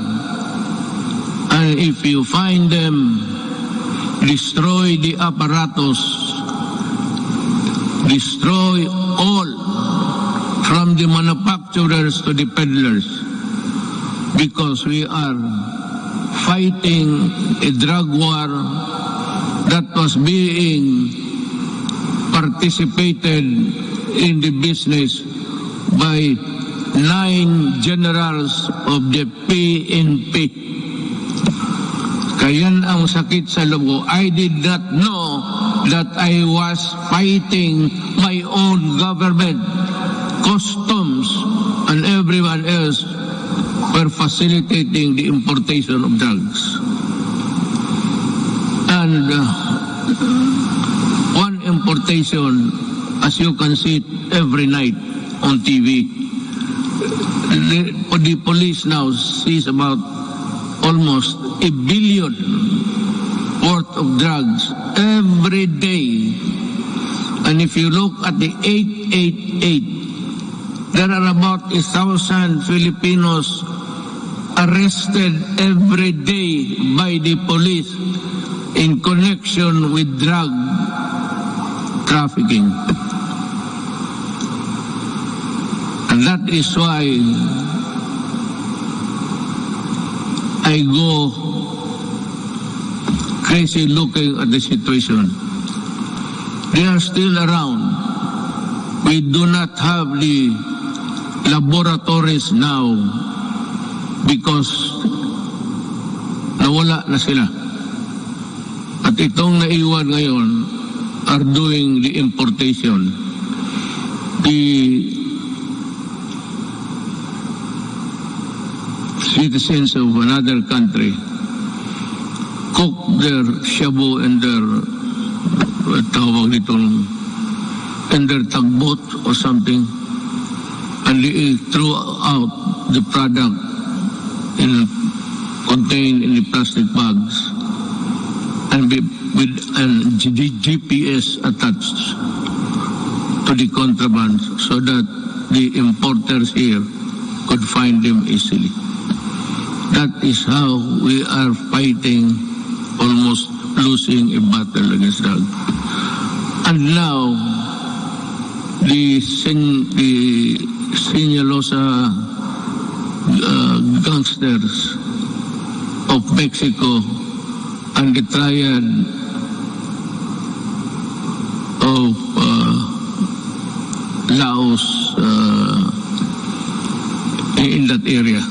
And if you find them, destroy the apparatus. Destroy all, from the manufacturers to the peddlers. Because we are fighting a drug war that was being participated in the business by 9 generals of the PNP. Kayan ang sakit sa loob ko. I did not know that I was fighting my own government. Customs and everyone else were facilitating the importation of drugs. And one importation, as you can see it every night on TV, the police now sees about almost $1 billion worth of drugs every day. And if you look at the 888, there are about 1,000 Filipinos arrested every day by the police in connection with drug trafficking. And that is why I go crazy looking at the situation. They are still around. We do not have the laboratories now because nawala na sila. At itong naiwan ngayon are doing the importation. The citizens of another country cook their shabu and their and their tugboat or something, and they throw out the product contained in the plastic bags and with a GPS attached to the contraband so that the importers here could find them easily. That is how we are fighting, almost losing a battle against drug. And now, the Sinalosa gangsters of Mexico and the triad of Laos in that area.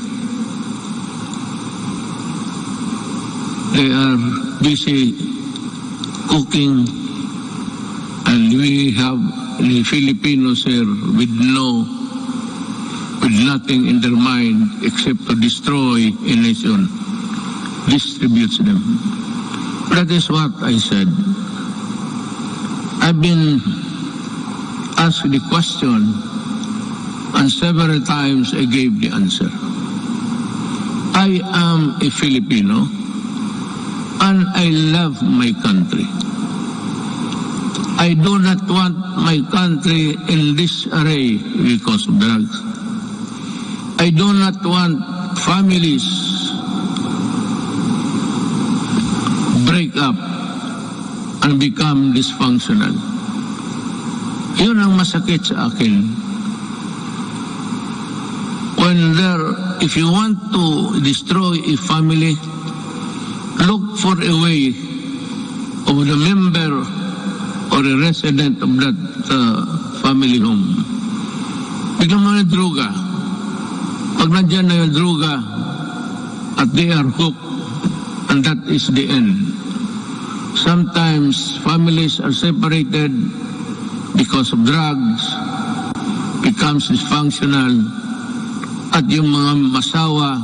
They are busy cooking, and we have the Filipinos here with nothing in their mind except to destroy a nation, distributes them. That is what I said. I've been asked the question, and several times I gave the answer. I am a Filipino, and I love my country. I do not want my country in disarray because of drugs. I do not want families break up and become dysfunctional. Yun ang masakit sa akin. If you want to destroy a family, look for a way of the member or a resident of that family home. Biglang mga droga. Pag nandyan na yung droga at they are hooked, and that is the end. Sometimes families are separated because of drugs, becomes dysfunctional, at yung mga masawa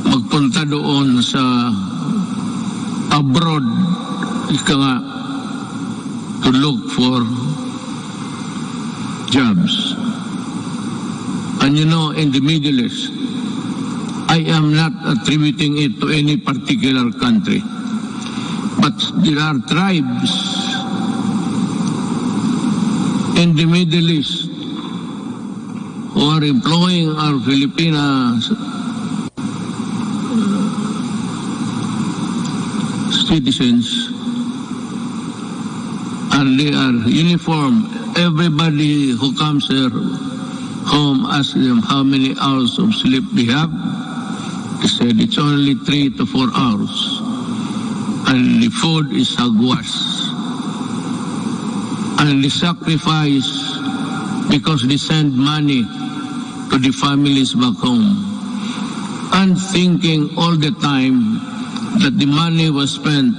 magpunta doon sa abroad ika nga, to look for jobs. And you know, in the Middle East, I am not attributing it to any particular country, but there are tribes in the Middle East who are employing our Filipinas citizens, and they are uniform. Everybody who comes here home asks them how many hours of sleep they have. They said it's only 3 to 4 hours, and the food is hagwas, and they sacrifice because they send money to the families back home, and thinking all the time that the money was spent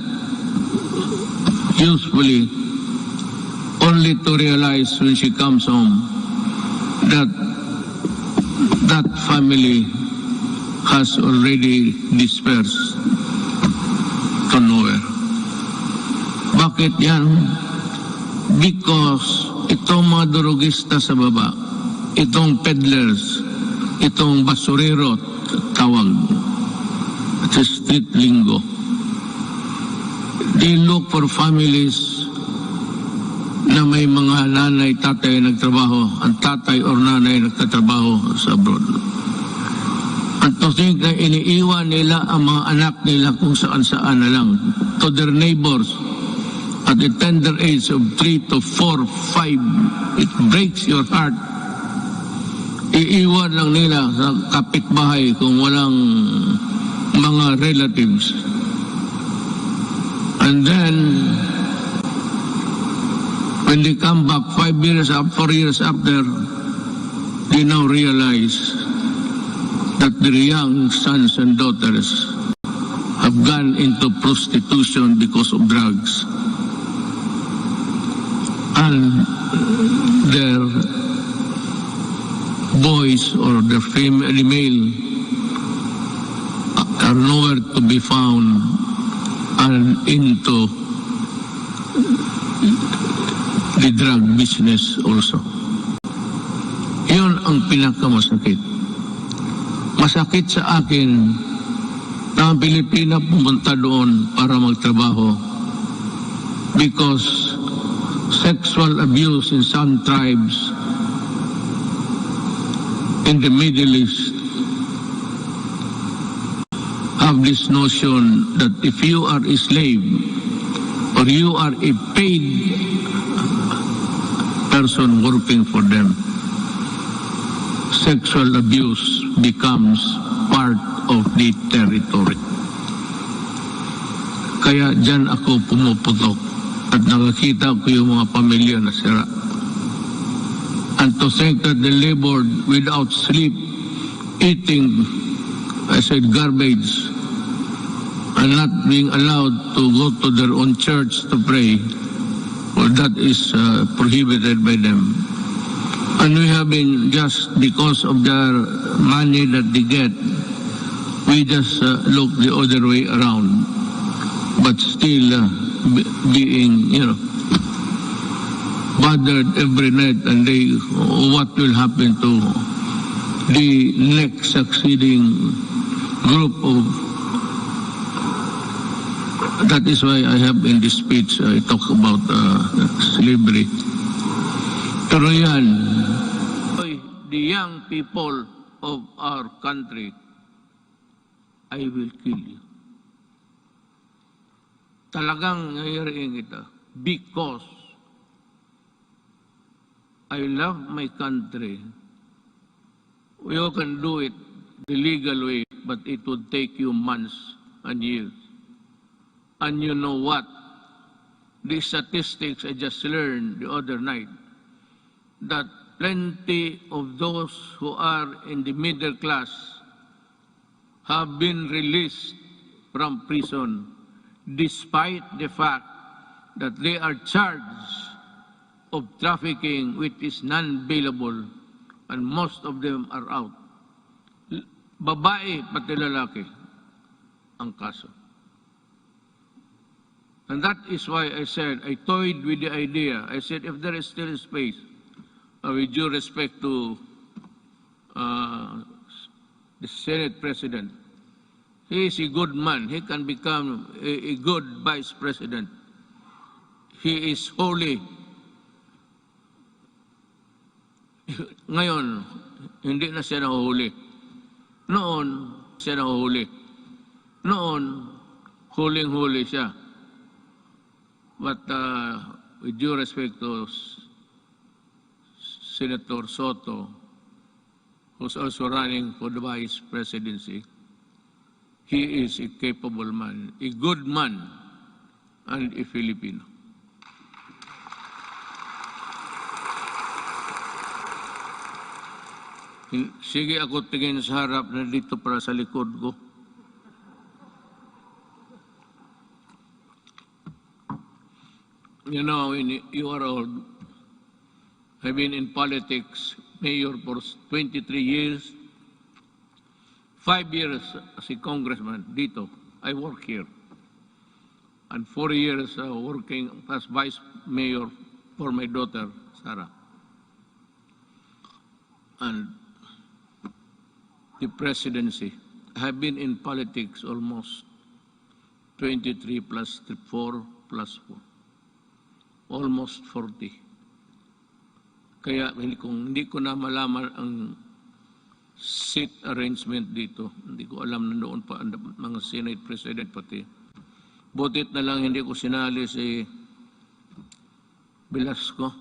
usefully, only to realize when she comes home that that family has already dispersed to nowhere. Bakit yan? Because itong mga durugista sa baba, itong peddlers, itong basurero, tawag, sa street lingo, they look for families na may mga nanay, tatay nagtrabaho, ang tatay or nanay nagtatrabaho sa abroad. At to think na iniiwan nila ang mga anak nila kung saan-saan na lang to their neighbors at the tender age of 3 to 4, 5. It breaks your heart. Iiwan lang nila sa kapitbahay kung walang mga relatives. And then when they come back 5 years up, 4 years after, they now realize that their young sons and daughters have gone into prostitution because of drugs. And their boys or their male are nowhere to be found and into the drug business also. Yun ang pinakamasakit. Masakit sa akin na ang Pilipina pumunta doon para magtrabaho because sexual abuse in some tribes in the Middle East have this notion that if you are a slave or you are a paid person working for them, sexual abuse becomes part of the territory. Kaya dyan ako pumuputok at nakakita ko yung mga pamilya na sira. And to think that they labored without sleep, eating, I said, garbage, and not being allowed to go to their own church to pray, well, that is prohibited by them. And we have been, just because of their money that they get, we just look the other way around, but still being, bothered every night, and what will happen to the next succeeding group of. That is why I have in this speech, I talk about slavery. Pero yan, the young people of our country, I will kill you. Talagang nangyariin ito because I love my country. You can do it the legal way, but it would take you months and years. And you know what? The statistics I just learned the other night, that plenty of those who are in the middle class have been released from prison despite the fact that they are charged of trafficking which is non-bailable, and most of them are out. Babae pati lalaki ang kaso. And that is why I said, I toyed with the idea. I said, if there is still space, with due respect to the Senate President, he is a good man. He can become a good Vice President. He is holy. Ngayon, hindi na siya nahuhuli. Noon, siya nahuhuli. Noon, huling-huli siya. But with due respect to Senator Soto, who's also running for the Vice Presidency, he is a capable man, a good man, and a Filipino. Sige ako tingin sa harap na dito para sa likod ko. You know, you are old. I've been in politics, mayor for 23 years. 5 years as a congressman dito. I work here. And 4 years working as vice mayor for my daughter, Sarah. And the presidency. I have been in politics almost 23 plus 4 plus 4. Almost 40. Kaya hindi ko na malaman ang seat arrangement dito. Hindi ko alam na noon pa ang mga Senate President pati. Butit na lang hindi ko sinali si Velasco.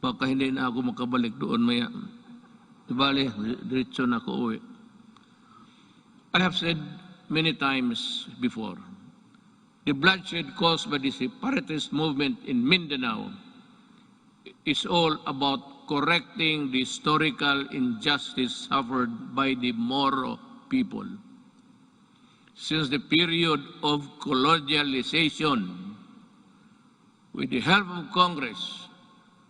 Baka hindi na ako makabalik doon maya. Bale, diretso na ako uwi. I have said many times before, the bloodshed caused by the separatist movement in Mindanao is all about correcting the historical injustice suffered by the Moro people. Since the period of colonialization, with the help of Congress,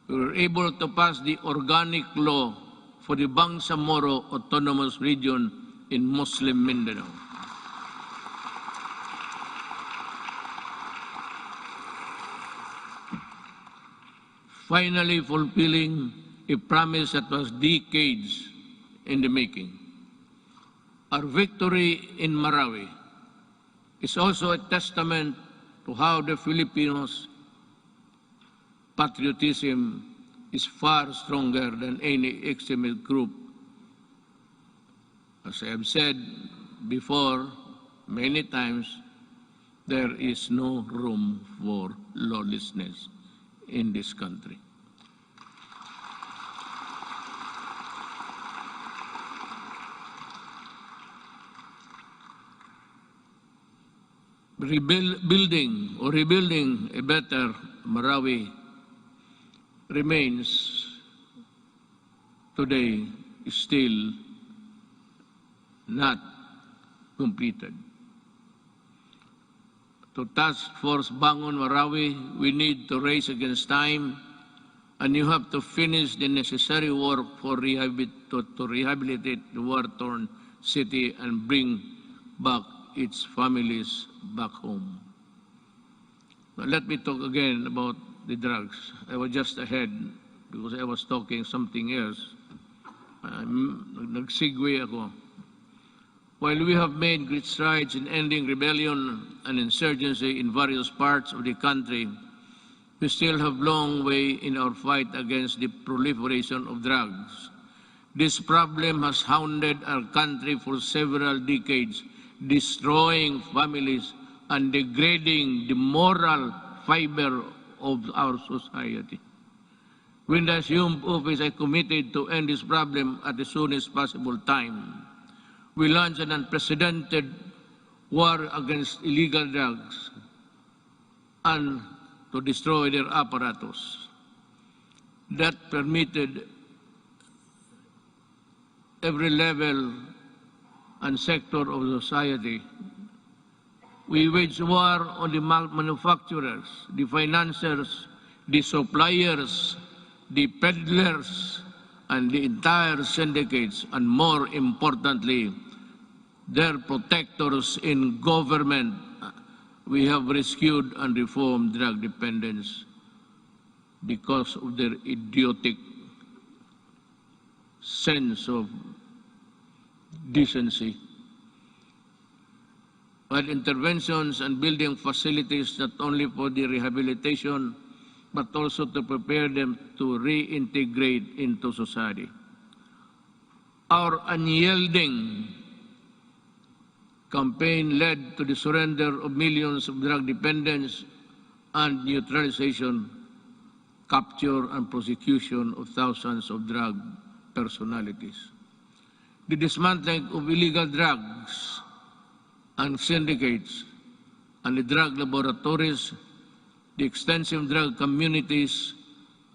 we were able to pass the organic law for the Bangsamoro Autonomous Region in Muslim Mindanao. Finally fulfilling a promise that was decades in the making. Our victory in Marawi is also a testament to how the Filipinos' patriotism is far stronger than any extremist group. As I have said before many times, there is no room for lawlessness in this country. Rebuilding a better Marawi remains today still not completed. To Task Force Bangon Marawi, we need to race against time, and you have to finish the necessary work for to rehabilitate the war-torn city and bring back its families back home. Now, let me talk again about the drugs. I was just ahead because I was talking something else. Nag-segue ako. While we have made great strides in ending rebellion and insurgency in various parts of the country, we still have a long way in our fight against the proliferation of drugs. This problem has hounded our country for several decades, destroying families and degrading the moral fiber of our society. When I assumed office, I committed to end this problem at the soonest possible time. We launched an unprecedented war against illegal drugs and to destroy their apparatus. That permitted every level and sector of society. We waged war on the manufacturers, the financiers, the suppliers, the peddlers, and the entire syndicates, and more importantly, their protectors in government we have rescued and reformed drug dependence because of their idiotic sense of decency. While interventions and building facilities not only for the rehabilitation but also to prepare them to reintegrate into society. Our unyielding campaign led to the surrender of millions of drug dependents and neutralization, capture, and prosecution of thousands of drug personalities. The dismantling of illegal drugs and syndicates and the drug laboratories, the extensive drug communities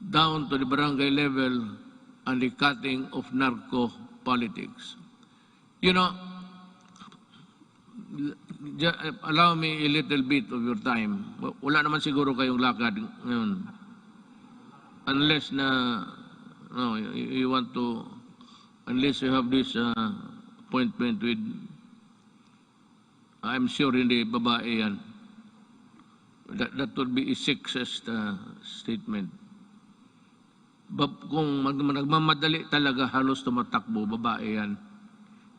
down to the barangay level, and the cutting of narco politics. You know, allow me a little bit of your time. Wala naman siguro kayong lakad ngayon. Unless na, no, you want to, unless you have this appointment with, I'm sure hindi babae yan. That would be a sexist statement. Kung nagmamadali talaga, halos tumatakbo, babae yan.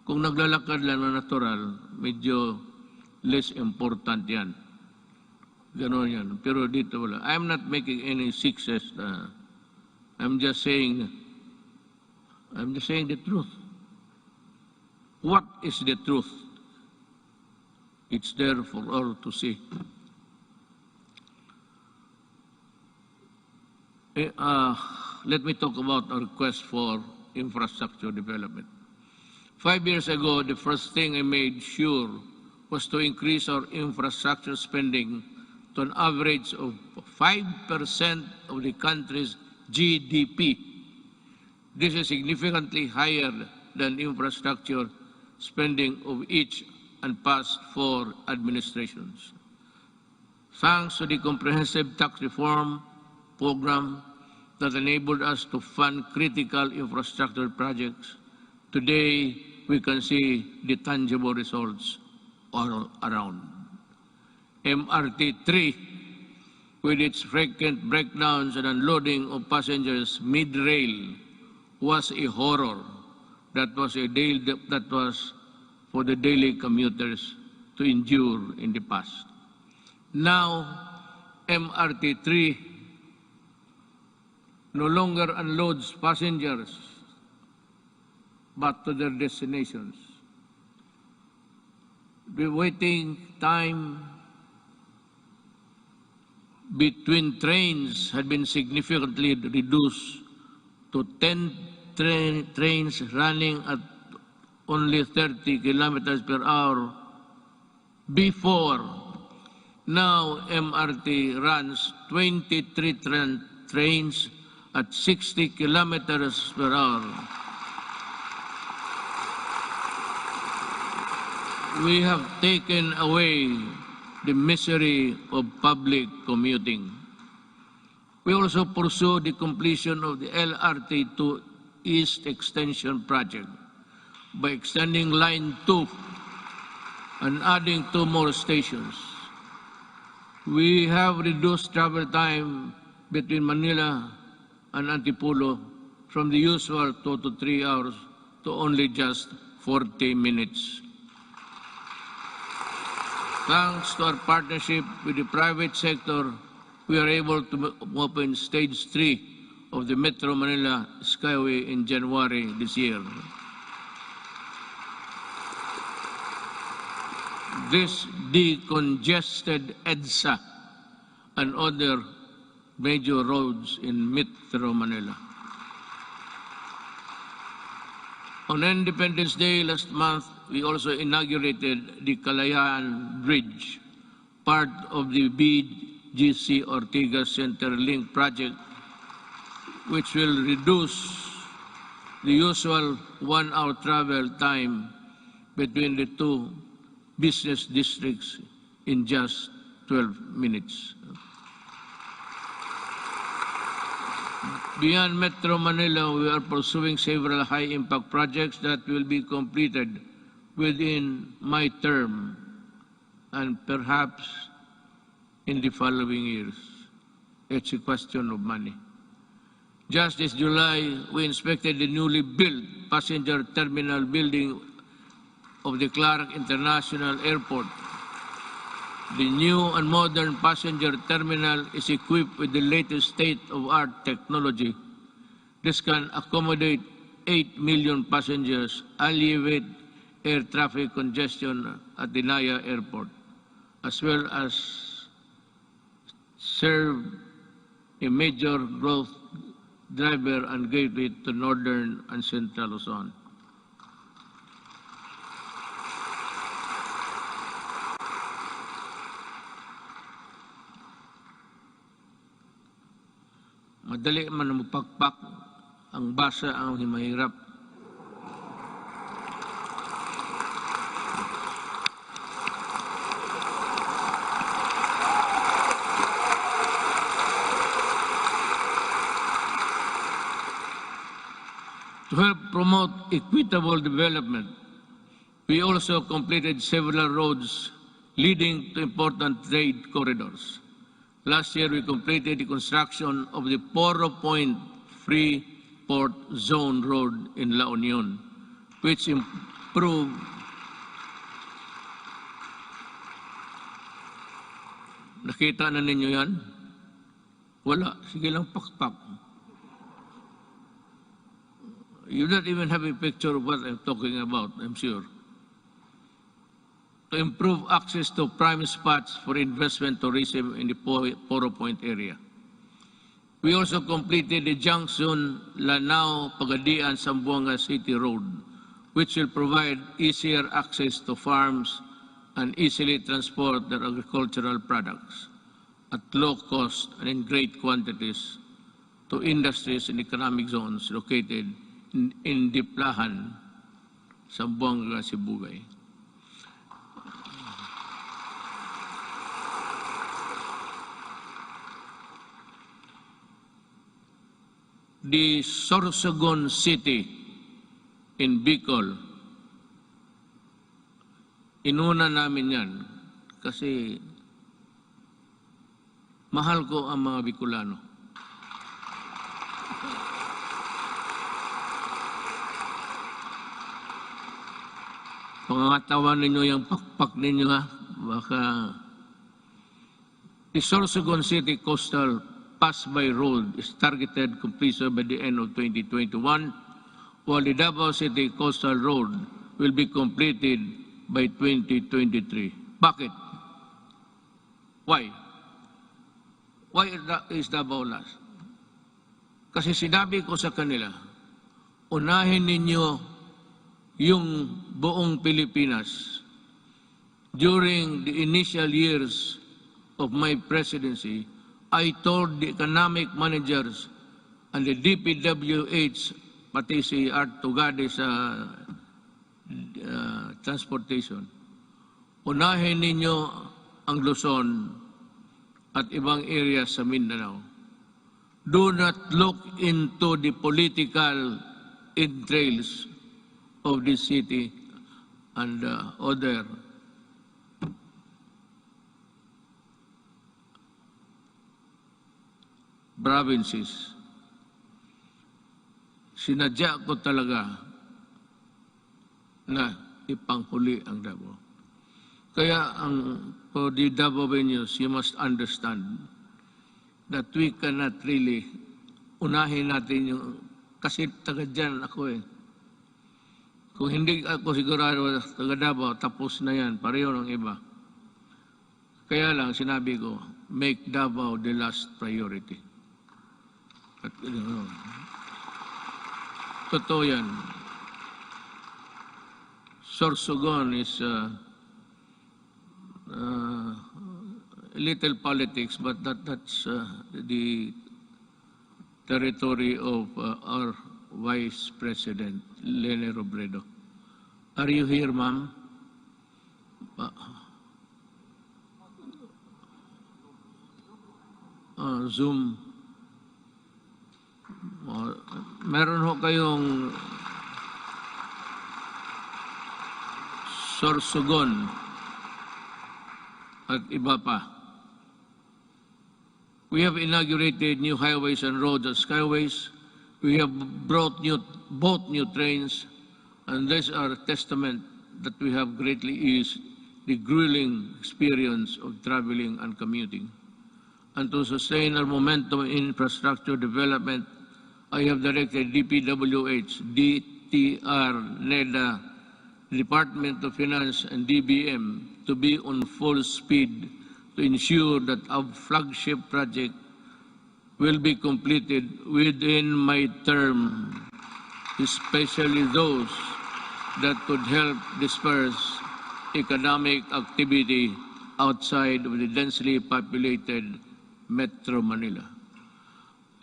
Kung naglalakad lang na natural, medyo less important yan. Ganon yan. Pero dito wala. I'm not making any sexist. I'm just saying the truth. What is the truth? It's there for all to see. Let me talk about our quest for infrastructure development. 5 years ago, the first thing I made sure was to increase our infrastructure spending to an average of 5% of the country's GDP. This is significantly higher than infrastructure spending of each and past 4 administrations. Thanks to the comprehensive tax reform program that enabled us to fund critical infrastructure projects, today we can see the tangible results all around. MRT-3, with its frequent breakdowns and unloading of passengers mid-rail, was a horror. That was for the daily commuters to endure in the past. Now, MRT-3 no longer unloads passengers but to their destinations. The waiting time between trains had been significantly reduced to 10 trains running at only 30 kilometers per hour before. Now MRT runs 23 trains at 60 kilometers per hour. We have taken away the misery of public commuting. We also pursue the completion of the LRT to East Extension project by extending Line 2 and adding 2 more stations. We have reduced travel time between Manila and Antipolo from the usual 2 to 3 hours to only just 40 minutes. Thanks to our partnership with the private sector, we are able to open Stage 3 of the Metro Manila Skyway in January this year. This decongested EDSA and other major roads in Metro Manila. On Independence Day last month, we also inaugurated the Kalayaan Bridge, part of the BGC Ortigas Centerlink project, which will reduce the usual 1-hour travel time between the 2 business districts in just 12 minutes. Beyond Metro Manila, we are pursuing several high-impact projects that will be completed within my term and perhaps in the following years. It's a question of money. Just this July, we inspected the newly built passenger terminal building of the Clark International Airport. The new and modern passenger terminal is equipped with the latest state-of-art technology. This can accommodate 8 million passengers, alleviate air traffic congestion at the Naya Airport, as well as serve a major growth driver and gateway to northern and central Luzon. Madali man magpakpak, ang basa ang mahirap. To help promote equitable development, we also completed several roads leading to important trade corridors. Last year, we completed the construction of the Poro Point Free Port Zone Road in La Union, which improved nakita na ninyo yan? Wala. Sige lang pakpak. You don't even have a picture of what I'm talking about, I'm sure. To improve access to prime spots for investment tourism in the Poro Point area. We also completed the junction Lanao-Pagadian Zamboanga City Road, which will provide easier access to farms and easily transport their agricultural products at low cost and in great quantities to industries and economic zones located in Diplahan, Zamboanga, Sibugay. The Sorsogon City in Bicol, inuna namin yan kasi mahal ko ang mga Bicolano. Pangangatawan ninyo yung pakpak ninyo ha. Baka the Sorsogon City Coastal Pass-by Road is targeted completion by the end of 2021, while the Davao City Coastal Road will be completed by 2023. Bakit? Why? Why is Davao last? Kasi sinabi ko sa kanila, unahin ninyo yung buong Pilipinas. During the initial years of my presidency, I told the economic managers and the DPWH, pati si Art Tugade sa transportation, unahin ninyo ang Luzon at ibang areas sa Mindanao. Do not look into the political entrails of this city and other provinces. Sinadya ko talaga na ipanghuli ang Davao. Kaya for the Davaoenos, you must understand that we cannot really unahin natin yung, kasi taga dyan ako eh. Kung hindi ako sigurado taga Davao, tapos na yan, pareho ng iba. Kaya lang sinabi ko, make Davao the last priority. At, totoo yan. Sorsogon is a little politics, but that's the territory of our Vice President, Lene Robredo. Are you here, ma'am? Zoom. Meron ho kayong Sorsogon at iba pa. We have inaugurated new highways and roads and skyways. We have bought new trains, and these are a testament that we have greatly eased the grueling experience of traveling and commuting. And to sustain our momentum in infrastructure development, I have directed DPWH, DTR, NEDA, Department of Finance, and DBM to be on full speed to ensure that our flagship project will be completed within my term, especially those that could help disperse economic activity outside of the densely populated Metro Manila.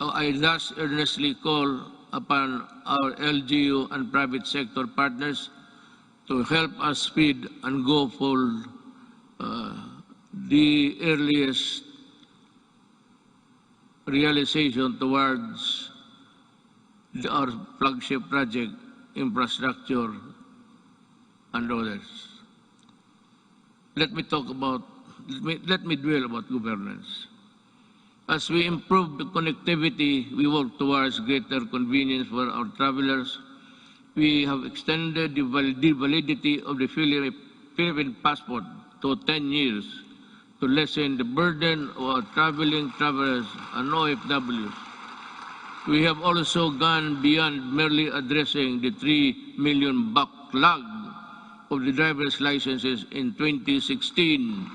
I thus earnestly call upon our LGU and private sector partners to help us speed and go for the earliest realization towards our flagship project, infrastructure, and others. Let me dwell about governance. As we improve the connectivity, we work towards greater convenience for our travelers. We have extended the validity of the Philippine passport to 10 years to lessen the burden of our traveling travelers and OFWs. We have also gone beyond merely addressing the 3 million backlog of the driver's licenses in 2016.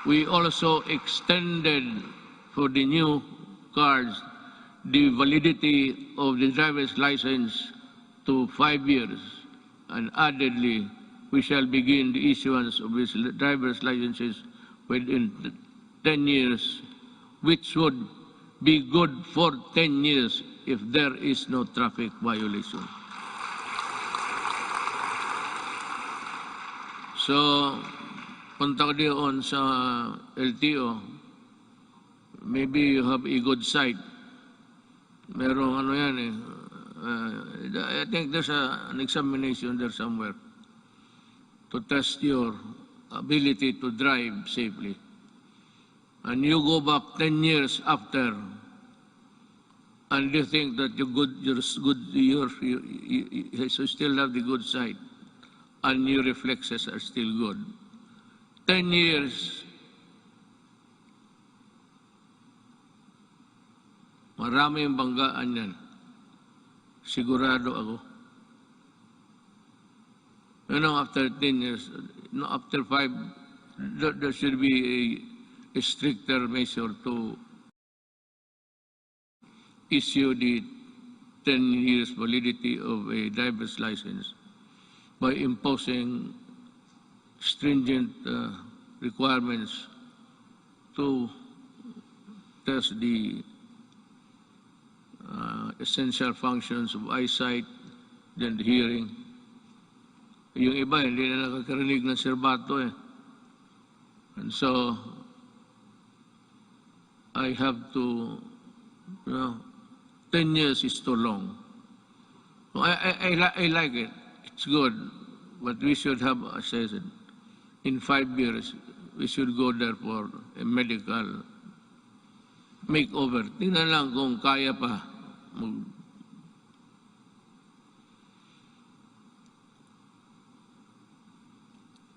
We also extended for the new cards the validity of the driver's license to 5 years, and addedly, we shall begin the issuance of these driver's licenses within 10 years, which would be good for 10 years if there is no traffic violation. So, punta ka diyon sa LTO, maybe you have a good sight. Merong ano yan eh. I think there's an examination there somewhere to test your ability to drive safely. And you go back 10 years after, and you think that you still have the good sight, and your reflexes are still good. 10 years, maraming banggaan yan. Sigurado ako. You know, after 10 years, after 5, there should be a stricter measure to issue the 10 years validity of a driver's license by imposing stringent requirements to test the essential functions of eyesight, then the hearing. Yung iba, hindi na nakakarinig ng serbato eh. And so, I have to, 10 years is too long. So I like it. It's good. But we should have, as I said, in 5 years, we should go there for a medical makeover. Tingnan lang kung kaya pa.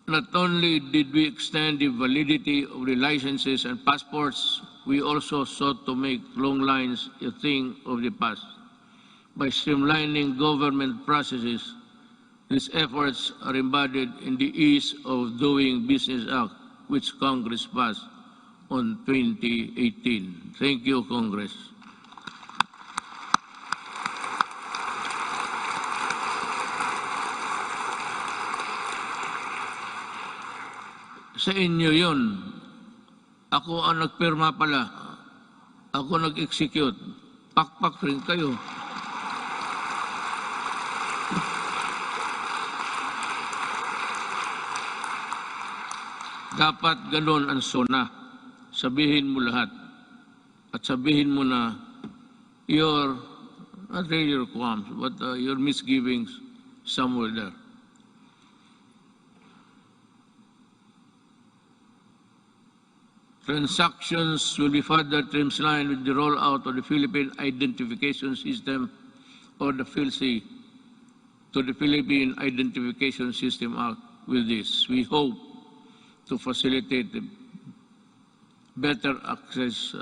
Not only did we extend the validity of the licenses and passports, we also sought to make long lines a thing of the past. By streamlining government processes, these efforts are embodied in the Ease of Doing Business Act, which Congress passed on 2018. Thank you, Congress. Sa inyo yun. Ako ang nagpirma pala. Ako nag-execute. Pakpak rin kayo. Dapat ganun ang sona. Sabihin mo lahat. At sabihin mo na your, not really your qualms, but your misgivings somewhere there. Transactions will be further streamlined with the rollout of the Philippine Identification System, or the PhilSy, to the Philippine Identification System Act. With this, we hope to facilitate the better access,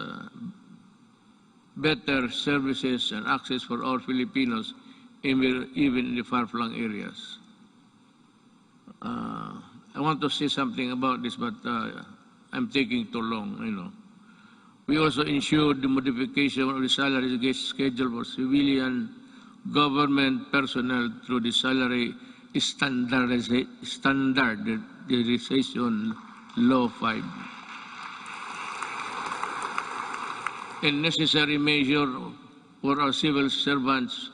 better services and access for all Filipinos, even in the far-flung areas. I want to say something about this, but I'm taking too long, you know. We also ensured the modification of the salary schedule for civilian government personnel through the salary standardization law 5. A necessary measure for our civil servants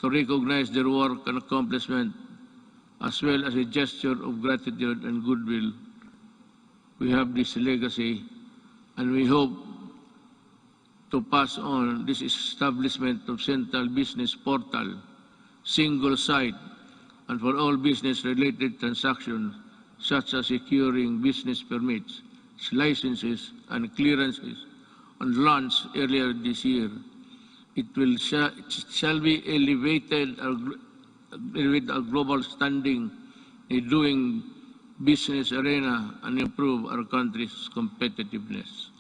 to recognize their work and accomplishment, as well as a gesture of gratitude and goodwill. We have this legacy, and we hope to pass on this establishment of central business portal, single site, and for all business-related transactions, such as securing business permits, licenses, and clearances, and launched earlier this year. It shall be elevated with a global standing in doing business arena and improve our country's competitiveness.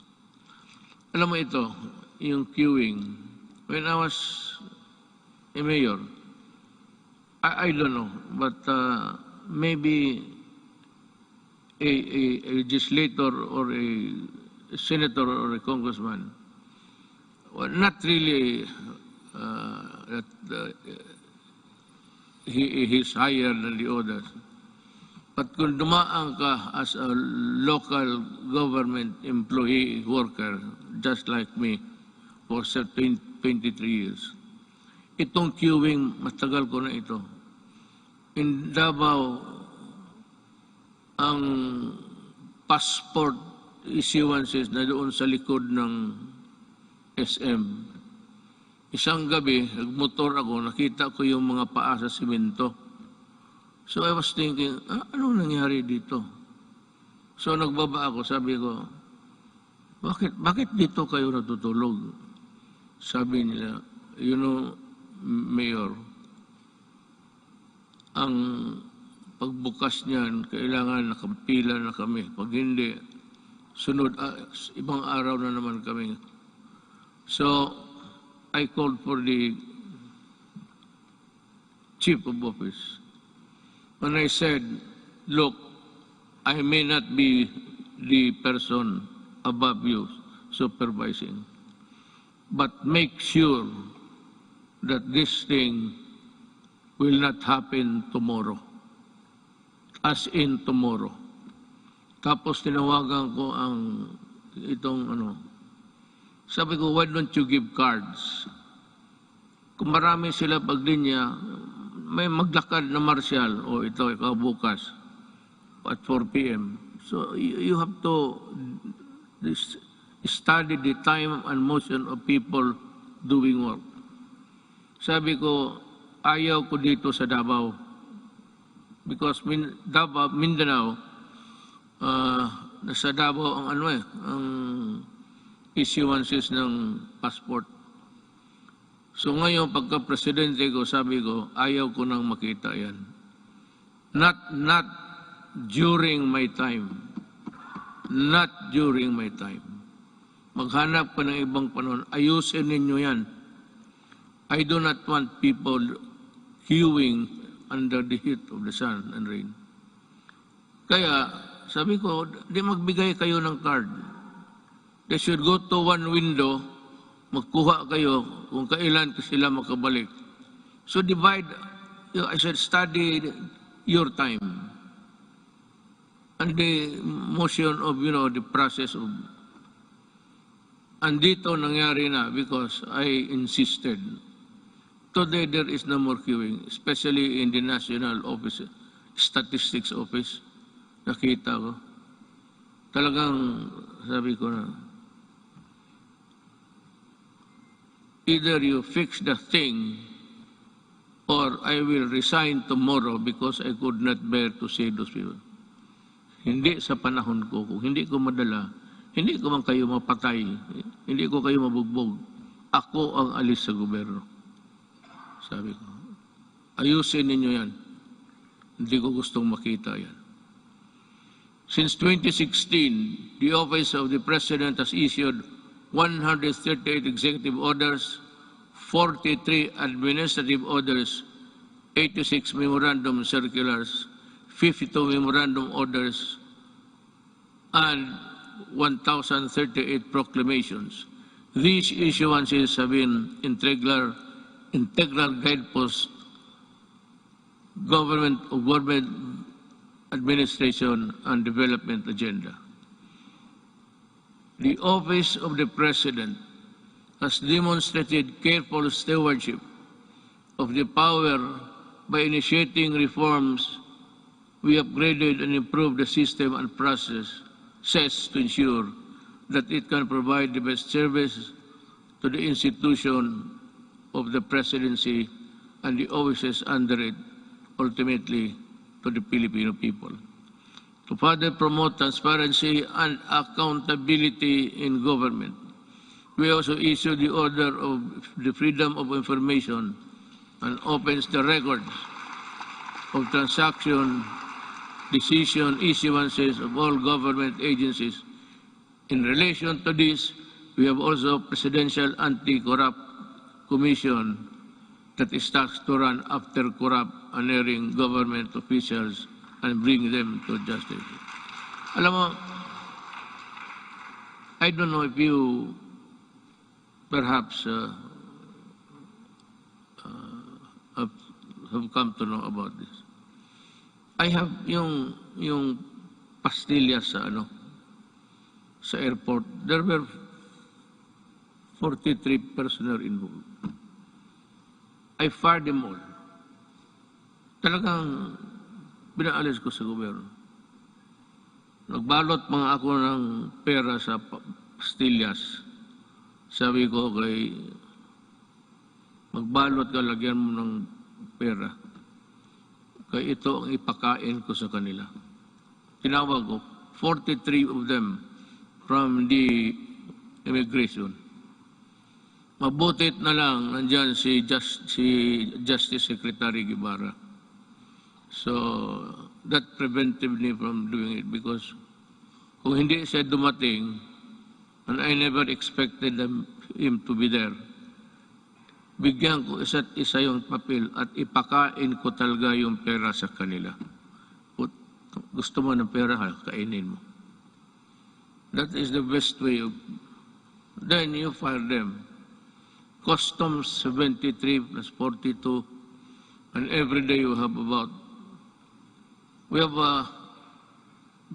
Alam mo ito, yung queuing. When I was a mayor, I don't know, but maybe a legislator or a senator or a congressman, well, not really he's higher than the others. But kung dumaan ka as a local government employee worker, just like me, for 23 years, itong queuing, matagal ko na ito. In Davao, ang passport issuances na doon sa likod ng SM. Isang gabi, nagmotor ako, nakita ko yung mga paa sa simento. So I was thinking, ano nangyari dito? So nagbaba ako, sabi ko, bakit dito kayo natutulog? Sabi nila, you know, Mayor, ang pagbukas niyan, kailangan nakapila na kami. Pag hindi, sunod, ibang araw na naman kami. So, I called for the chief of office. When I said, look, I may not be the person above you supervising, but make sure that this thing will not happen tomorrow. As in tomorrow. Tapos tinawagan ko ang sabi ko, why don't you give cards? Kung marami sila paglinya, may maglakad na martial, o ito, ikaw bukas, at 4 p.m. So you have to study the time and motion of people doing work. Sabi ko, ayaw ko dito sa Davao. Because Davao, Mindanao, nasa Davao ang ang issuances ng passport. So ngayon, pagka-presidente ko, sabi ko, ayaw ko nang makita yan. Not during my time. Not during my time. Maghanap ka ng ibang panahon. Ayusin ninyo yan. I do not want people queuing under the heat of the sun and rain. Kaya, sabi ko, di magbigay kayo ng card. They should go to one window, magkuha kayo kung kailan sila makabalik. So divide, I said, study your time. And the motion of, the process of, andito nangyari na because I insisted. Today there is no more queuing, especially in the National Office, Statistics Office. Nakita ko. Talagang, sabi ko na, either you fix the thing or I will resign tomorrow because I could not bear to see those people. Hindi sa panahon ko. Kung hindi ko madala, Hindi ko man kayo mapatay, hindi ko kayo mabugbog. Ako ang alis sa gobyerno. Sabi ko, ayusin ninyo yan. Hindi ko gustong makita yan. Since 2016, the Office of the President has issued 138 executive orders, 43 administrative orders, 86 memorandum circulars, 52 memorandum orders, and 1,038 proclamations. These issuances have been integral guideposts government administration and development agenda. The Office of the President has demonstrated careful stewardship of the power by initiating reforms. We upgraded and improved the system and processes to ensure that it can provide the best service to the institution of the presidency and the offices under it, ultimately to the Filipino people. To further promote transparency and accountability in government, we also issued the Order of the Freedom of Information and opens the records of transaction, decision issuances of all government agencies. In relation to this, we have also Presidential Anti-Corrupt Commission that is tasked to run after corrupt and erring government officials and bring them to justice. Alam mo, I don't know if you perhaps have come to know about this. I have yung pastillas sa airport. There were 43 personnel involved. I fired them all. Talagang binaalis ko sa gobyerno. Nagbalot mga ako ng pera sa pastillas. Sabi ko kay magbalot ka, lagyan mo ng pera. Kaya ito ang ipakain ko sa kanila. Tinawag ko, 43 of them from the immigration. Mabutit na lang nandyan si Justice Secretary Guevara. So, that prevented me from doing it because kung hindi siya dumating, and I never expected him to be there, bigyan ko isa't isa yung papel at ipakain ko talaga yung pera sa kanila. Gusto mo ng pera, kainin mo. That is the best way of... Then you fire them. Customs 73 plus 42, and every day you have about... We have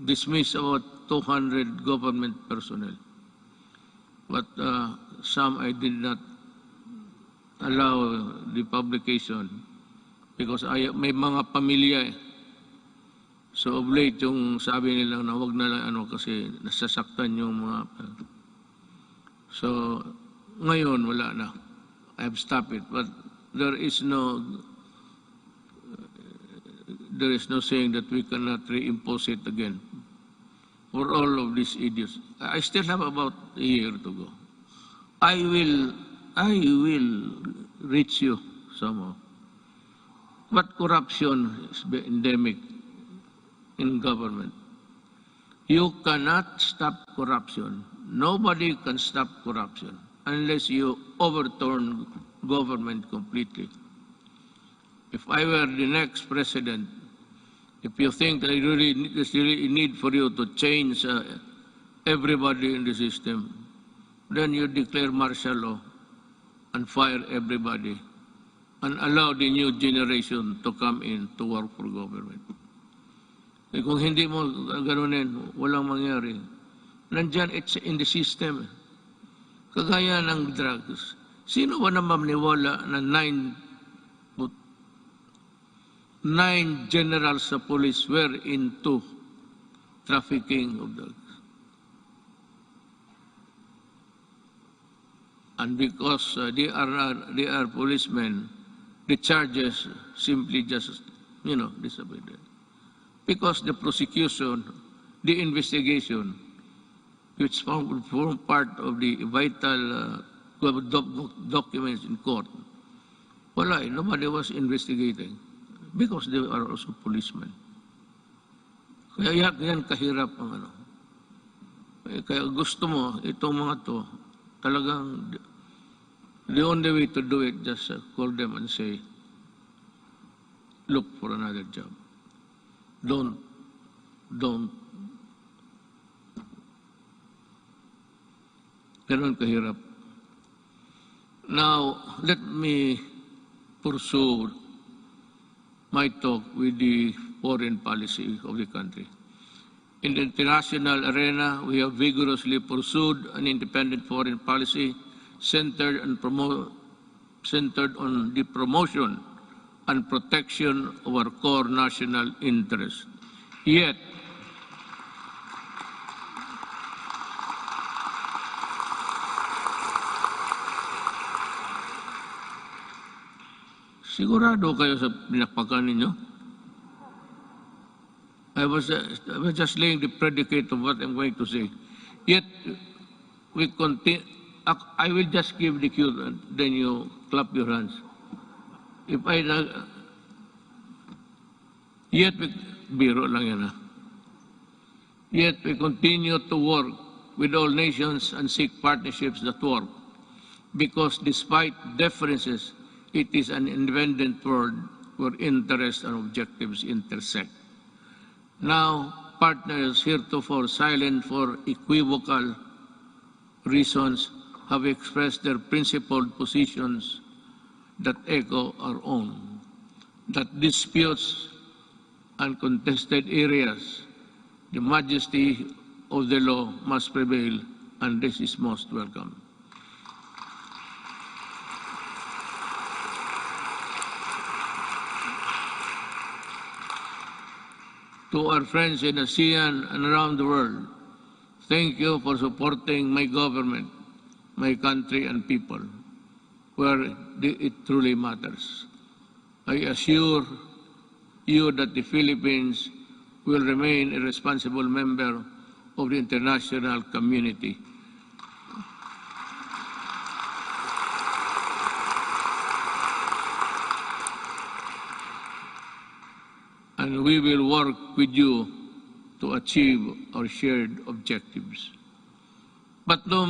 dismissed about 200 government personnel. But some I did not allow the publication because may mga pamilya eh. So of late yung sabi nila na wag na lang kasi nasasaktan yung mga... So ngayon wala na. I have stopped it. But there is no saying that we cannot reimpose it again for all of these idiots. I still have about a year to go. I will reach you somehow. But corruption is endemic in government. You cannot stop corruption. Nobody can stop corruption unless you overturn government completely. If I were the next president, if you think that there's really a need for you to change everybody in the system, then you declare martial law and fire everybody and allow the new generation to come in to work for government. Eh, kung hindi mo ganunin, walang mangyari. Nandyan, it's in the system. Kagaya ng drugs. Sino ba naman maniwala na 9 generals sa police were into trafficking of drugs? And because they are policemen, the charges simply just, disappeared. Because the prosecution, the investigation, which form part of the vital documents in court. Wala, nobody was investigating because they are also policemen. Kaya yan kahirap ang ano. Kaya gusto mo, itong mga to, talagang the only way to do it, just call them and say, look for another job. Don't. Ganun kahirap. Now, let me pursue my talk with the foreign policy of the country. In the international arena, we have vigorously pursued an independent foreign policy centered on the promotion and protection of our core national interests. Yet, sigurado kayo sa pinakpakan ninyo? I was just laying the predicate of what I'm going to say. Yet, we continue. I will just give the cue, then you clap your hands. Yet, biro lang yan, ha? Yet, we continue to work with all nations and seek partnerships that work. Because despite differences, it is an independent world where interests and objectives intersect. Now, partners heretofore silent for equivocal reasons have expressed their principled positions that echo our own, that disputes and contested areas, the majesty of the law must prevail, and this is most welcome. To our friends in ASEAN and around the world, thank you for supporting my government, my country and people, where it truly matters. I assure you that the Philippines will remain a responsible member of the international community. And we will work with you to achieve our shared objectives. But make no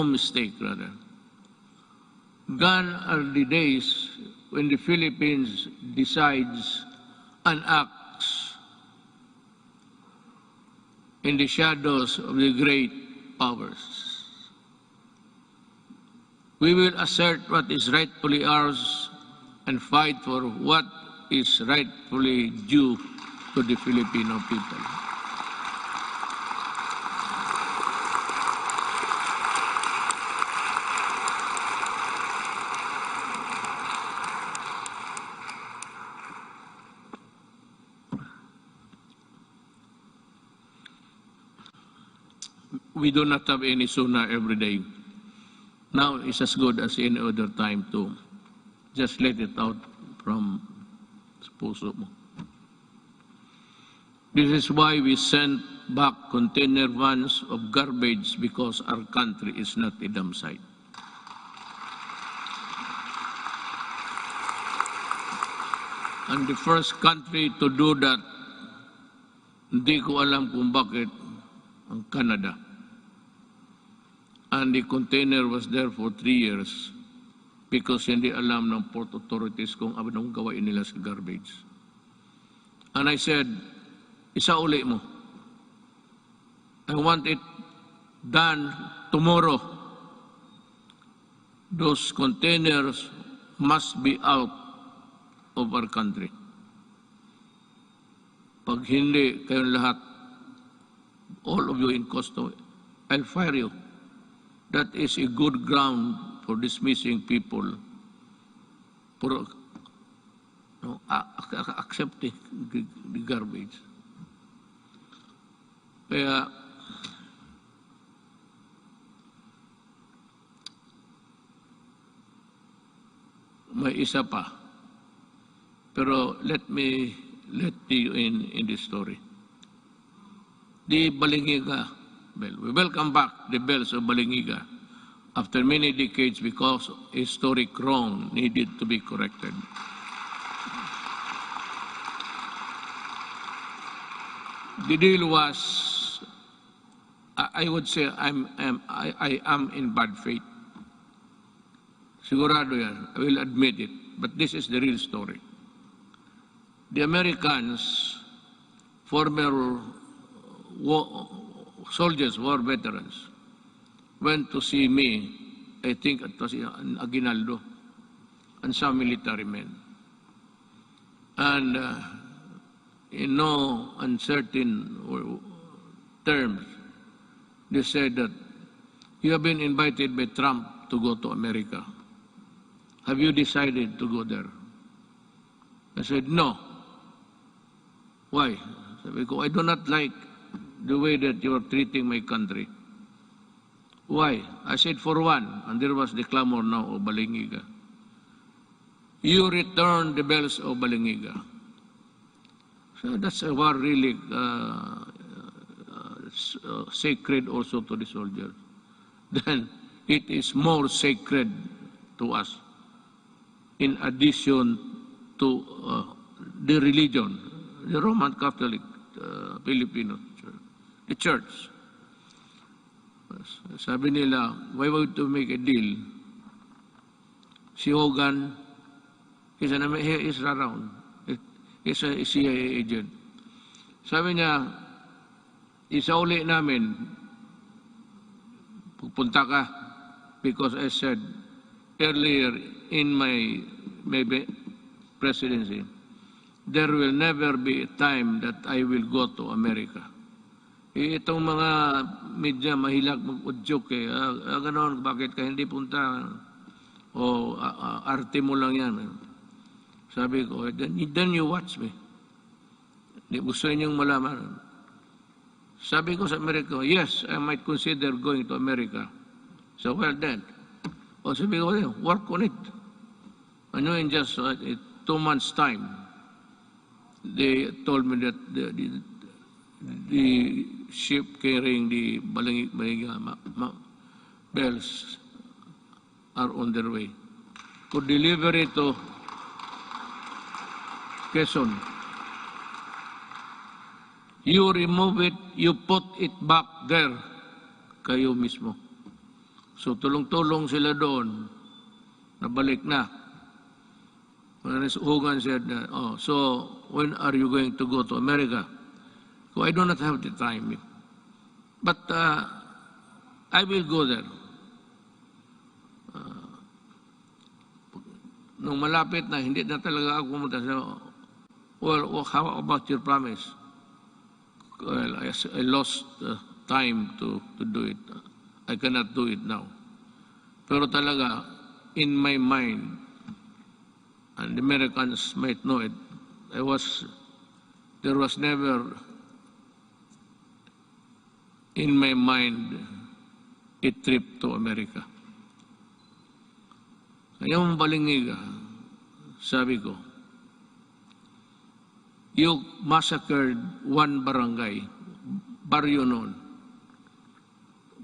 mistake, rather. Gone are the days when the Philippines decides and acts in the shadows of the great powers. We will assert what is rightfully ours and fight for what is rightfully due to the Filipino people. We do not have any sooner every day. Now is as good as any other time to just let it out from puso mo. This is why we sent back container vans of garbage, because our country is not a dump site. And the first country to do that, hindi ko alam kung bakit, ang Canada. And the container was there for 3 years because hindi alam ng port authorities kung anong gawain nila sa garbage. And I said, isauli mo. I want it done tomorrow. Those containers must be out of our country. Pag hindi kayong lahat, all of you in custody, I'll fire you. That is a good ground for dismissing people for accepting the garbage. Kaya may isa pa. Pero let me let you in this story. The Balingiga bell. We welcome back the bells of Balingiga after many decades because a historic wrong needed to be corrected. The deal was, I would say, I am in bad faith. Sigurado yan. I will admit it. But this is the real story. The Americans, former soldiers, war veterans, went to see me, I think it was in Aguinaldo, and some military men. And in no uncertain terms, they said that you have been invited by Trump to go to America. Have you decided to go there? I said, no. Why? Because I do not like the way that you are treating my country. Why? I said, for one, and there was the clamor now of Balingiga, you return the bells of Balingiga. So that's a war really sacred also to the soldiers. Then it is more sacred to us in addition to the religion, the Roman Catholic Filipino Church, the church. Sabi nila, why would to make a deal? Si Hogan, he is around. He's a CIA agent. Sabi niya, isauli namin, pupunta ka, because I said earlier in my maybe presidency, there will never be a time that I will go to America. Itong mga media mahilag mag-udyok ganon, bakit ka hindi punta? O arte mo lang yan. Sabi ko, then you watch me. Hindi gusto ninyong malaman. Sabi ko sa Amerika, yes, I might consider going to America. So, well then. O sabi ko, work on it. Ano in just 2 months' time, they told me that the ship carrying the Balingiga bells are on their way. To deliver it to Quezon. You remove it, you put it back there, kayo mismo. So tulong-tulong sila doon, nabalik na. Hogan said, so when are you going to go to America? So I do not have the time. But I will go there. Nung malapit na, hindi na talaga ako pumunta. Well, how about your promise? Well, I lost time to do it. I cannot do it now. Pero talaga, in my mind, and the Americans might know it, there was never in my mind a trip to America. Ngayong Balingiga, sabi ko, you massacred one barangay, baryo noon,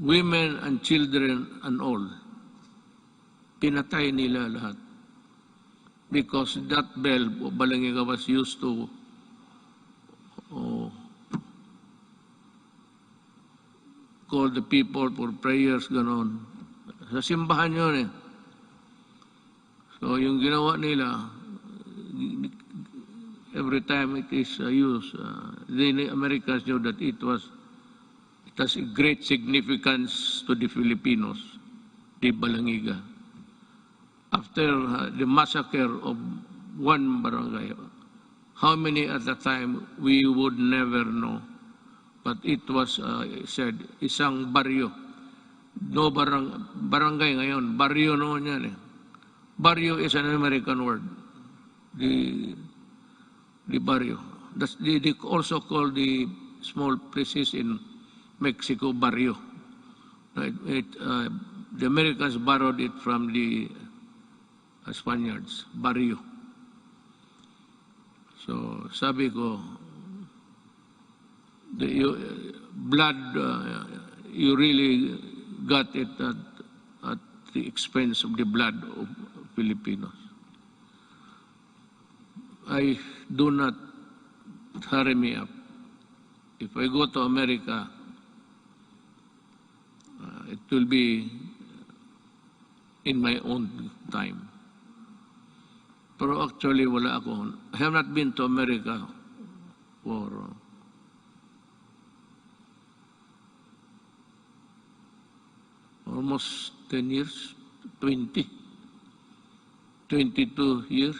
women and children and all. Pinatay nila lahat. Because that bell, Balingiga, was used to call the people for prayers, ganon. Sa simbahan yun eh. So yung ginawa nila, every time it is used, the Americans knew that it has a great significance to the Filipinos, the Balingiga. After the massacre of one barangay, how many at the time we would never know. But it was said, isang baryo. No barangay ngayon, baryo noon yan eh. Barrio is an American word. The barrio. They also call the small places in Mexico barrio. Right? The Americans borrowed it from the Spaniards, barrio. So sabi ko, blood, you really got it at the expense of the blood of Filipinos. I do not hurry me up. If I go to America, it will be in my own time. Pero actually, wala ako. I have not been to America for almost 10 years, 22 years.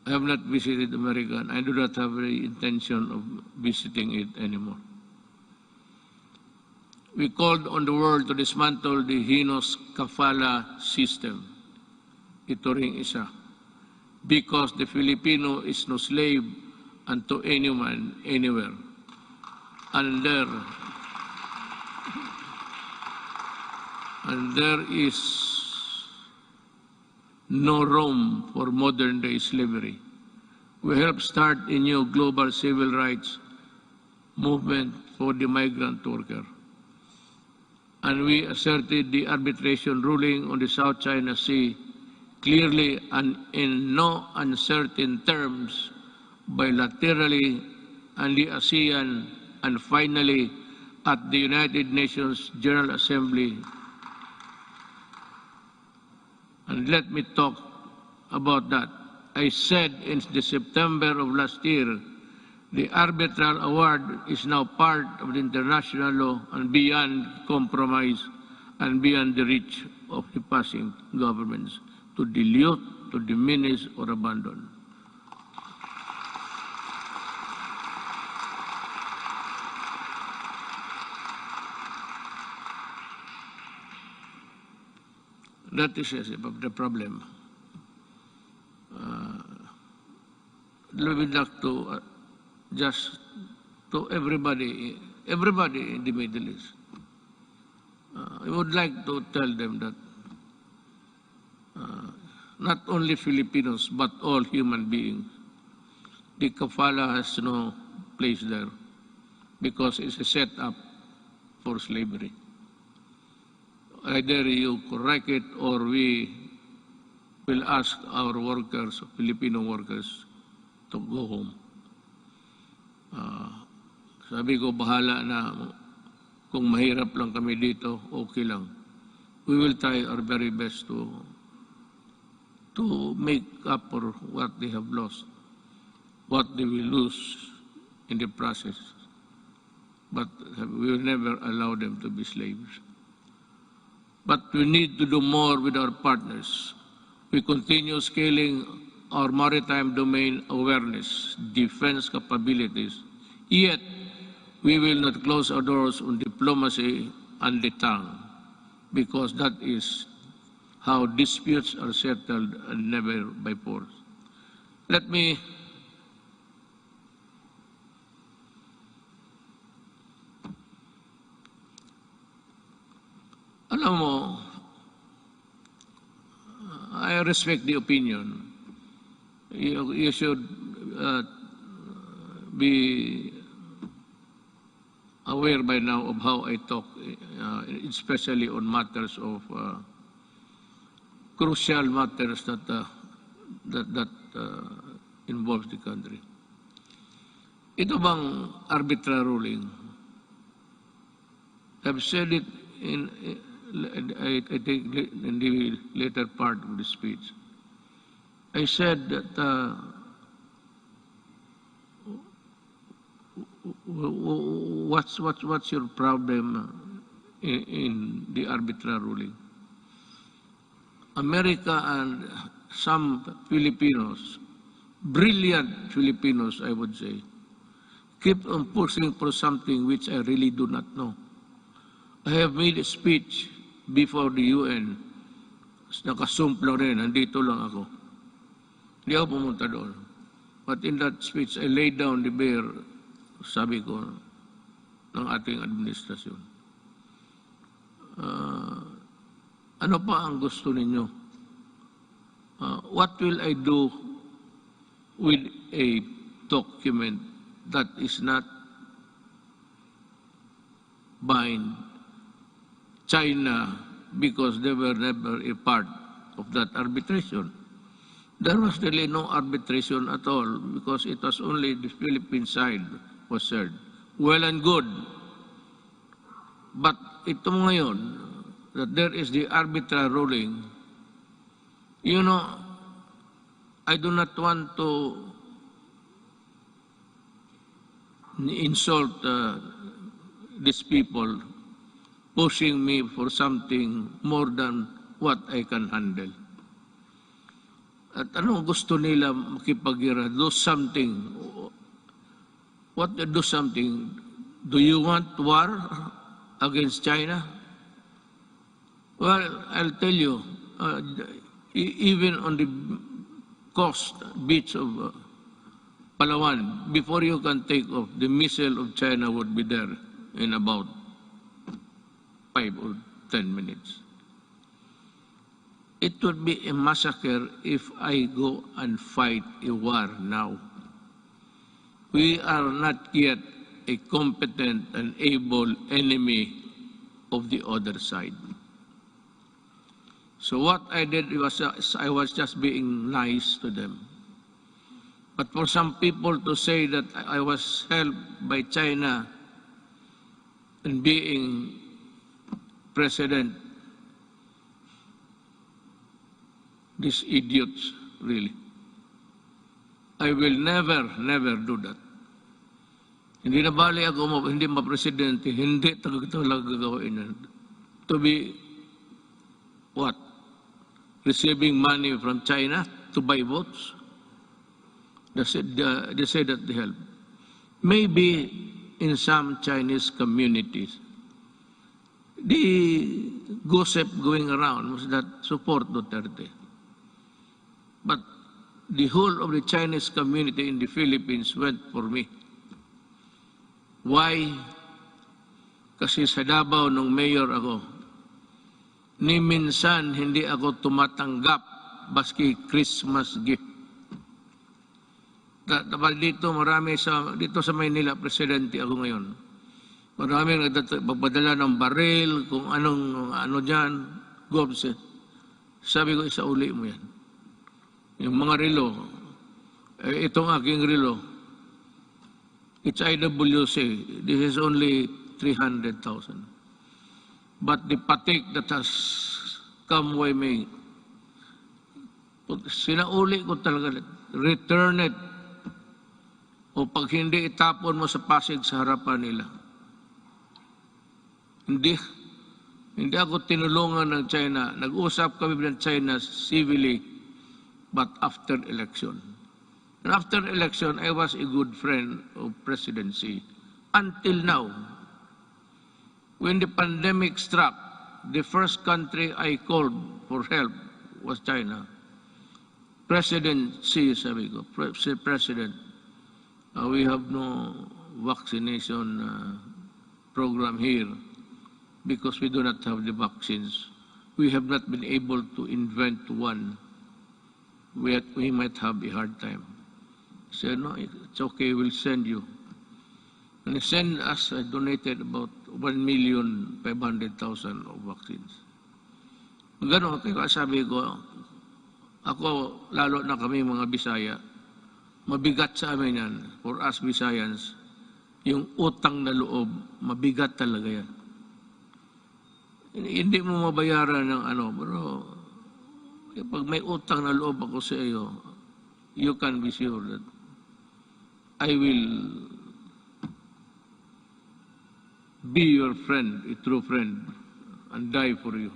I have not visited America, and I do not have the intention of visiting it anymore. We called on the world to dismantle the heinous kafala system. Ito ring isa. Because the Filipino is no slave unto anyone, anywhere. And there is no room for modern day slavery. We helped start a new global civil rights movement for the migrant worker. And we asserted the arbitration ruling on the South China Sea clearly and in no uncertain terms, bilaterally, and the ASEAN, and finally at the United Nations General Assembly. And let me talk about that. I said in the September of last year, the arbitral award is now part of the international law and beyond compromise and beyond the reach of the passing governments to dilute, to diminish, or abandon. That is the problem. We would like to just to everybody in the Middle East. I would like to tell them that not only Filipinos but all human beings, the kafala has no place there because it's a setup for slavery. Either you correct it or we will ask our workers, Filipino workers, to go home. Sabi ko, bahala na. Kung mahirap lang kami dito, okay lang. We will try our very best to make up for what they have lost, what they will lose in the process. But we will never allow them to be slaves. But we need to do more with our partners. We continue scaling our maritime domain awareness, defense capabilities. Yet, we will not close our doors on diplomacy and the tongue, because that is how disputes are settled and never by force. Let me alam mo, I respect the opinion. You should be aware by now of how I talk, especially on matters of crucial matters that involves the country. Ito bang arbitral ruling? I've said it I think in the later part of the speech. I said that what's your problem in the arbitral ruling? America and some Filipinos, brilliant Filipinos, I would say, keep on pushing for something which I really do not know. I have made a speech before the UN. Nakasumplo rin, nandito lang ako. Hindi ako pumunta doon. But in that speech, I laid down the bare, sabi ko, ng ating administrasyon. Ano pa ang gusto ninyo? What will I do with a document that is not bind China because they were never a part of that arbitration. There was really no arbitration at all because it was only the Philippine side was heard. Well and good. But ito ngayon, that there is the arbitral ruling, you know, I do not want to insult these people pushing me for something more than what I can handle. At ano gusto nila makipagira? Do something. What do something? Do you want war against China? Well, I'll tell you, even on the coast beach of Palawan, before you can take off, the missile of China would be there in about 5 or 10 minutes. It would be a massacre if I go and fight a war now. We are not yet a competent and able enemy of the other side. So what I did was I was just being nice to them. But for some people to say that I was helped by China in being president, these idiots, really. I will never do that. Hindi na bali ako, hindi ma-presidente, hindi talaga gagawin yan. To be, what? Receiving money from China to buy votes? They say that they help. Maybe in some Chinese communities, the gossip going around was that support Duterte. But the whole of the Chinese community in the Philippines went for me. Why? Kasi sa Davao nung mayor ako, ni minsan hindi ako tumatanggap baski Christmas gift. Dito marami dito sa Maynila, presidente ako ngayon. Maraming nagpadala ng baril, kung ano dyan, gobse. Sabi ko, isauli mo yan. Yung mga relo, itong aking relo, it's IWC, this is only 300,000. But the patik that has come with me, sinauli ko talaga, return it. O pag hindi, itapon mo sa Pasig sa harapan nila. Hindi ako tinulungan ng China. Nag-usap kami ng China civilly, but after election. And after election, I was a good friend of presidency. Until now, when the pandemic struck, the first country I called for help was China. President Xi, sabi ko, President, we have no vaccination program here because we do not have the vaccines. We have not been able to invent one. We might have a hard time. He said, no, it's okay, we'll send you. And he sent us, I donated about 1,500,000 of vaccines. Gano'n, kaya sabi ko, ako, lalo na kami mga Bisaya, mabigat sa amin yan, for us Bisayans, yung utang na loob, mabigat talaga yan. Hindi mo mabayaran ng pero pag may utang na loob ako sa iyo, you can be sure that I will be your friend, a true friend, and die for you.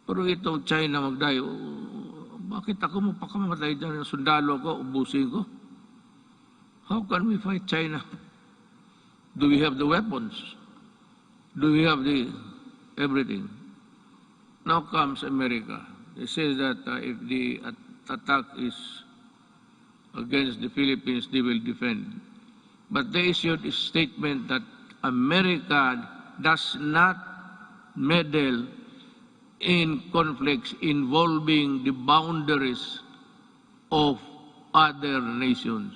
Pero ito, China mag-die, bakit ako mapakamatay dyan? Sundalo ko, ubusin ko. How can we fight China? Do we have the weapons? Do we have the everything? Now comes America. They say that if the attack is against the Philippines, they will defend. But they issued a statement that America does not meddle in conflicts involving the boundaries of other nations.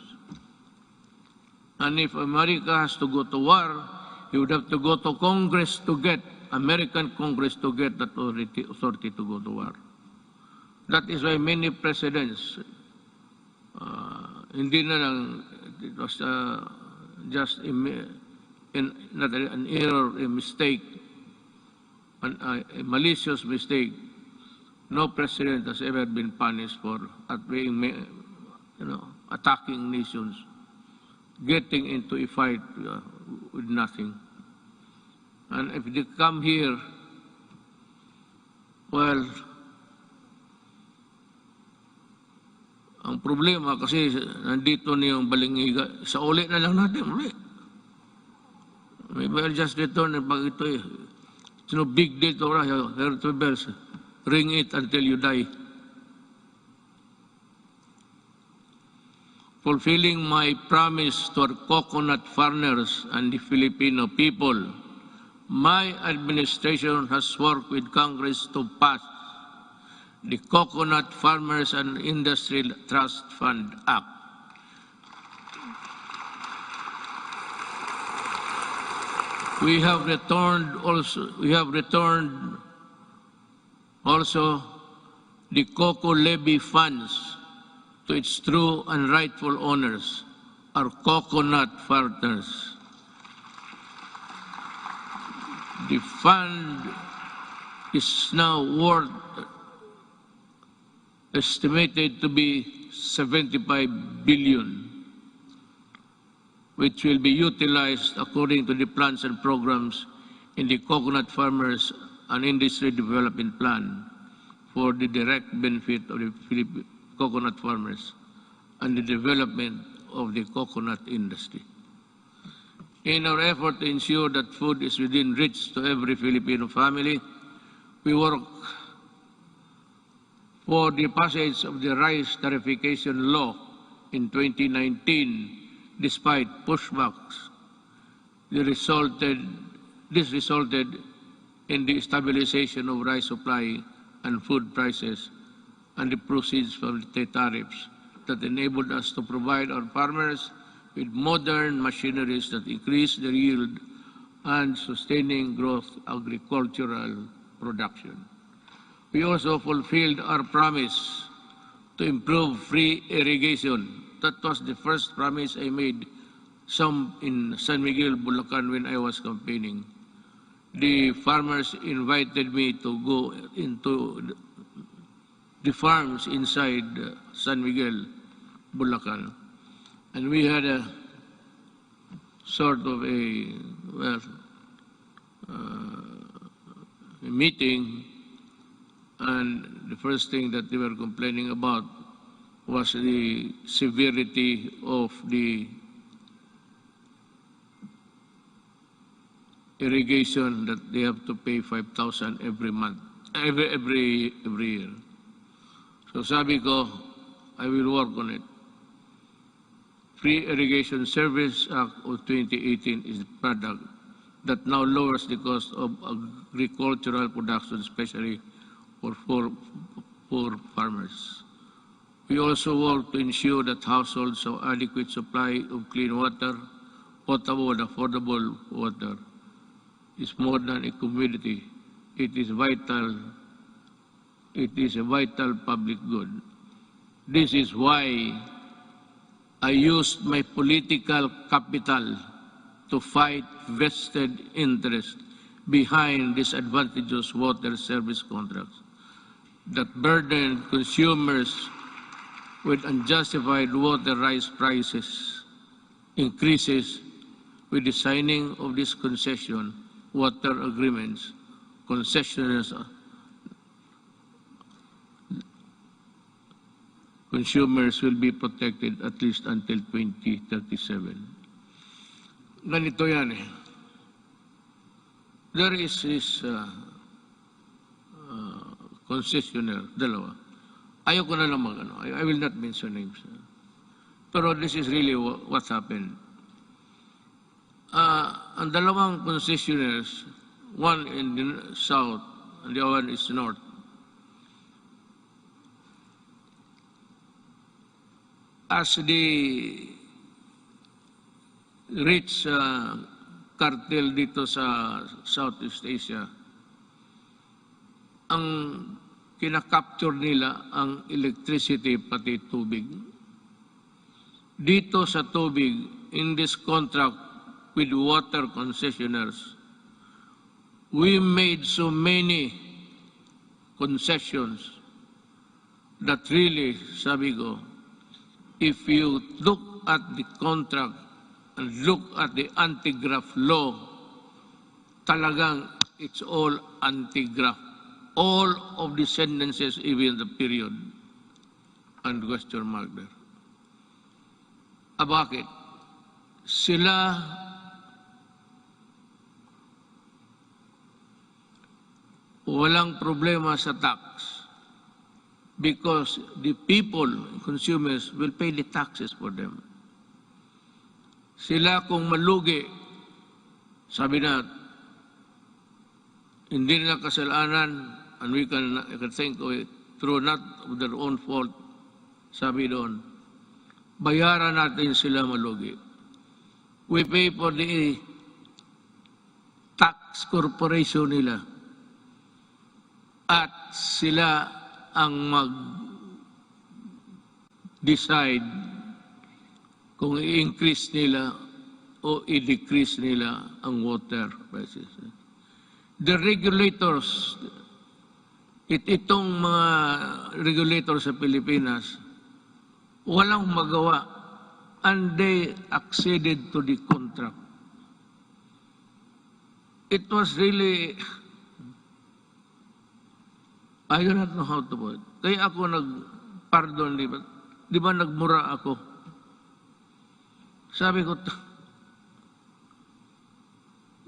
And if America has to go to war, he would have to go to Congress to get, American Congress to get that authority to go to war. That is why many presidents, hindi na lang, it was just not an error, a mistake, a malicious mistake. No president has ever been punished for attacking nations, getting into a fight with nothing. And if they come here, well, ang problema kasi nandito na yung balingiga, sa uli na lang natin, uli. Maybe I'll just return and pag ito it's no big deal to hear to bells. Ring it until you die. Fulfilling my promise to our coconut farmers and the Filipino people, my administration has worked with Congress to pass the Coconut Farmers and Industry Trust Fund Act. We have returned also the cocoa levy funds to its true and rightful owners, our coconut farmers. The fund is now worth estimated to be 75 billion, which will be utilized according to the plans and programs in the Coconut Farmers and Industry Development Plan for the direct benefit of the coconut farmers and the development of the coconut industry. In our effort to ensure that food is within reach to every Filipino family, we work for the passage of the rice tariffication law in 2019, despite pushbacks. This resulted in the stabilization of rice supply and food prices and the proceeds from the tariffs that enabled us to provide our farmers with modern machineries that increase their yield and sustaining growth agricultural production. We also fulfilled our promise to improve free irrigation. That was the first promise I made in San Miguel, Bulacan when I was campaigning. The farmers invited me to go into the farms inside San Miguel, Bulacan. And we had a sort of a meeting, and the first thing that they were complaining about was the severity of the irrigation, that they have to pay 5,000 every month, every year. So sabi ko, I will work on it. Free Irrigation Service Act of 2018 is the product that now lowers the cost of agricultural production, especially for poor farmers. We also work to ensure that households have adequate supply of clean water, potable and affordable water. It's more than a commodity. It is vital. It is a vital public good. This is why I used my political capital to fight vested interest behind disadvantageous water service contracts that burden consumers with unjustified water rights prices increases with the signing of this concession water agreements. Concessioners, consumers will be protected at least until 2037. Ganito yan eh. There is this concessionaire, dalawa. Ayoko na lang I will not mention names. Pero this is really what happened. Ang dalawang concessionaires, one in the south and the other one is north. as the rich cartel dito sa Southeast Asia, ang kinakapture nila ang electricity pati tubig. Dito sa tubig, in this contract with water concessionaires, we made so many concessions that really, sabi ko, if you look at the contract and look at the anti-graft law, talagang it's all anti-graft. All of the sentences, even the period, and question mark there. Bakit? Sila walang problema sa tax because the people, consumers, will pay the taxes for them. Sila kung malugi, sabi na, hindi nila kasalanan, and we can think of it through not of their own fault, sabi doon, bayaran natin sila malugi. We pay for the tax corporation nila. At sila ang mag-decide kung i-increase nila o i-decrease nila ang water prices. The regulators, itong mga regulators sa Pilipinas, walang magawa and they acceded to the contract. It was really, I do not know how to put it. Kaya ako nag-pardon, di ba nagmura ako? Sabi ko,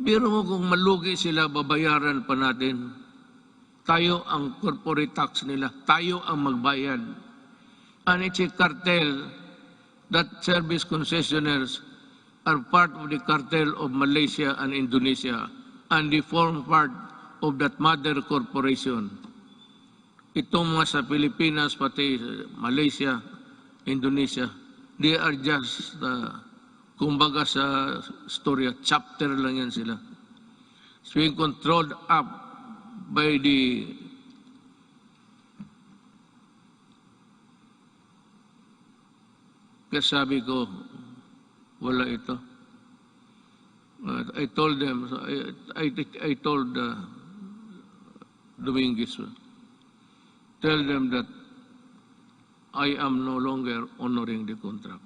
biro mo kung malugi sila, babayaran pa natin. Tayo ang corporate tax nila. Tayo ang magbayad. And it's a cartel that service concessionaires are part of the cartel of Malaysia and Indonesia, and they form part of that mother corporation. Itong mga sa Pilipinas, pati Malaysia, Indonesia, they are just, kumbaga sa storya, chapter lang yan sila. It's being controlled up by the kasabi ko, wala ito. I told them, I told Dominguez, tell them that I am no longer honoring the contract.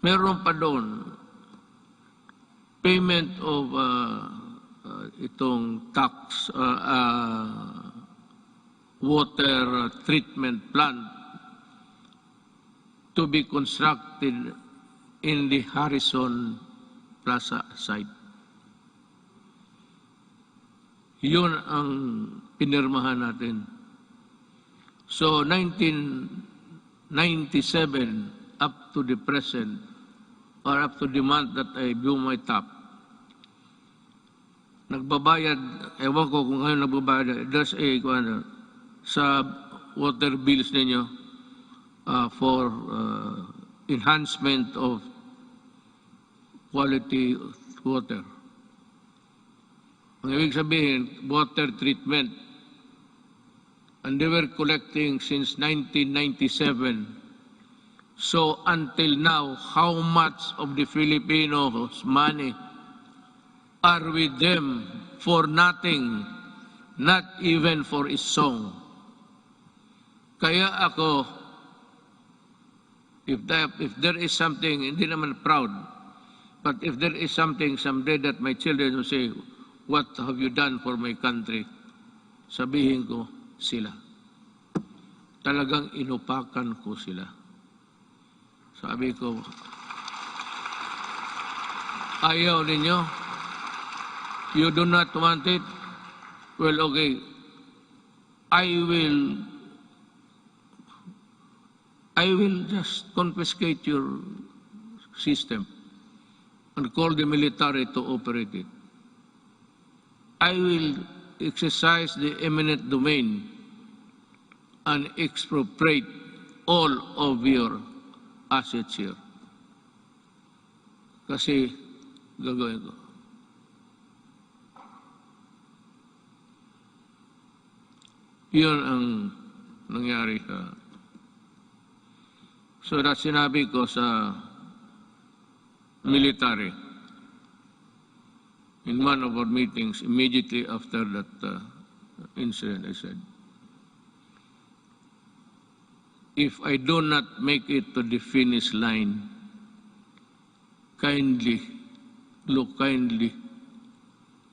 Meron pa doon, payment of itong tax, water treatment plant to be constructed in the Harrison Plaza site. Yun ang pinirmahan natin. So 1997 up to the present, or up to the month that I blew my top, nagbabayad, ewan ko kung ngayon nagbabayad, there's a, sa water bills ninyo for enhancement of quality water. Ang ibig sabihin, water treatment. And they were collecting since 1997. So until now, how much of the Filipinos' money are with them for nothing, not even for a song? Kaya ako, if there is something, hindi naman proud, but if there is something someday that my children will say, what have you done for my country? Sabihin ko, sila. Talagang inupakan ko sila. Sabi ko, ayaw ninyo? You do not want it? Well, okay. I will just confiscate your system and call the military to operate it. I will exercise the eminent domain and expropriate all of your assets here. Kasi gagawin ko. Yun ang nangyari sa... So that sinabi ko sa military in one of our meetings immediately after that incident, I said, if I do not make it to the finish line, look kindly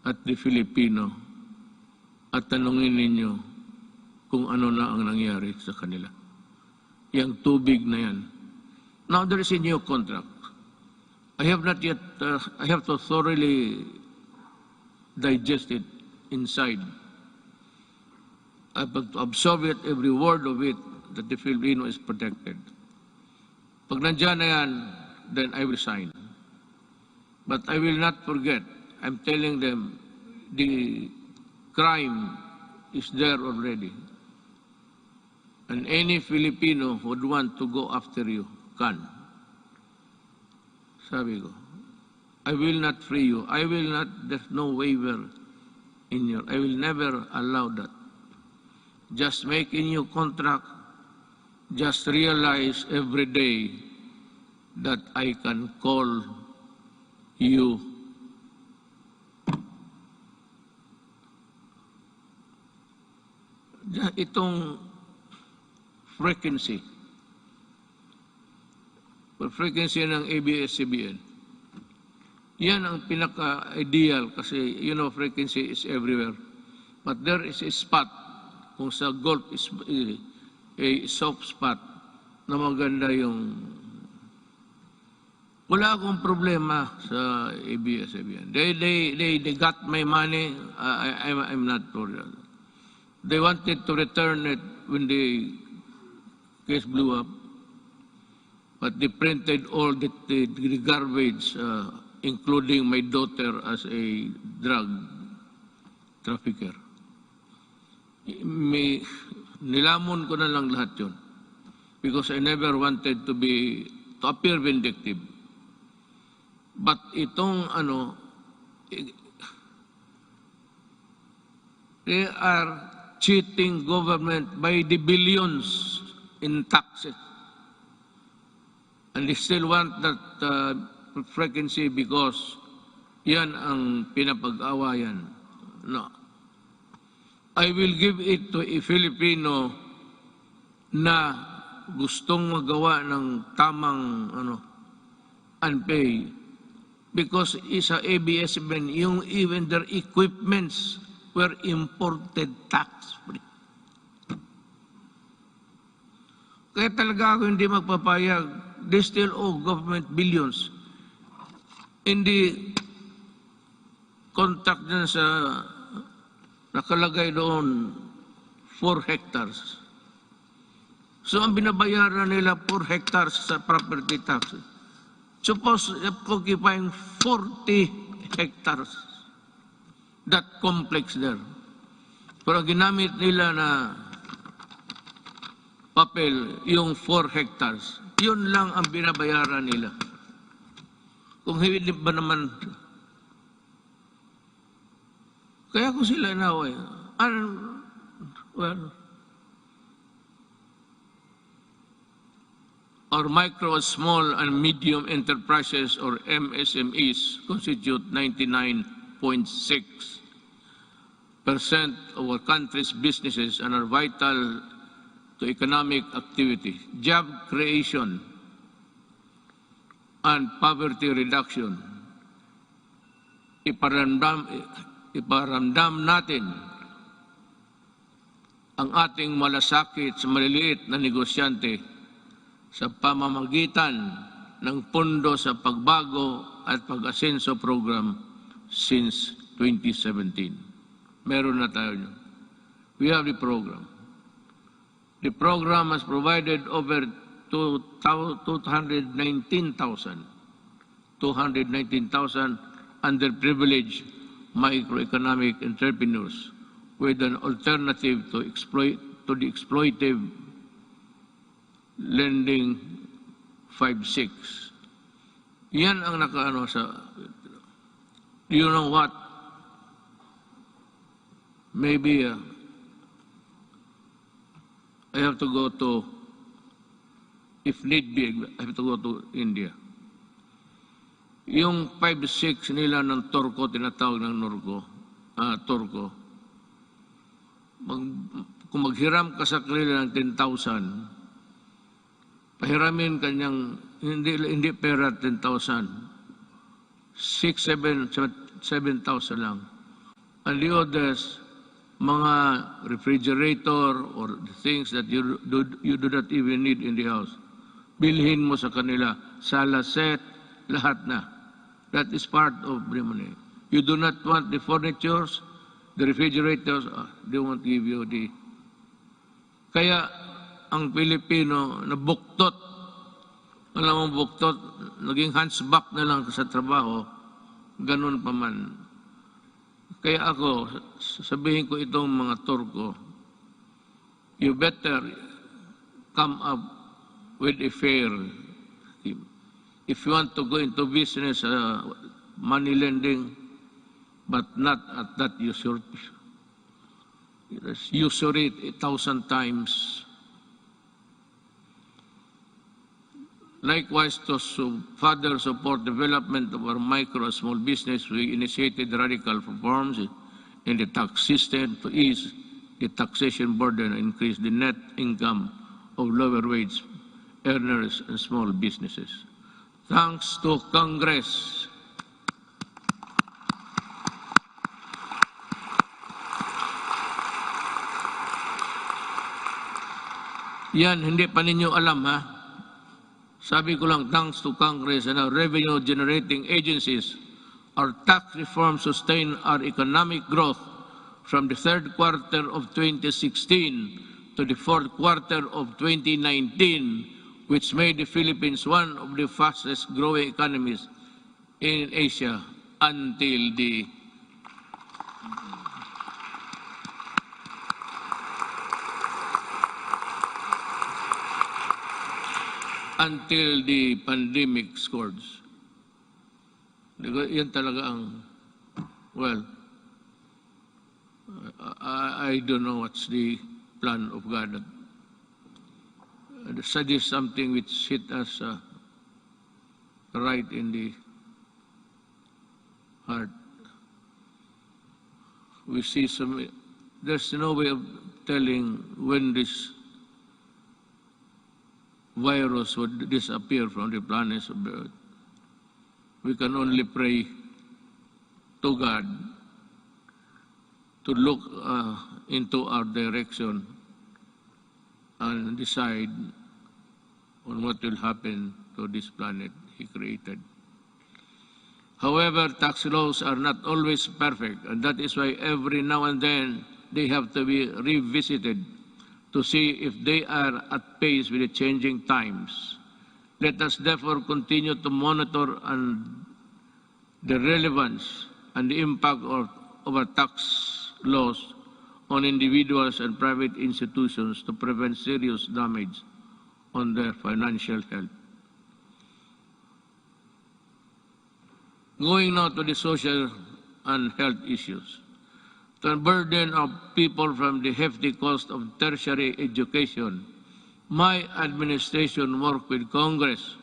at the Filipino at tanungin ninyo kung ano na ang nangyari sa kanila. Yang tubig na yan. Now there is a new contract. I have not yet, I have to thoroughly digest it inside. I have to absorb it, every word of it, that the Filipino is protected. Pag nandyan na yan, then I will sign. But I will not forget. I'm telling them the crime is there already. And any Filipino who would want to go after you can. Sabi ko, I will not free you. I will not, there's no waiver in your, I will never allow that. Just make a new contract. Just realize every day that I can call you itong frequency ng ABS-CBN. Yan ang pinaka-ideal kasi, you know, frequency is everywhere. But there is a spot, kung sa Gulf is a soft spot, na maganda yung... Wala akong problema sa ABS-CBN. They got my money, I'm not worried. They wanted to return it when the case blew up, but they printed all the garbage, including my daughter as a drug trafficker. Nilamon ko na lang lahat yun because I never wanted to appear vindictive. But itong they are cheating government by the billions in taxes. And they still want that frequency because yan ang pinapag-awayan. No. I will give it to a Filipino na gustong magawa ng tamang unpay. Because isa ABS-CBN, yung even their equipments were imported tax-free. Kaya talaga ako hindi magpapayag. They still owe government billions. In the contract dyan sa nakalagay doon 4 hectares. So ang binabayaran nila 4 hectares sa property tax. Suppose occupying 40 hectares. That complex there. Pero ginamit nila na papel yung 4 hectares. Yun lang ang binabayaran nila. Kung hindi ba naman... Kaya ko sila inaway. Well, our micro, small, and medium enterprises, or MSMEs, constitute 99.6% of our country's businesses and are vital to economic activity, job creation, and poverty reduction. Iparamdam natin ang ating malasakit sa maliliit na negosyante sa pamamagitan ng Pondo sa Pagbago at Pag-asenso program since 2017. Meron na tayo nyo. We have the program. The program has provided over 219,000 underprivileged microeconomic entrepreneurs with an alternative to the exploitive lending 5-6. Yan ang nakaano sa... You know what? Maybe I have to go to, if need be, I have to go to India. Yung 5-6 nila ng Turko, tinatawag ng Turko, kung maghiram ka sa kanila ng 10,000, pahiramin kanyang, hindi pera 10,000, 7,000 lang. And the others, mga refrigerator or the things that you do not even need in the house, bilhin mo sa kanila, sala set, lahat na. That is part of the money. You do not want the furnitures, the refrigerators, they won't give you the... Kaya ang Pilipino na buktot, alam mo buktot, naging hunchback na lang sa trabaho, ganun pa man. Kaya ako, sabihin ko itong mga Turko, you better come up with a fair scheme. If you want to go into business, money lending, but not at that usury 1,000 times. Likewise, to further support development of our micro and small business, we initiated radical reforms in the tax system to ease the taxation burden and increase the net income of lower wage earners and small businesses. Thanks to Congress. Yan, hindi pa ninyo alam ha. Sabi ko lang, thanks to Congress and our revenue-generating agencies, our tax reform sustained our economic growth from the third quarter of 2016 to the fourth quarter of 2019, which made the Philippines one of the fastest-growing economies in Asia until the pandemic scourge. Yan talaga ang, well, I don't know what's the plan of God. That is something which hit us right in the heart. We see there's no way of telling when this virus would disappear from the planet of the earth. We can only pray to God to look into our direction and decide on what will happen to this planet He created. However, tax laws are not always perfect, and that is why every now and then they have to be revisited to see if they are at pace with the changing times. Let us therefore continue to monitor the relevance and the impact of our tax laws on individuals and private institutions to prevent serious damage on their financial health. Going now to the social and health issues. To unburden of people from the hefty cost of tertiary education, my administration worked with Congress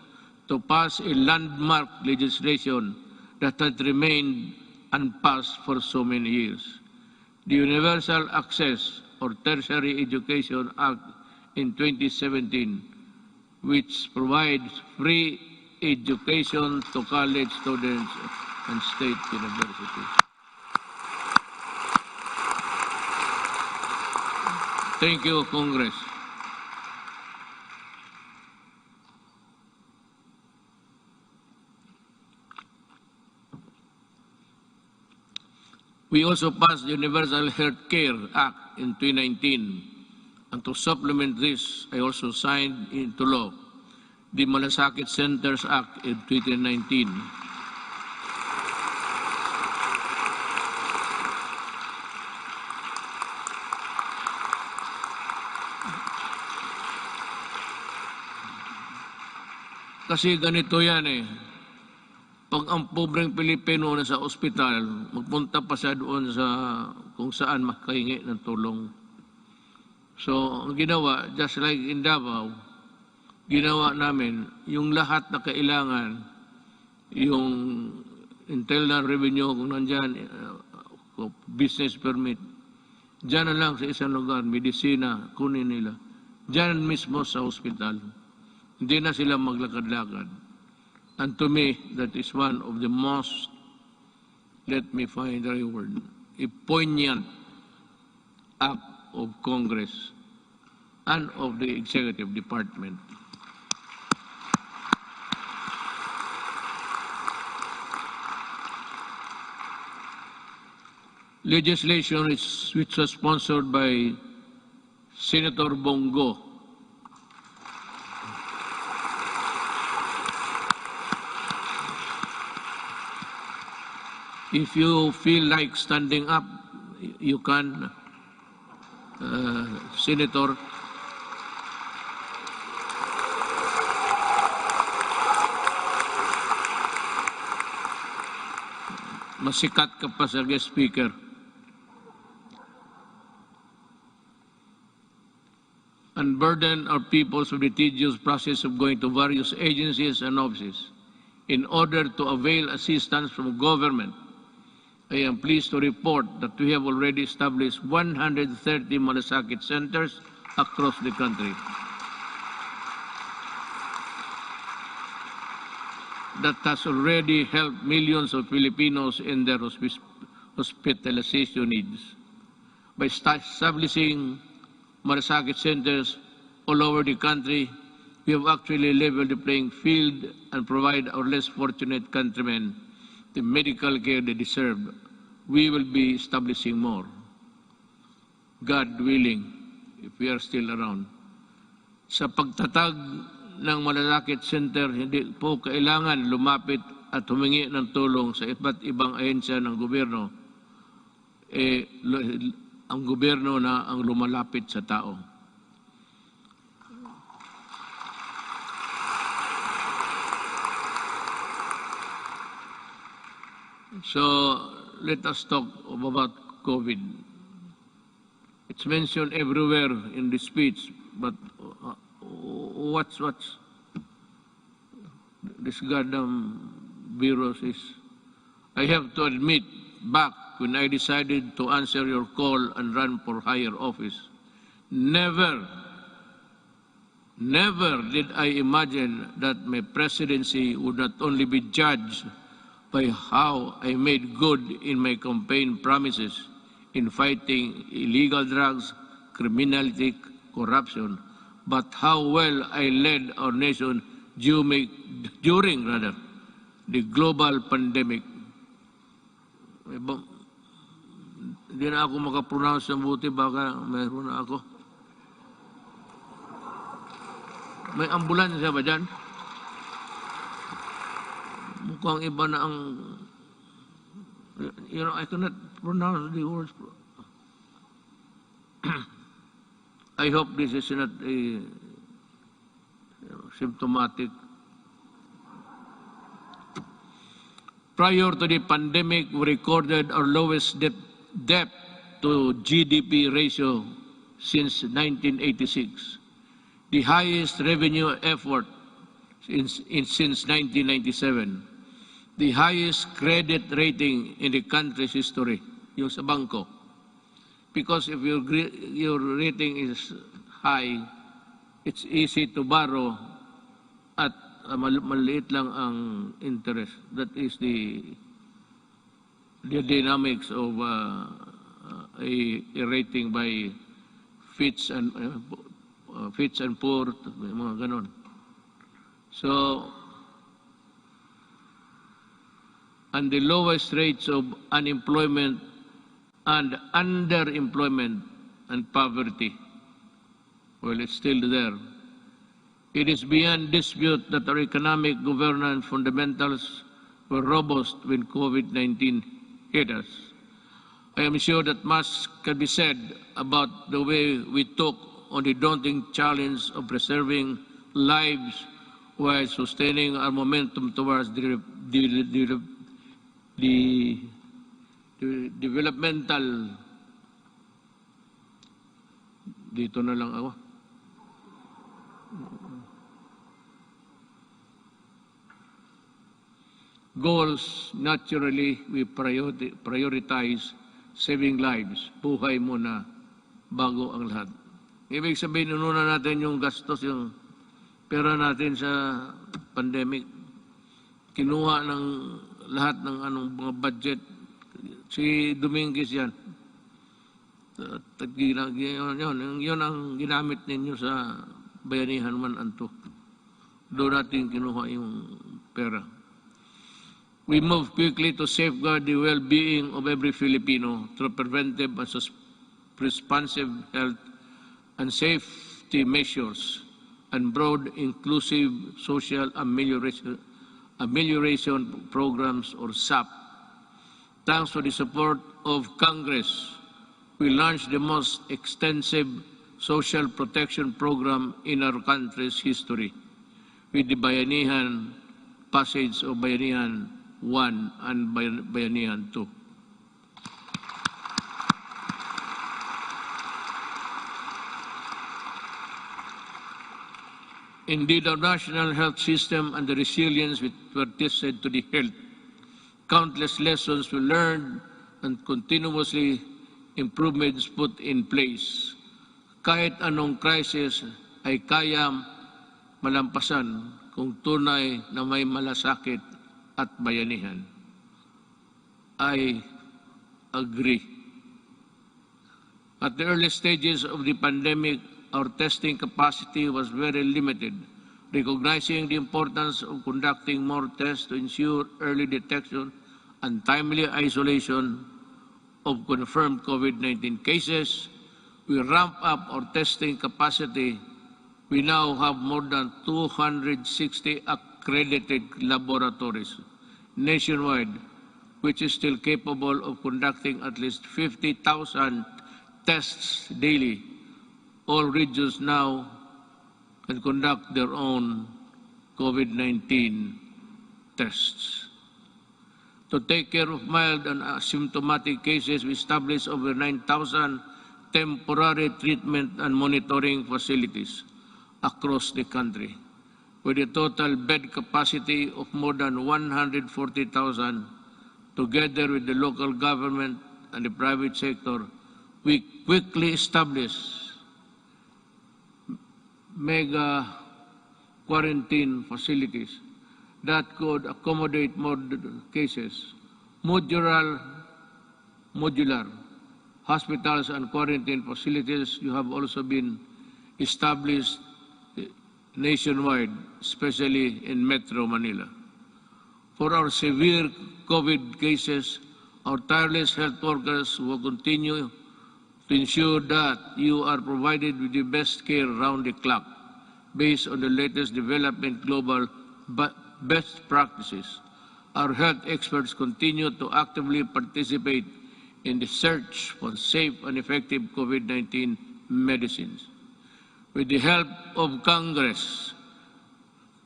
to pass a landmark legislation that had remained unpassed for so many years. The Universal Access or Tertiary Education Act in 2017, which provides free education to college students and state universities. Thank you, Congress. We also passed the Universal Health Care Act in 2019. And to supplement this, I also signed into law the Malasakit Centers Act in 2019. Kasi ganito yan eh. Pag ang pobreng Pilipino na sa ospital, magpunta pa siya doon sa kung saan makahingi ng tulong. So, ang ginawa, just like in Davao, ginawa namin, yung lahat na kailangan, yung internal revenue, kung nandyan, business permit, dyan na lang sa isang lugar, medisina, kunin nila. Dyan mismo sa hospital. Hindi na sila maglakad-lakad. And to me, that is one of the most, let me find the right word, a poignant act of Congress and of the Executive Department. Legislation which was sponsored by Senator Bongo. If you feel like standing up, you can, Senator. Masikat ka pa sa guest speaker. Unburden our peoples with the tedious process of going to various agencies and offices in order to avail assistance from government. I am pleased to report that we have already established 130 malasakit centers across the country. That has already helped millions of Filipinos in their hospitalization needs. By establishing malasakit centers all over the country, we have actually leveled the playing field and provide our less fortunate countrymen the medical care they deserve. We will be establishing more. God willing, if we are still around. Sa pagtatag ng malasakit center, hindi po kailangan lumapit at humingi ng tulong sa iba't ibang ahensya ng gobyerno. Ang gobyerno na ang lumalapit sa tao. So, let us talk about COVID. It's mentioned everywhere in the speech, but what's this goddamn virus is? I have to admit, back when I decided to answer your call and run for higher office, never did I imagine that my presidency would not only be judged by how I made good in my campaign promises in fighting illegal drugs, criminality, corruption, but how well I led our nation during the global pandemic. Hindi na ako makapronounce ng buti, baka mayroon na ako. May ambulansya ba dyan? Mukhang iba na ang... You know, I cannot pronounce the words. I hope this is not a symptomatic. Prior to the pandemic, we recorded our lowest debt to GDP ratio since 1986, the highest revenue effort since 1997. The highest credit rating in the country's history, yung sa bangko. Because if your rating is high, it's easy to borrow at maliit lang ang interest. That is the dynamics of a rating by Fitch and Poor, mga ganon. So, and the lowest rates of unemployment and underemployment and poverty. Well, it's still there. It is beyond dispute that our economic governance fundamentals were robust when COVID-19 hit us. I am sure that much can be said about the way we took on the daunting challenge of preserving lives while sustaining our momentum towards the developmental, dito na lang ako, goals. Naturally, we prioritize saving lives. Buhay muna bago ang lahat. Ibig sabihin, inuna natin yung gastos, yung pera natin sa pandemic. Kinuha ng lahat ng mga budget. Si Dominguez yan. Yun ang ginamit ninyo sa Bayanihan 1 and 2. Doon natin kinuha yung pera. We move quickly to safeguard the well-being of every Filipino through preventive and responsive health and safety measures and broad inclusive social amelioration programs, or SAP. Thanks to the support of Congress, we launched the most extensive social protection program in our country's history with the Bayanihan passage of Bayanihan 1 and Bayanihan 2. Indeed, our national health system and the resilience which were tested to the health, countless lessons we learned and continuously improvements put in place. Kahit anong crisis ay kaya malampasan kung tunay na may malasakit at bayanihan. I agree. At the early stages of the pandemic, our testing capacity was very limited. Recognizing the importance of conducting more tests to ensure early detection and timely isolation of confirmed COVID-19 cases, we ramped up our testing capacity. We now have more than 260 accredited laboratories nationwide, which is still capable of conducting at least 50,000 tests daily. All regions now can conduct their own COVID-19 tests. To take care of mild and asymptomatic cases, we established over 9,000 temporary treatment and monitoring facilities across the country, with a total bed capacity of more than 140,000, together with the local government and the private sector. We quickly established mega quarantine facilities that could accommodate more cases. Modular hospitals and quarantine facilities have also been established nationwide, especially in Metro Manila. For our severe COVID cases, our tireless health workers will continue to ensure that you are provided with the best care around the clock based on the latest development global best practices. Our health experts continue to actively participate in the search for safe and effective COVID-19 medicines. With the help of Congress,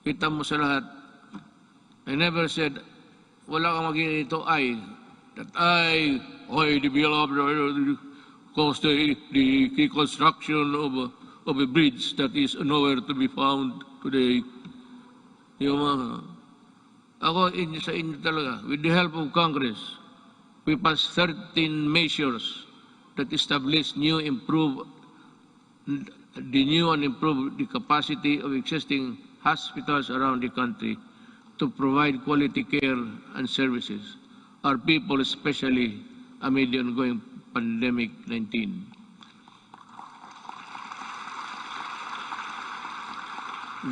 kita mo sa lahat, I never said, wala kang magiging ito the development caused the construction of a bridge that is nowhere to be found today. Ako sa inyo talaga, with the help of Congress, we passed 13 measures that establish the new and improve the capacity of existing hospitals around the country to provide quality care and services. Our people, especially amid the ongoing pandemic-19.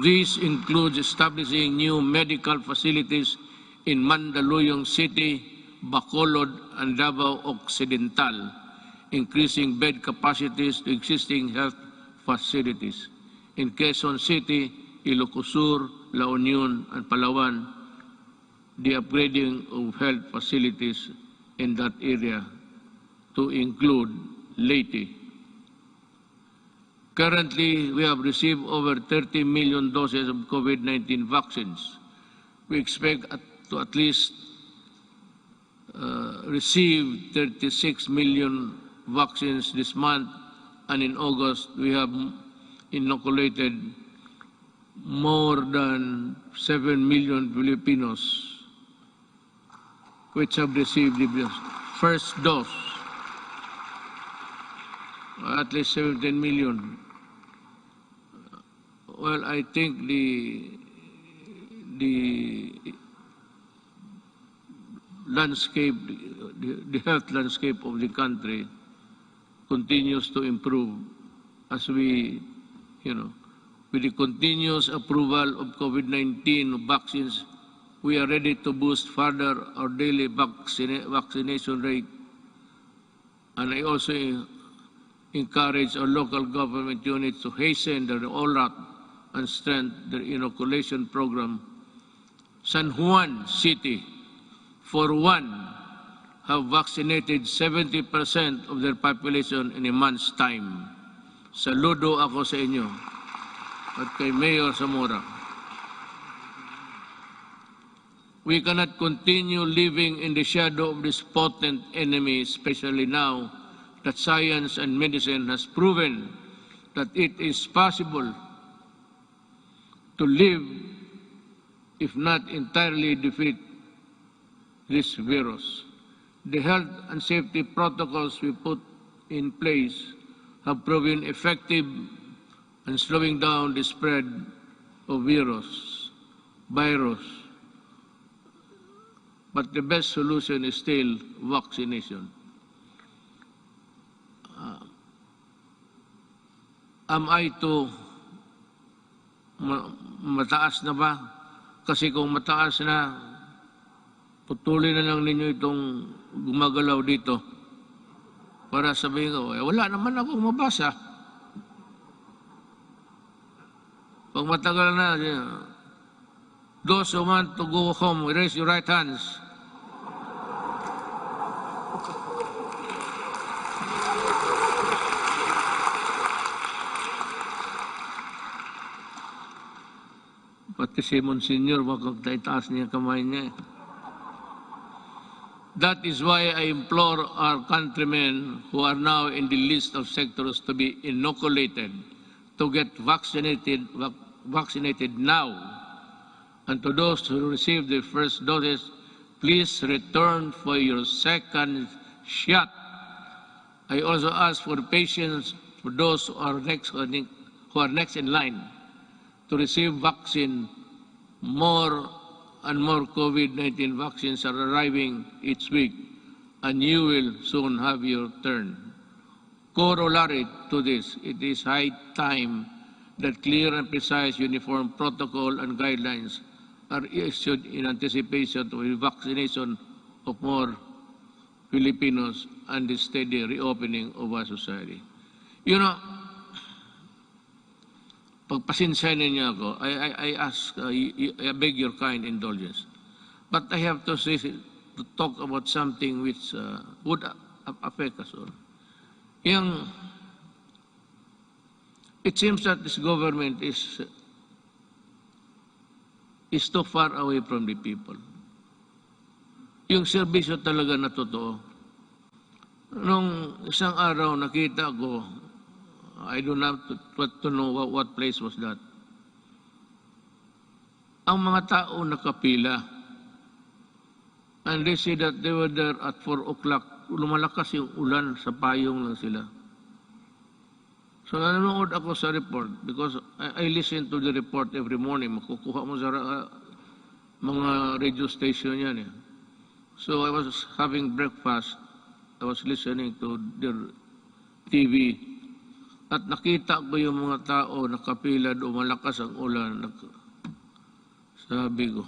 This includes establishing new medical facilities in Mandaluyong City, Bacolod, and Davao Occidental, increasing bed capacities to existing health facilities. In Quezon City, Ilocos Sur, La Union, and Palawan, the upgrading of health facilities in that area to include Leyte. Currently, we have received over 30 million doses of COVID-19 vaccines. We expect to at least receive 36 million vaccines this month, and in August, we have inoculated more than 7 million Filipinos which have received the first dose, at least 17 million. Well, I think the landscape, the health landscape of the country continues to improve as we, with the continuous approval of COVID-19 vaccines, we are ready to boost further our daily vaccination rate. And I also encourage our local government units to hasten their rollout and strengthen their inoculation program. San Juan City, for one, have vaccinated 70% of their population in a month's time. Saludo ako sa inyo at kay Mayor Zamora. We cannot continue living in the shadow of this potent enemy, especially now that science and medicine has proven that it is possible to live, if not entirely defeat this virus. The health and safety protocols we put in place have proven effective in slowing down the spread of virus. But the best solution is still vaccination. Am I to mataas na ba? Kasi kung mataas na, putulin na lang ninyo itong gumagalaw dito para sabihin ko, wala naman akong mabasa. Pag matagal na, those who want to go home, raise your right hands. Pati si Monsignor, wag taitaas niya kamay niya. That is why I implore our countrymen who are now in the list of sectors to be inoculated to get vaccinated now. And to those who received their first doses, please return for your second shot. I also ask for patience for those who are next in line to receive vaccine. More and more COVID-19 vaccines are arriving each week, and you will soon have your turn. Corollary to this, it is high time that clear and precise uniform protocol and guidelines are issued in anticipation of the vaccination of more Filipinos and the steady reopening of our society. Pagpasensya ninyo ako, I beg your kind indulgence. But I have to talk about something which would affect us all. It seems that this government is too far away from the people. Yung serbisyo talaga na totoo. Nung isang araw nakita ko, I don't have to know what place was that. Ang mga tao nakapila. And they say that they were there at 4 o'clock. Lumalakas yung ulan, sa payong lang sila. So nanonood ako sa report because I listen to the report every morning. Makukuha mo sa mga radio station yan eh. So I was having breakfast. I was listening to their TV. At nakita ko yung mga tao nakapila doon, malakas ang ulan. Sabi ko,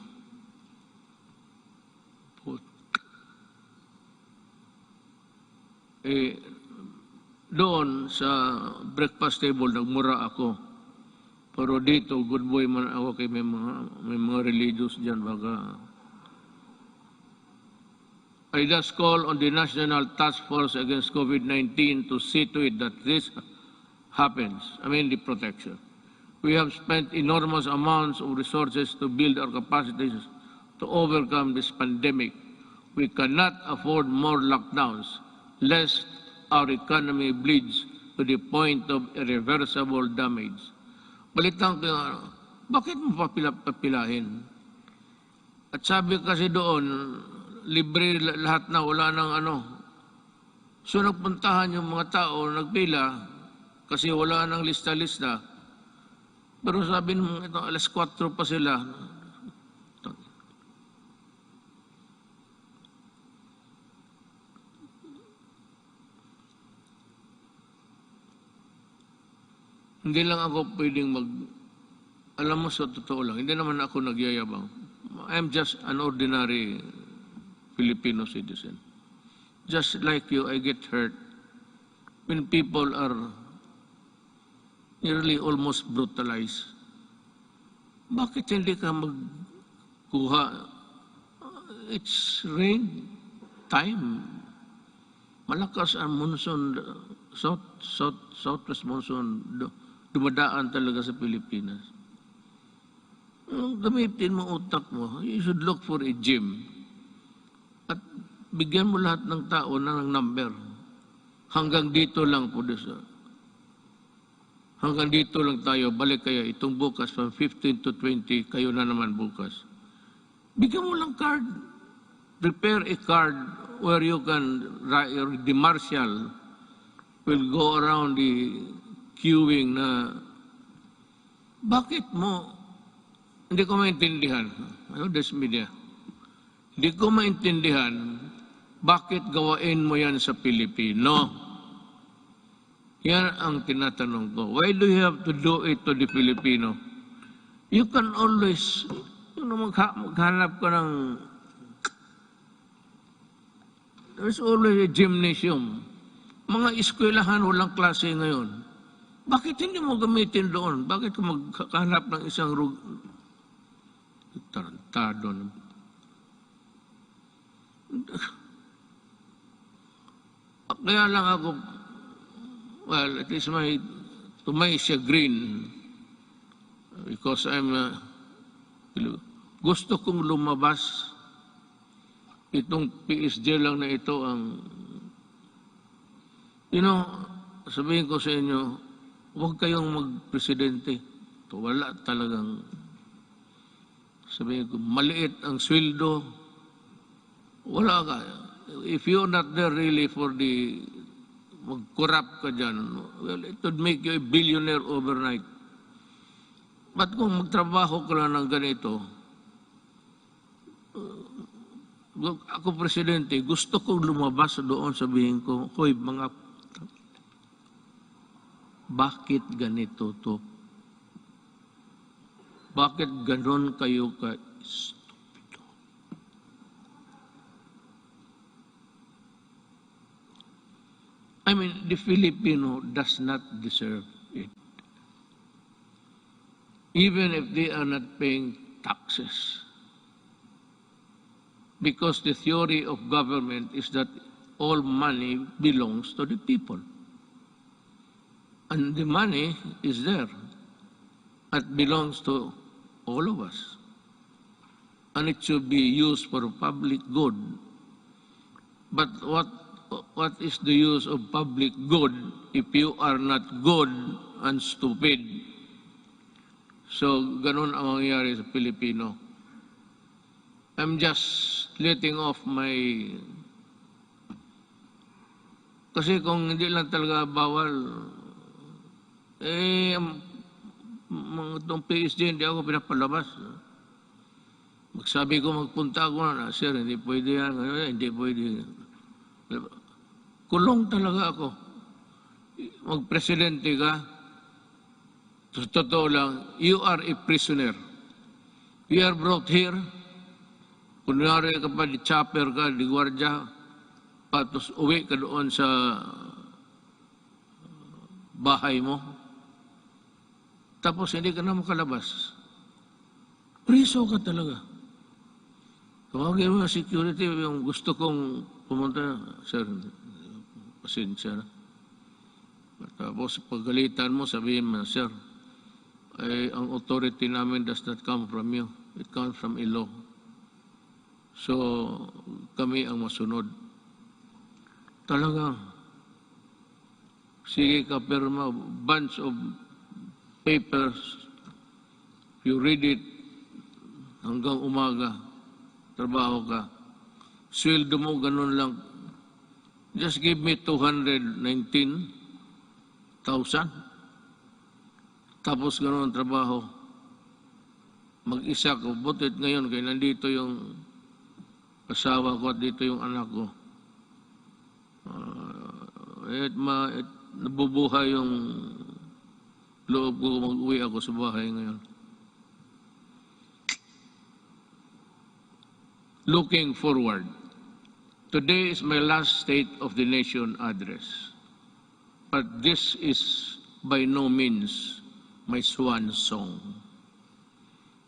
doon sa breakfast table, nagmura ako. Pero dito, good boy man ako kay may mga religious dyan. Baka I just call on the National Task Force Against COVID-19 to see to it that this happens, the protection. We have spent enormous amounts of resources to build our capacities to overcome this pandemic. We cannot afford more lockdowns, lest our economy bleeds to the point of irreversible damage. Balitan ko, bakit mo papilahin? At sabi kasi doon, libre lahat na, wala nang So nagpuntahan yung mga tao, nagpila, kasi wala nang lista-lista. Pero sabi nung ito, alas 4 pa sila. Hindi lang ako pwedeng alam mo, sa totoo lang, hindi naman ako nagyayabang. I'm just an ordinary Filipino citizen. Just like you, I get hurt when people are nearly almost brutalized. Bakit hindi ka magkuha? It's rain time. Malakas ang monsoon, southwest monsoon, dumadaan talaga sa Pilipinas. Gamitin mo utak mo. You should look for a gym. At bigyan mo lahat ng tao ng number. Hanggang dito lang po dito. Hanggang dito lang tayo. Balik kayo itong bukas from 15 to 20. Kayo na naman bukas. Bigyan mo lang card. Prepare a card where you can, the marshal will go around the queuing na bakit mo, hindi ko maintindihan, this media, hindi ko maintindihan bakit gawain mo yan sa Pilipino. Yan ang tinatanong ko. Why do you have to do it to the Filipino? You can always, maghanap ka ng, there's always a gymnasium. Mga eskwelahan, walang klase ngayon. Bakit hindi mo gamitin doon? Bakit ka maghanap ng isang tarantado? Kaya lang ako, well, it is to my chagrin, because gusto kong lumabas. Itong PSG lang na ito ang, sabihin ko sa inyo, huwag kayong magpresidente. Wala talagang, sabihin ko, maliit ang sweldo. Wala ka. If you're not there really for mag-corrupt ka dyan, well, it would make you a billionaire overnight. But kung magtrabaho ka lang ng ganito, ako presidente, gusto kong lumabas doon, sabihin ko, hoy, bakit ganito to? Bakit ganon kayo ka-stupido? The Filipino does not deserve it. Even if they are not paying taxes. Because the theory of government is that all money belongs to the people. And the money is there. It belongs to all of us. And it should be used for public good. But what is the use of public good if you are not good and stupid? So, ganun ang mangyayari sa Pilipino. I'm just letting off my... Kasi kung hindi lang talaga bawal, itong PSG, hindi ako pinapalabas. Magsabi ko, magpunta ako na, sir, hindi pwede yan, hindi pwede. Kulong talaga ako. Magpresidente ka, totoo lang, you are a prisoner. We are brought here, kunwari ka pa, di chopper ka, di gwardya, patos uwi ka doon sa bahay mo. Tapos hindi ka na makalabas. Priso ka talaga. Tawagin mo yung security, yung gusto kong pumunta, sir, pasensya na. Tapos pagalitan mo, sabihin mo, sir, ang authority namin does not come from you. It comes from a law. So, kami ang masunod. Talaga, sige ka pirma, bunch of papers, you read it hanggang umaga, trabaho ka. Sweldo mo, ganun lang. Just give me 219,000. Tapos ganun ang trabaho. Mag-isa ko. Butit ngayon, kaya nandito yung asawa ko at dito yung anak ko. Nabubuhay yung loob ko, mag-uwi ako sa bahay ngayon. Looking forward. Today is my last State of the Nation address. But this is by no means my swan song.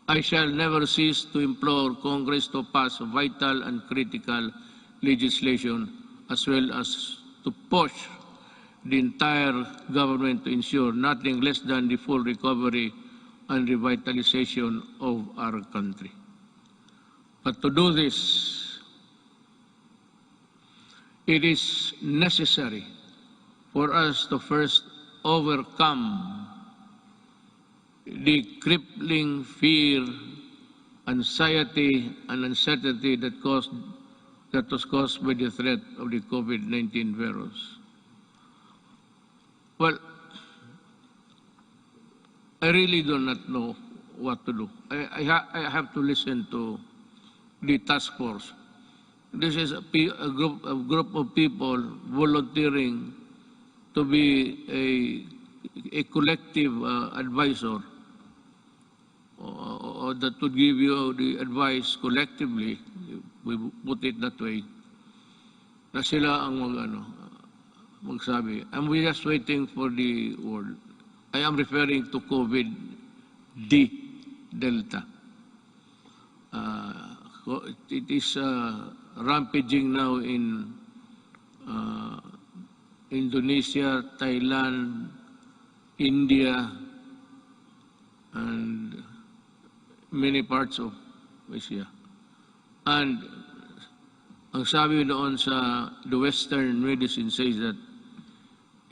I shall never cease to implore Congress to pass vital and critical legislation as well as to push the entire government to ensure nothing less than the full recovery and revitalization of our country. But to do this, it is necessary for us to first overcome the crippling fear, anxiety, and uncertainty that was caused by the threat of the COVID-19 virus. Well, I really do not know what to do. I have to listen to the task force. This is a group of people volunteering to be a collective advisor that would give you the advice collectively, we put it that way, na sila ang magsabi. And we're just waiting for the word. I am referring to COVID-D, Delta. It is rampaging now in Indonesia, Thailand, India, and many parts of Asia. And ang sabi doon sa the Western medicine says that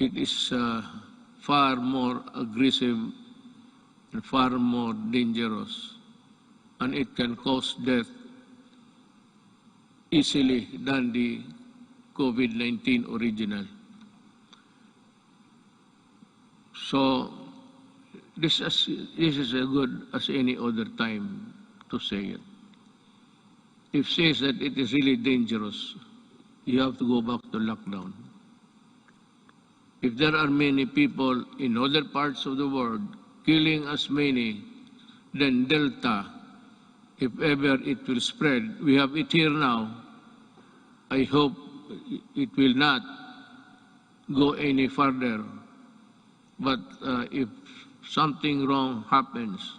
it is far more aggressive and far more dangerous, and it can cause death easily than the COVID-19 original. So this is as good as any other time to say it. If says that it is really dangerous, you have to go back to lockdown. If there are many people in other parts of the world killing as many than Delta, if ever it will spread, we have it here now. I hope it will not go any further. But if something wrong happens,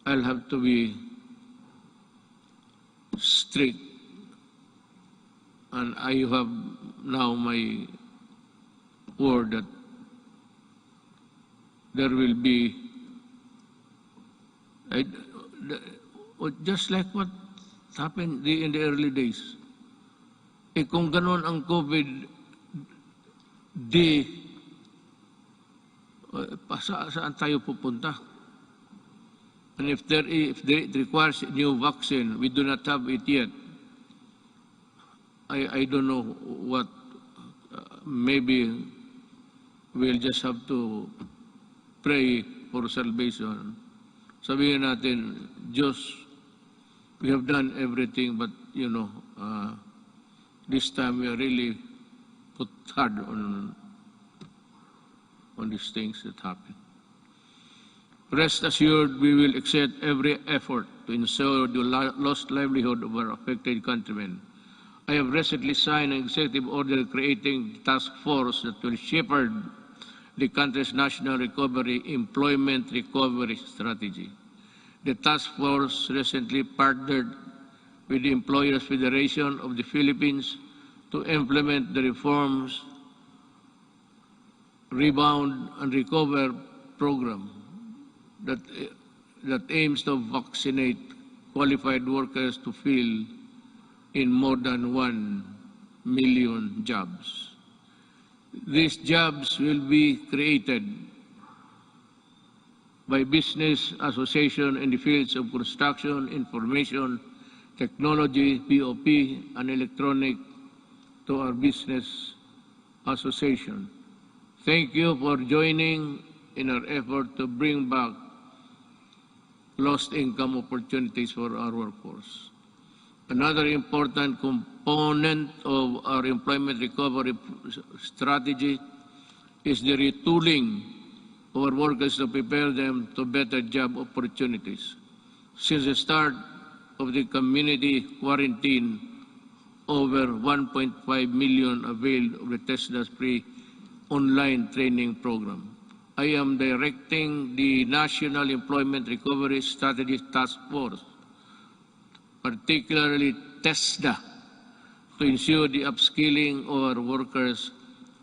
I'll have to be strict. And I have now my word that there will be, just like what happened in the early days. Kung ganon ang COVID-D, saan tayo pupunta? And if it requires a new vaccine, we do not have it yet. I don't know what, maybe we'll just have to pray for salvation. Sabihin natin, Diyos, we have done everything, but this time we are really put hard on these things that happen. Rest assured, we will exert every effort to ensure the lost livelihood of our affected countrymen. I have recently signed an executive order creating a task force that will shepherd the country's national recovery employment recovery strategy. The task force recently partnered with the Employers Federation of the Philippines to implement the reforms Rebound and Recover program that aims to vaccinate qualified workers to fill in more than 1 million jobs. These jobs will be created by business association in the fields of construction, information, technology, POP, and electronic to our business association. Thank you for joining in our effort to bring back lost income opportunities for our workforce. Another important component of our employment recovery strategy is the retooling of our workers to prepare them to better job opportunities. Since the start of the community quarantine, over 1.5 million availed of the TESDA's free online training program. I am directing the National Employment Recovery Strategy Task Force, particularly TESDA, to ensure the upskilling of our workers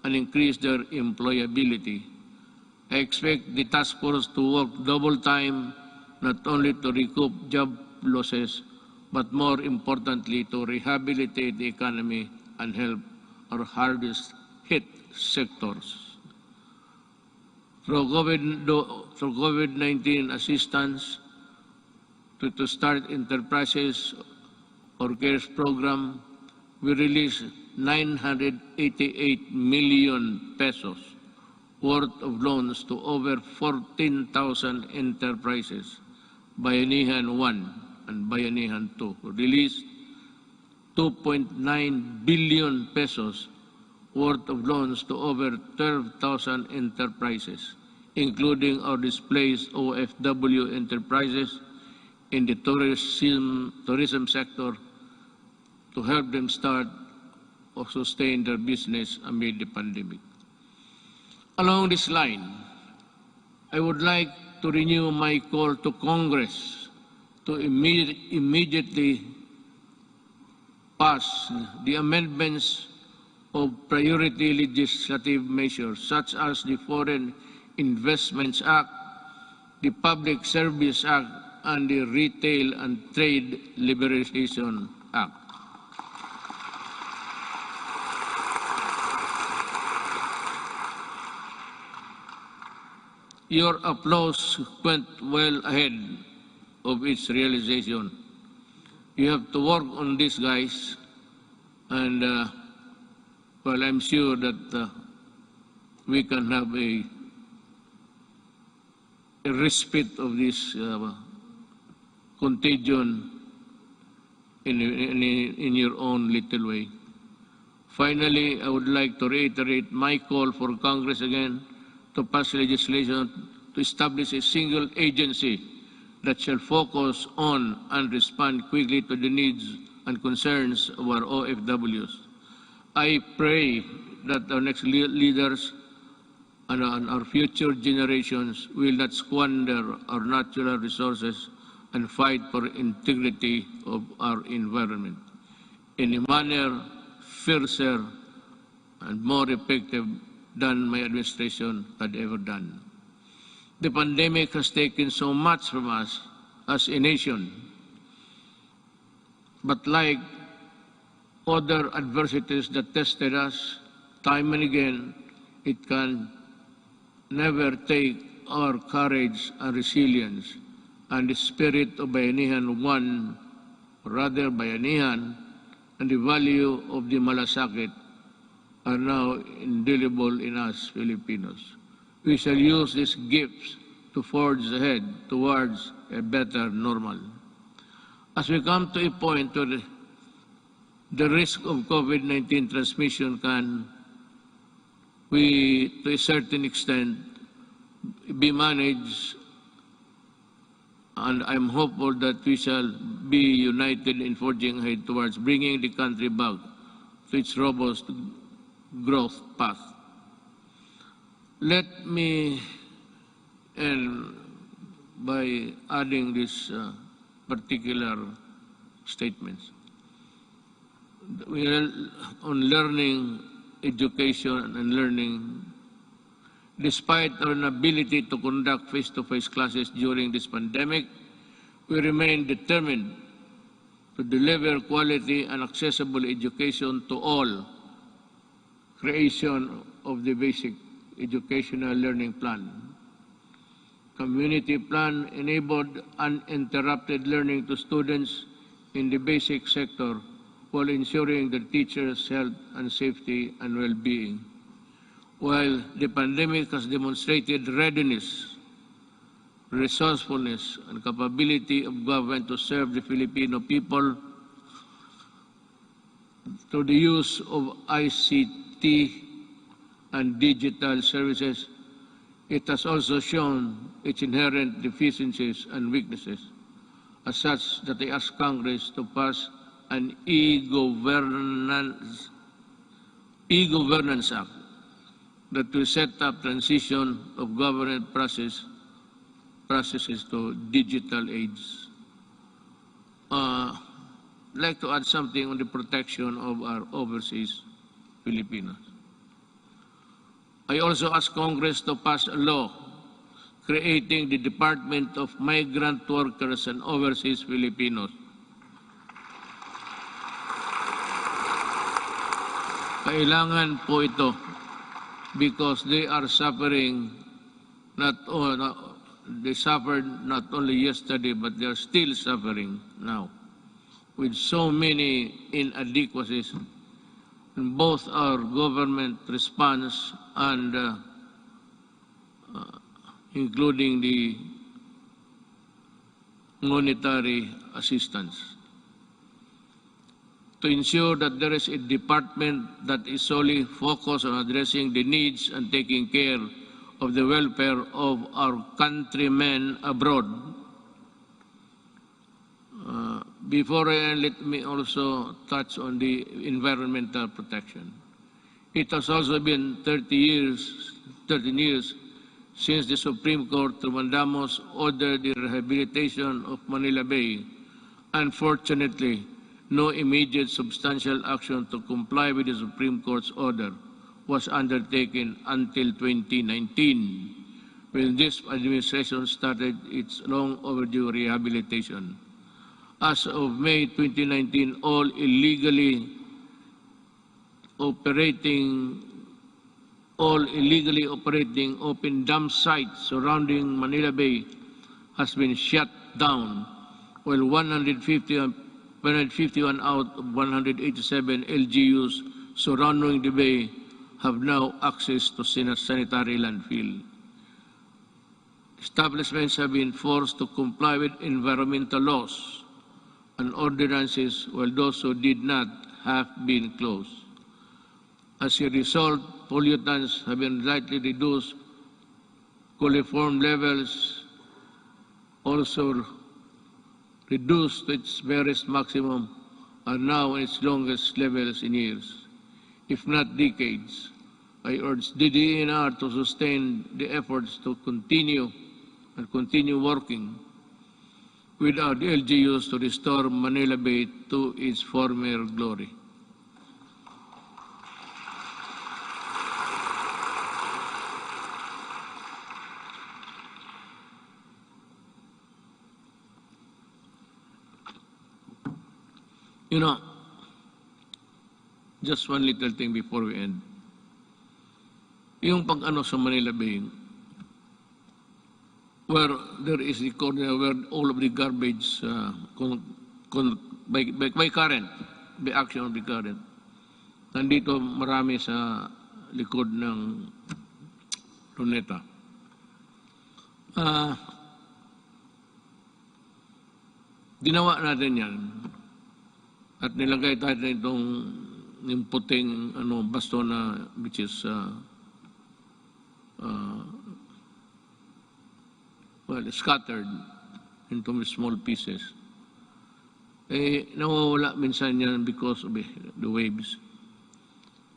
and increase their employability. I expect the task force to work double time, not only to recoup job losses, but more importantly, to rehabilitate the economy and help our hardest hit sectors. Through COVID-19 assistance, to start enterprises or CARES program, we released 988 million pesos worth of loans to over 14,000 enterprises. Bayanihan 1 and Bayanihan 2 released 2.9 billion pesos worth of loans to over 12,000 enterprises, including our displaced OFW enterprises in the tourism sector, to help them start or sustain their business amid the pandemic. Along this line, I would like to renew my call to Congress to immediately pass the amendments of priority legislative measures such as the Foreign Investments Act, the Public Service Act, and the Retail and Trade Liberalization Act. Your applause went well ahead of its realization. You have to work on this, guys, and well, I'm sure that we can have a respite of this contagion in your own little way. Finally, I would like to reiterate my call for Congress again to pass legislation to establish a single agency that shall focus on and respond quickly to the needs and concerns of our OFWs. I pray that our next leaders and our future generations will not squander our natural resources and fight for integrity of our environment in a manner fiercer and more effective than my administration had ever done. The pandemic has taken so much from us as a nation, but like other adversities that tested us time and again, it can never take our courage and resilience and the spirit of Bayanihan 1, rather Bayanihan, and the value of the malasakit are now indelible in us Filipinos. We shall use these gifts to forge ahead towards a better normal. As we come to a point where the risk of COVID-19 transmission can, to a certain extent, be managed, and I'm hopeful that we shall be united in forging ahead towards bringing the country back to its robust growth path. Let me end by adding this particular statements. We are on learning, education, and learning. Despite our inability to conduct face-to-face classes during this pandemic, we remain determined to deliver quality and accessible education to all. Creation of the basic educational learning plan. Community plan enabled uninterrupted learning to students in the basic sector while ensuring the teachers' health and safety and well-being. While the pandemic has demonstrated readiness, resourcefulness, and capability of government to serve the Filipino people through the use of ICT and digital services, it has also shown its inherent deficiencies and weaknesses, as such that I ask Congress to pass an e-governance act that will set up transition of government processes to digital age. I'd like to add something on the protection of our overseas Filipinos. I also ask Congress to pass a law creating the Department of Migrant Workers and Overseas Filipinos. Kailangan po ito because they are suffering they suffered not only yesterday but they are still suffering now with so many inadequacies in both our government response and including the monetary assistance. To ensure that there is a department that is solely focused on addressing the needs and taking care of the welfare of our countrymen abroad. Before I end, let me also touch on the environmental protection. It has also been 13 years since the Supreme Court through Mandamos ordered the rehabilitation of Manila Bay. Unfortunately, no immediate substantial action to comply with the Supreme Court's order was undertaken until 2019, when this administration started its long overdue rehabilitation. As of May 2019, all illegally operating open dam sites surrounding Manila Bay has been shut down, while 151 out of 187 LGUs surrounding the bay have now access to sanitary landfill. Establishments have been forced to comply with environmental laws and ordinances, while those who did not have been closed. As a result, pollutants have been slightly reduced. Coliform levels also reduced to its barest maximum, are now in its longest levels in years, if not decades. I urge DDNR to sustain the efforts to continue working with our LGUs to restore Manila Bay to its former glory. You know, just one little thing before we end. Yung pag-ano sa Manila Bay, where there is the corner where all of the garbage by current, by action of the current. Nandito marami sa likod ng Ronda. Ginawa natin yan at nilagay tayo itong yung puting basto na which is scattered into small pieces. Nawawala minsan yan because of the waves.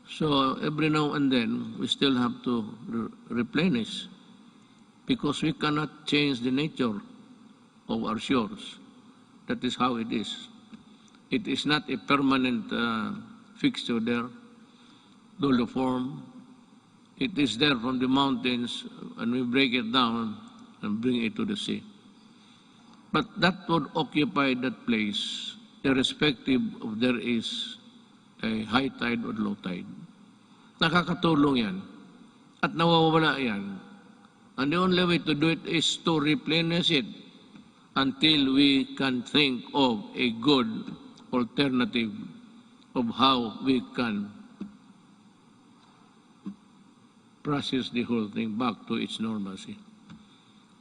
So every now and then, we still have to replenish because we cannot change the nature of our shores. That is how it is. It is not a permanent fixture there. Doliform It is there from the mountains, and we break it down and bring it to the sea. But that would occupy that place, irrespective of there is a high tide or low tide. Nakakatulong yan. At nawawala yan. And the only way to do it is to replenish it until we can think of a good alternative of how we can process the whole thing back to its normalcy.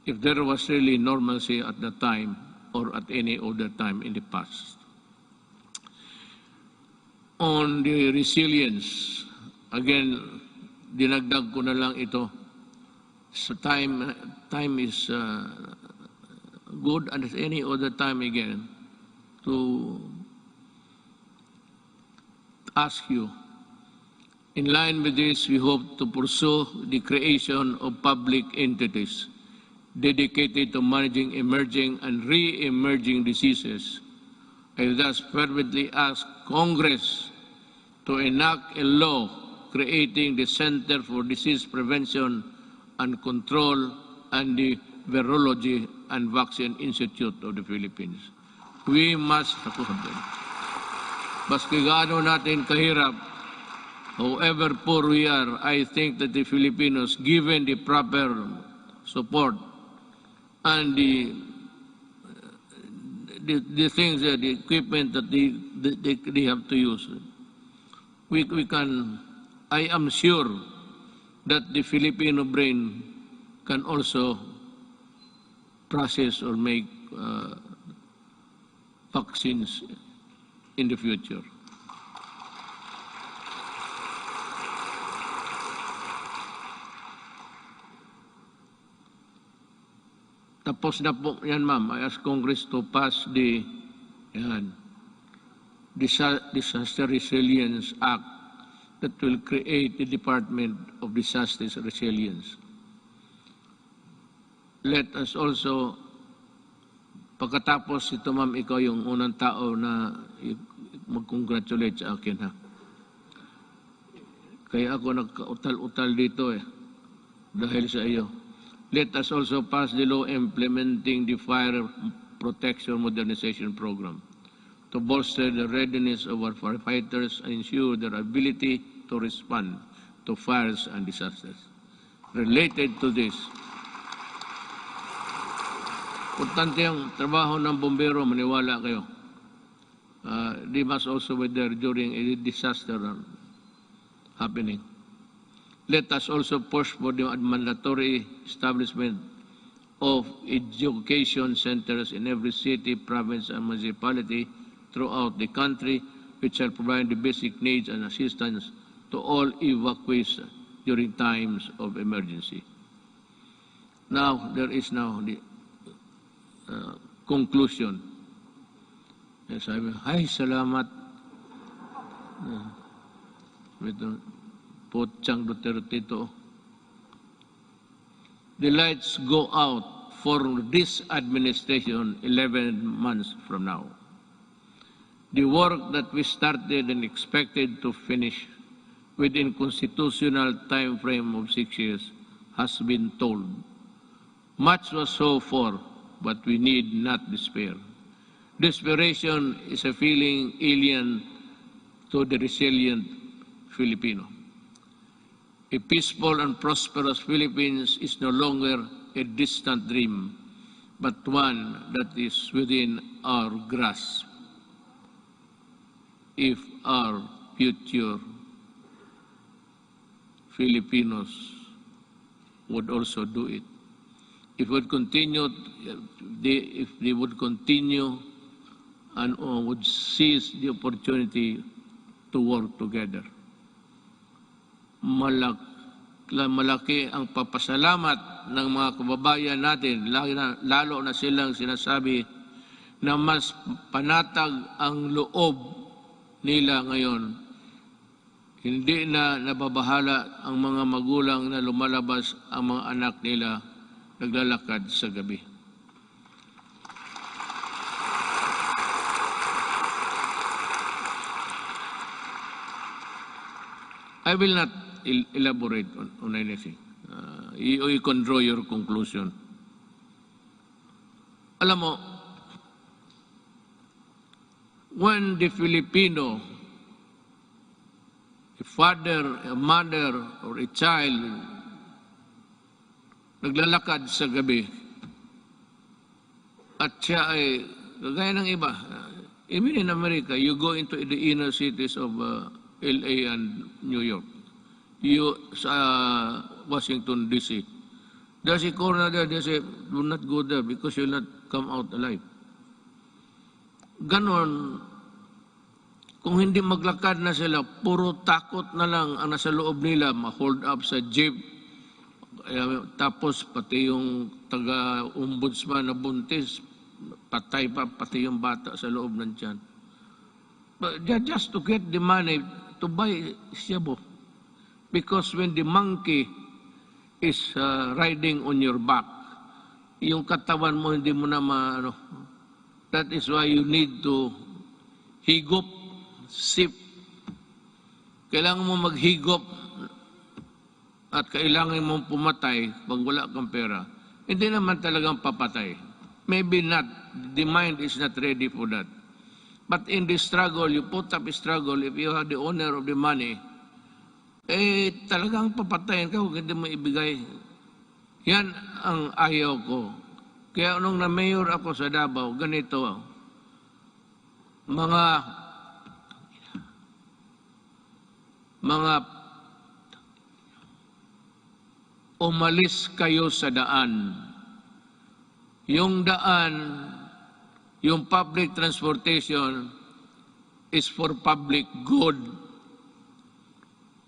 If there was really normalcy at the time or at any other time in the past. On the resilience, again, dinagdag ko na lang ito. So time is good and at any other time again to ask you. In line with this, we hope to pursue the creation of public entities dedicated to managing emerging and re-emerging diseases. I thus fervently ask Congress to enact a law creating the Center for Disease Prevention and Control and the Virology and Vaccine Institute of the Philippines. We must, baski gaano natin kahirap, however poor we are, I think that the Filipinos, given the proper support and the things, the equipment that they have to use, we can, I am sure that the Filipino brain can also process or make vaccines in the future. Tapos na po yan, ma'am. I ask Congress to pass the Disaster Resilience Act that will create the Department of Disaster Resilience. Let us also, pagkatapos ito, ma'am, ikaw yung unang tao na mag-congratulate sa akin, ha? Kaya ako nagka-utal-utal dito dahil sa iyo. Let us also pass the law implementing the Fire Protection Modernization Program to bolster the readiness of our firefighters and ensure their ability to respond to fires and disasters. Related to this, importante ang trabaho ng bombero, maniwala kayo. They must also be there during a disaster happening. Let us also push for the mandatory establishment of education centers in every city, province, and municipality throughout the country, which are providing the basic needs and assistance to all evacuees during times of emergency. Now, there is now the conclusion. Yes, ay, salamat. Pochang Duterte to. The lights go out for this administration 11 months from now. The work that we started and expected to finish within constitutional time frame of 6 years has been told. Much was so far, but we need not despair. Desperation is a feeling alien to the resilient Filipino. A peaceful and prosperous Philippines is no longer a distant dream, but one that is within our grasp. If our future Filipinos would also do it. If they would continue and would seize the opportunity to work together. Malaki ang papasalamat ng mga kababayan natin, lalo na silang sinasabi na mas panatag ang loob nila ngayon. Hindi na nababahala ang mga magulang na lumalabas ang mga anak nila naglalakad sa gabi. I will not elaborate on anything. You can draw your conclusion. Alam mo, when the Filipino, a father, a mother, or a child, naglalakad sa gabi, at siya ay, kagaya ng iba, even in America, you go into the inner cities of LA and New York, sa Washington, D.C., there's a corner there, they say, do not go there because you'll not come out alive. Ganon, kung hindi maglakad na sila, puro takot na lang ang nasa loob nila, ma-hold up sa jeep, tapos pati yung taga-ombudsman na buntis, patay pa, pati yung bata sa loob ng tiyan. But just to get the money to buy shabu. Because when the monkey is riding on your back, yung katawan mo hindi mo na maano. That is why you need to higop, sip. Kailangan mo maghigop at kailangan mong pumatay pag wala kang pera. Hindi naman talagang papatay. Maybe not. The mind is not ready for that. But in the struggle, you put up a struggle, if you have the owner of the money, talagang papatayin ka kung hindi mo ibigay. Yan ang ayaw ko. Kaya nung na-mayor ako sa Davao, ganito, mga umalis kayo sa daan. Yung daan, yung public transportation is for public good.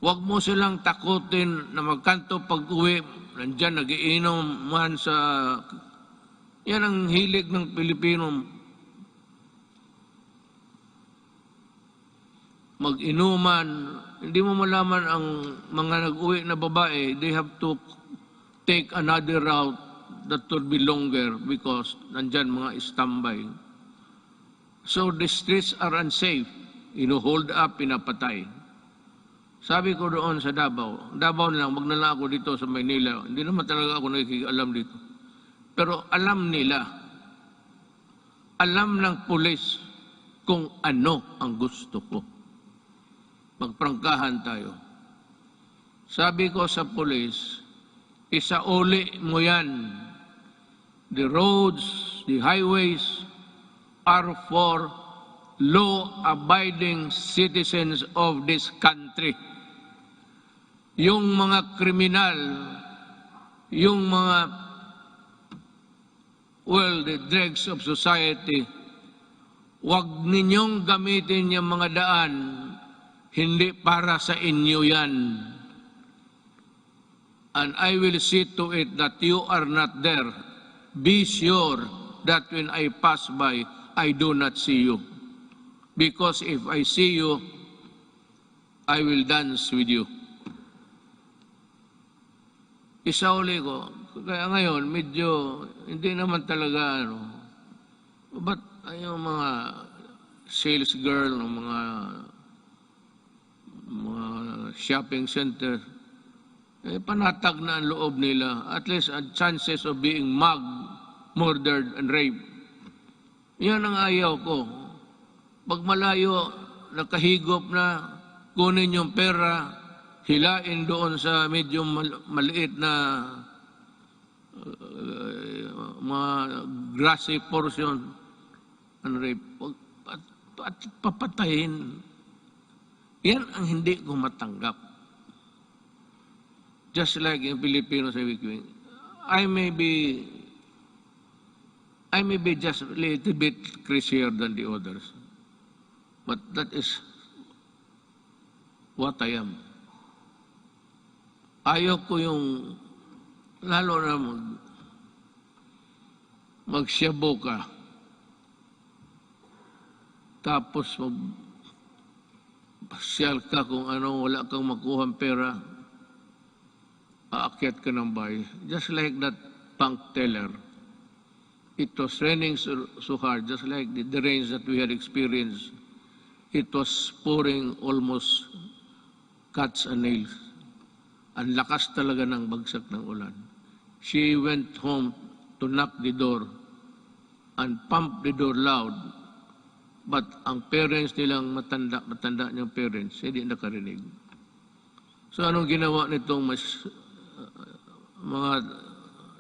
Huwag mo silang takutin na magkanto pag-uwi. Nandyan, nagiinom man sa... Yan ang hilig ng Pilipino. Mag-inuman. Hindi mo malaman ang mga nag-uwi na babae, they have to take another route that will be longer because nandyan mga standby. So the streets are unsafe. Hold up, pinapatay. Sabi ko doon sa Davao lang, magnala ako dito sa Maynila. Hindi naman talaga ako nakikialam dito. Pero alam nila, alam ng pulis kung ano ang gusto ko. Magprangkahan tayo. Sabi ko sa pulis, isauli mo yan. The roads, the highways are for law-abiding citizens of this country. Yung mga kriminal, yung mga, the dregs of society, wag ninyong gamitin yung mga daan, hindi para sa inyo yan. And I will see to it that you are not there. Be sure that when I pass by, I do not see you. Because if I see you, I will dance with you. Isauli ko. Kaya ngayon, medyo, hindi naman talaga, but yung mga sales girl, mga shopping center, panatag na ang loob nila. At least, chances of being mugged, murdered, and raped. Yan ang ayaw ko. Pag malayo, nakahigop na, kunin yung pera, hilain doon sa medyo maliit na mga grassy portion and rape. At papatayin. Yan ang hindi ko matanggap. Just like in Filipino sa Wikwing, I may be just a little bit crazier than the others. But that is what I am. Ayaw ko yung, lalo na magsyabo ka, tapos magpasyal ka kung ano, wala kang makuhang pera, aakyat ka ng bahay. Just like that bank teller. It was raining so hard, just like the rains that we had experienced. It was pouring almost cuts and nails. Ang lakas talaga ng bagsak ng ulan. She went home to knock the door and pump the door loud. But ang parents nilang matanda niyang parents, hindi nakarinig. So anong ginawa nitong mga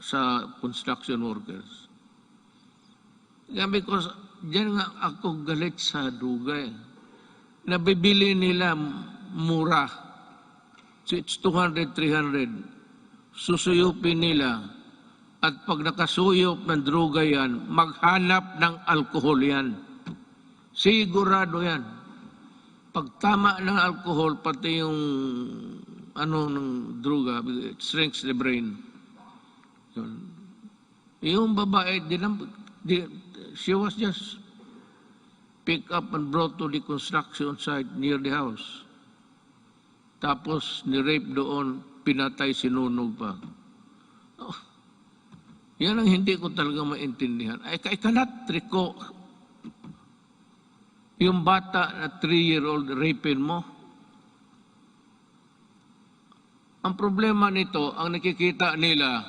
sa construction workers? Because diyan nga ako galit sa dugay. Nabibili nila mura. So it's 200, 300. Susuyupin nila. At pag nakasuyop ng droga yan, maghanap ng alkohol yan. Sigurado yan. Pag tama ng alcohol, pati yung ng droga, it shrinks the brain. Yung babae, she was just picked up and brought to the construction site near the house. Tapos ni-rape doon, pinatay, sinunog pa. Oh, yan ang hindi ko talaga maintindihan. I cannot recall yung bata na 3-year-old rapin mo. Ang problema nito, ang nakikita nila,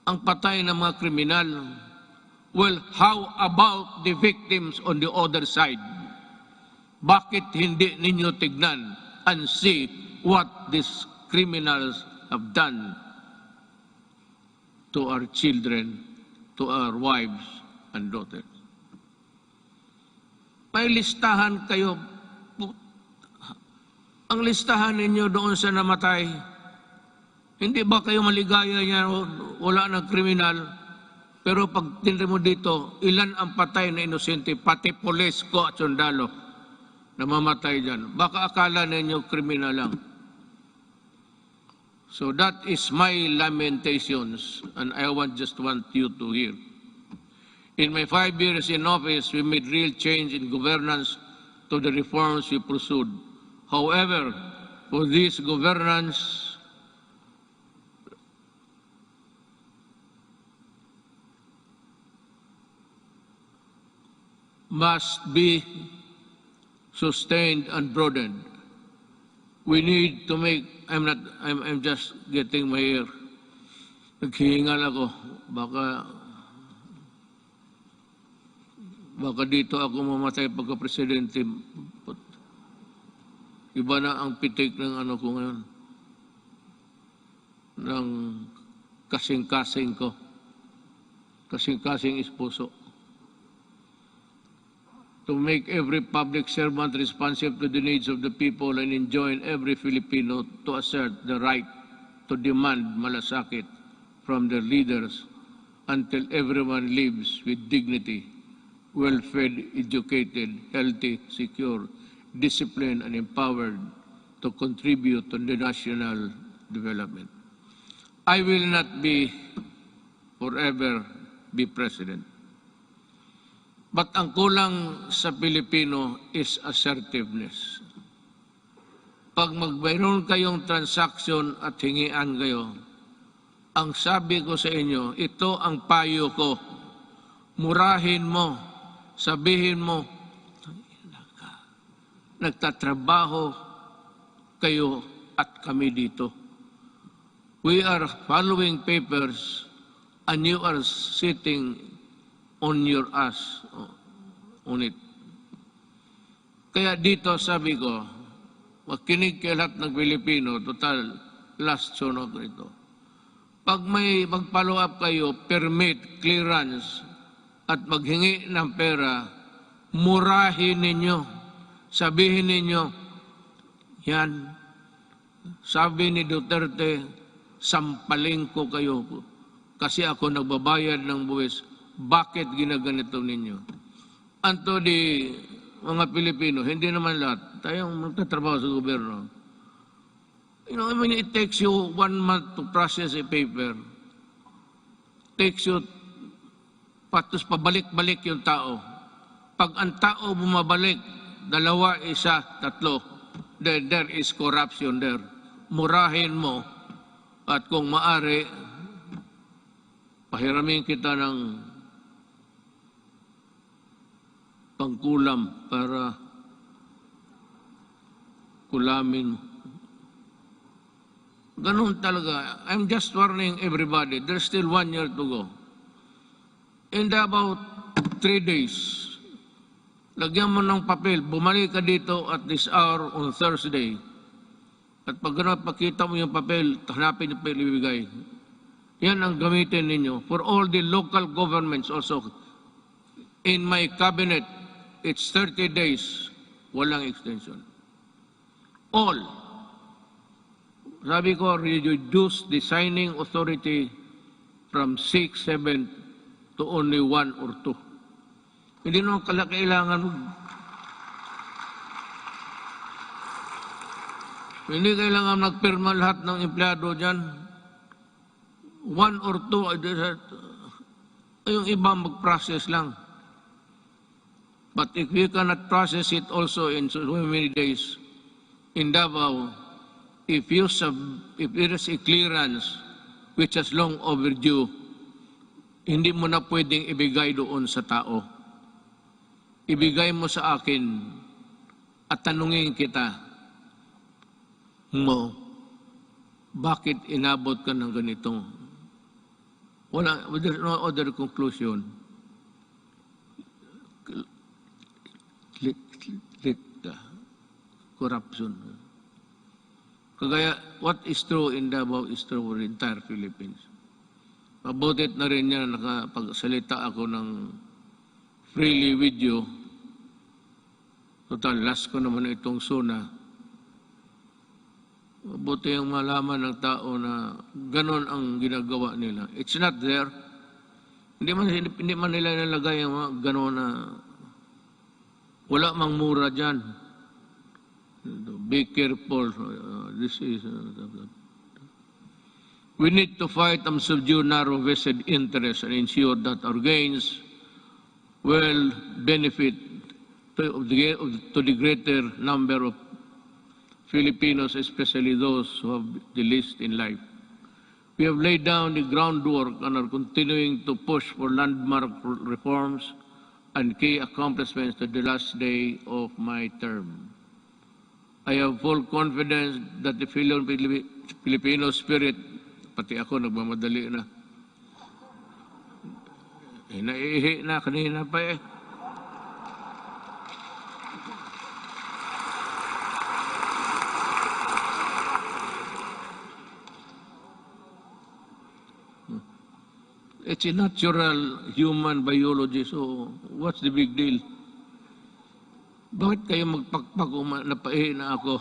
ang patay ng mga kriminal. Well, how about the victims on the other side? Bakit hindi ninyo tignan and see what these criminals have done to our children, to our wives and daughters? May listahan kayo. Ang listahan ninyo doon sa namatay, hindi ba kayo maligaya niya, wala ng kriminal? Pero pag tinre mo dito, ilan ang patay na inosente, pati pulis ko at sundalo na mamatay dyan. Baka akala ninyo kriminal lang. So that is my lamentations, and I just want you to hear. In my 5 years in office, we made real change in governance to the reforms we pursued. However, for this governance, must be sustained and broadened. We need to make, I'm just getting my ear. Naghihingal ako. Baka dito ako mamatay pagka-presidente. Iba na ang pitik ng ko ngayon. Ng kasing-kasing ko. Kasing-kasing is puso. To make every public servant responsive to the needs of the people and enjoin every Filipino to assert the right to demand malasakit from their leaders until everyone lives with dignity, well-fed, educated, healthy, secure, disciplined, and empowered to contribute to the national development. I will not forever be president. But ang kulang sa Pilipino is assertiveness. Pag magbayron kayong transaction at hingian kayo, ang sabi ko sa inyo, ito ang payo ko. Murahin mo, sabihin mo, nagtatrabaho kayo at kami dito. We are following papers and you are sitting on your ass, on it. Kaya dito sabi ko, makinig kayo lahat ng Pilipino, total last sunog ito. Pag may mag-follow up kayo, permit, clearance, at maghingi ng pera, murahin ninyo, sabihin ninyo, yan, sabi ni Duterte, sampaling ko kayo kasi ako nagbabayad ng buwis. Bakit ginaganito ninyo? Anto di mga Pilipino, hindi naman lahat. Tayong magtatrabaho sa gobyerno. You know, I mean, it takes you 1 month to process a paper. Takes you, patos pabalik-balik yung tao. Pag ang tao bumabalik, 2, 1, 3, then there is corruption there. Murahin mo at kung maari, pahiramin kita ng pangkulam para kulamin. Ganun talaga. I'm just warning everybody, there's still 1 year to go. In about 3 days, lagyan mo ng papel, bumalik ka dito at this hour on Thursday. At pag pakita mo yung papel, hanapin yung papel ibigay. Yan ang gamitin ninyo. For all the local governments also. In my cabinet, it's 30 days. Walang extension. All. Sabi ko, reduce the signing authority from 6, 7 to only 1 or 2. Hindi naman kailangan. Hindi kailangan magpirma lahat ng empleyado dyan. 1 or 2, yung iba mag-process lang. But if you cannot process it also in so many days, in Davao, if there is a clearance which is long overdue, hindi mo na pwedeng ibigay doon sa tao. Ibigay mo sa akin at tanungin kita mo, bakit inabot ka ng ganitong? There's no other conclusion. Corruption. Kagaya, what is true in Davao is true for the entire Philippines. Mabutit na rin yan, nakapagsalita ako ng freely with you. Total, last ko naman itong SUNA. Mabuti yung malaman ng tao na ganon ang ginagawa nila. It's not there. Hindi man nila nilagay yung mga ganon na wala mang mura dyan. Be careful. We need to fight and subdue narrow vested interests and ensure that our gains will benefit to the greater number of Filipinos, especially those who have the least in life. We have laid down the groundwork and are continuing to push for landmark reforms and key accomplishments to the last day of my term. I have full confidence that the Filipino spirit, pati ako nagmamadali na, naiihi na kanina pa eh. It's a natural human biology, so what's the big deal? Bakit kayo magpakpak kung napaihi na ako?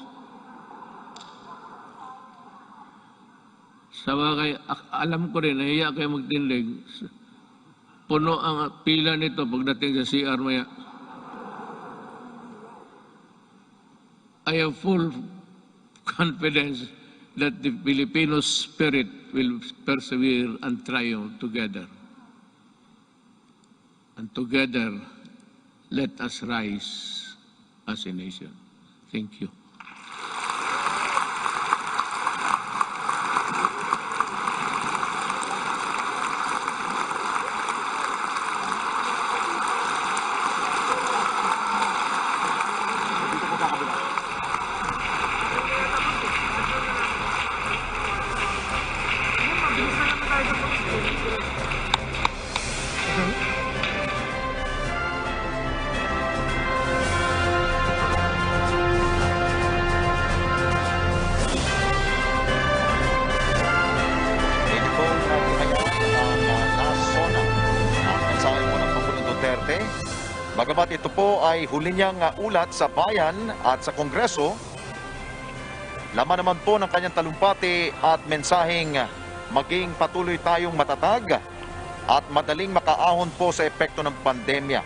Sa bagay, alam ko rin, nahiya kayo magtindig. Puno ang pila nito pagdating sa CR maya. I have full confidence that the Filipino spirit will persevere and triumph together. And together, let us rise as a nation. Thank you. Bagamat ito po ay huli niyang ulat sa bayan at sa Kongreso, laman naman po ng kanyang talumpati at mensaheng maging patuloy tayong matatag at madaling makaahon po sa epekto ng pandemya.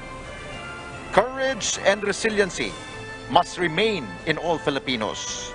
Courage and resiliency must remain in all Filipinos.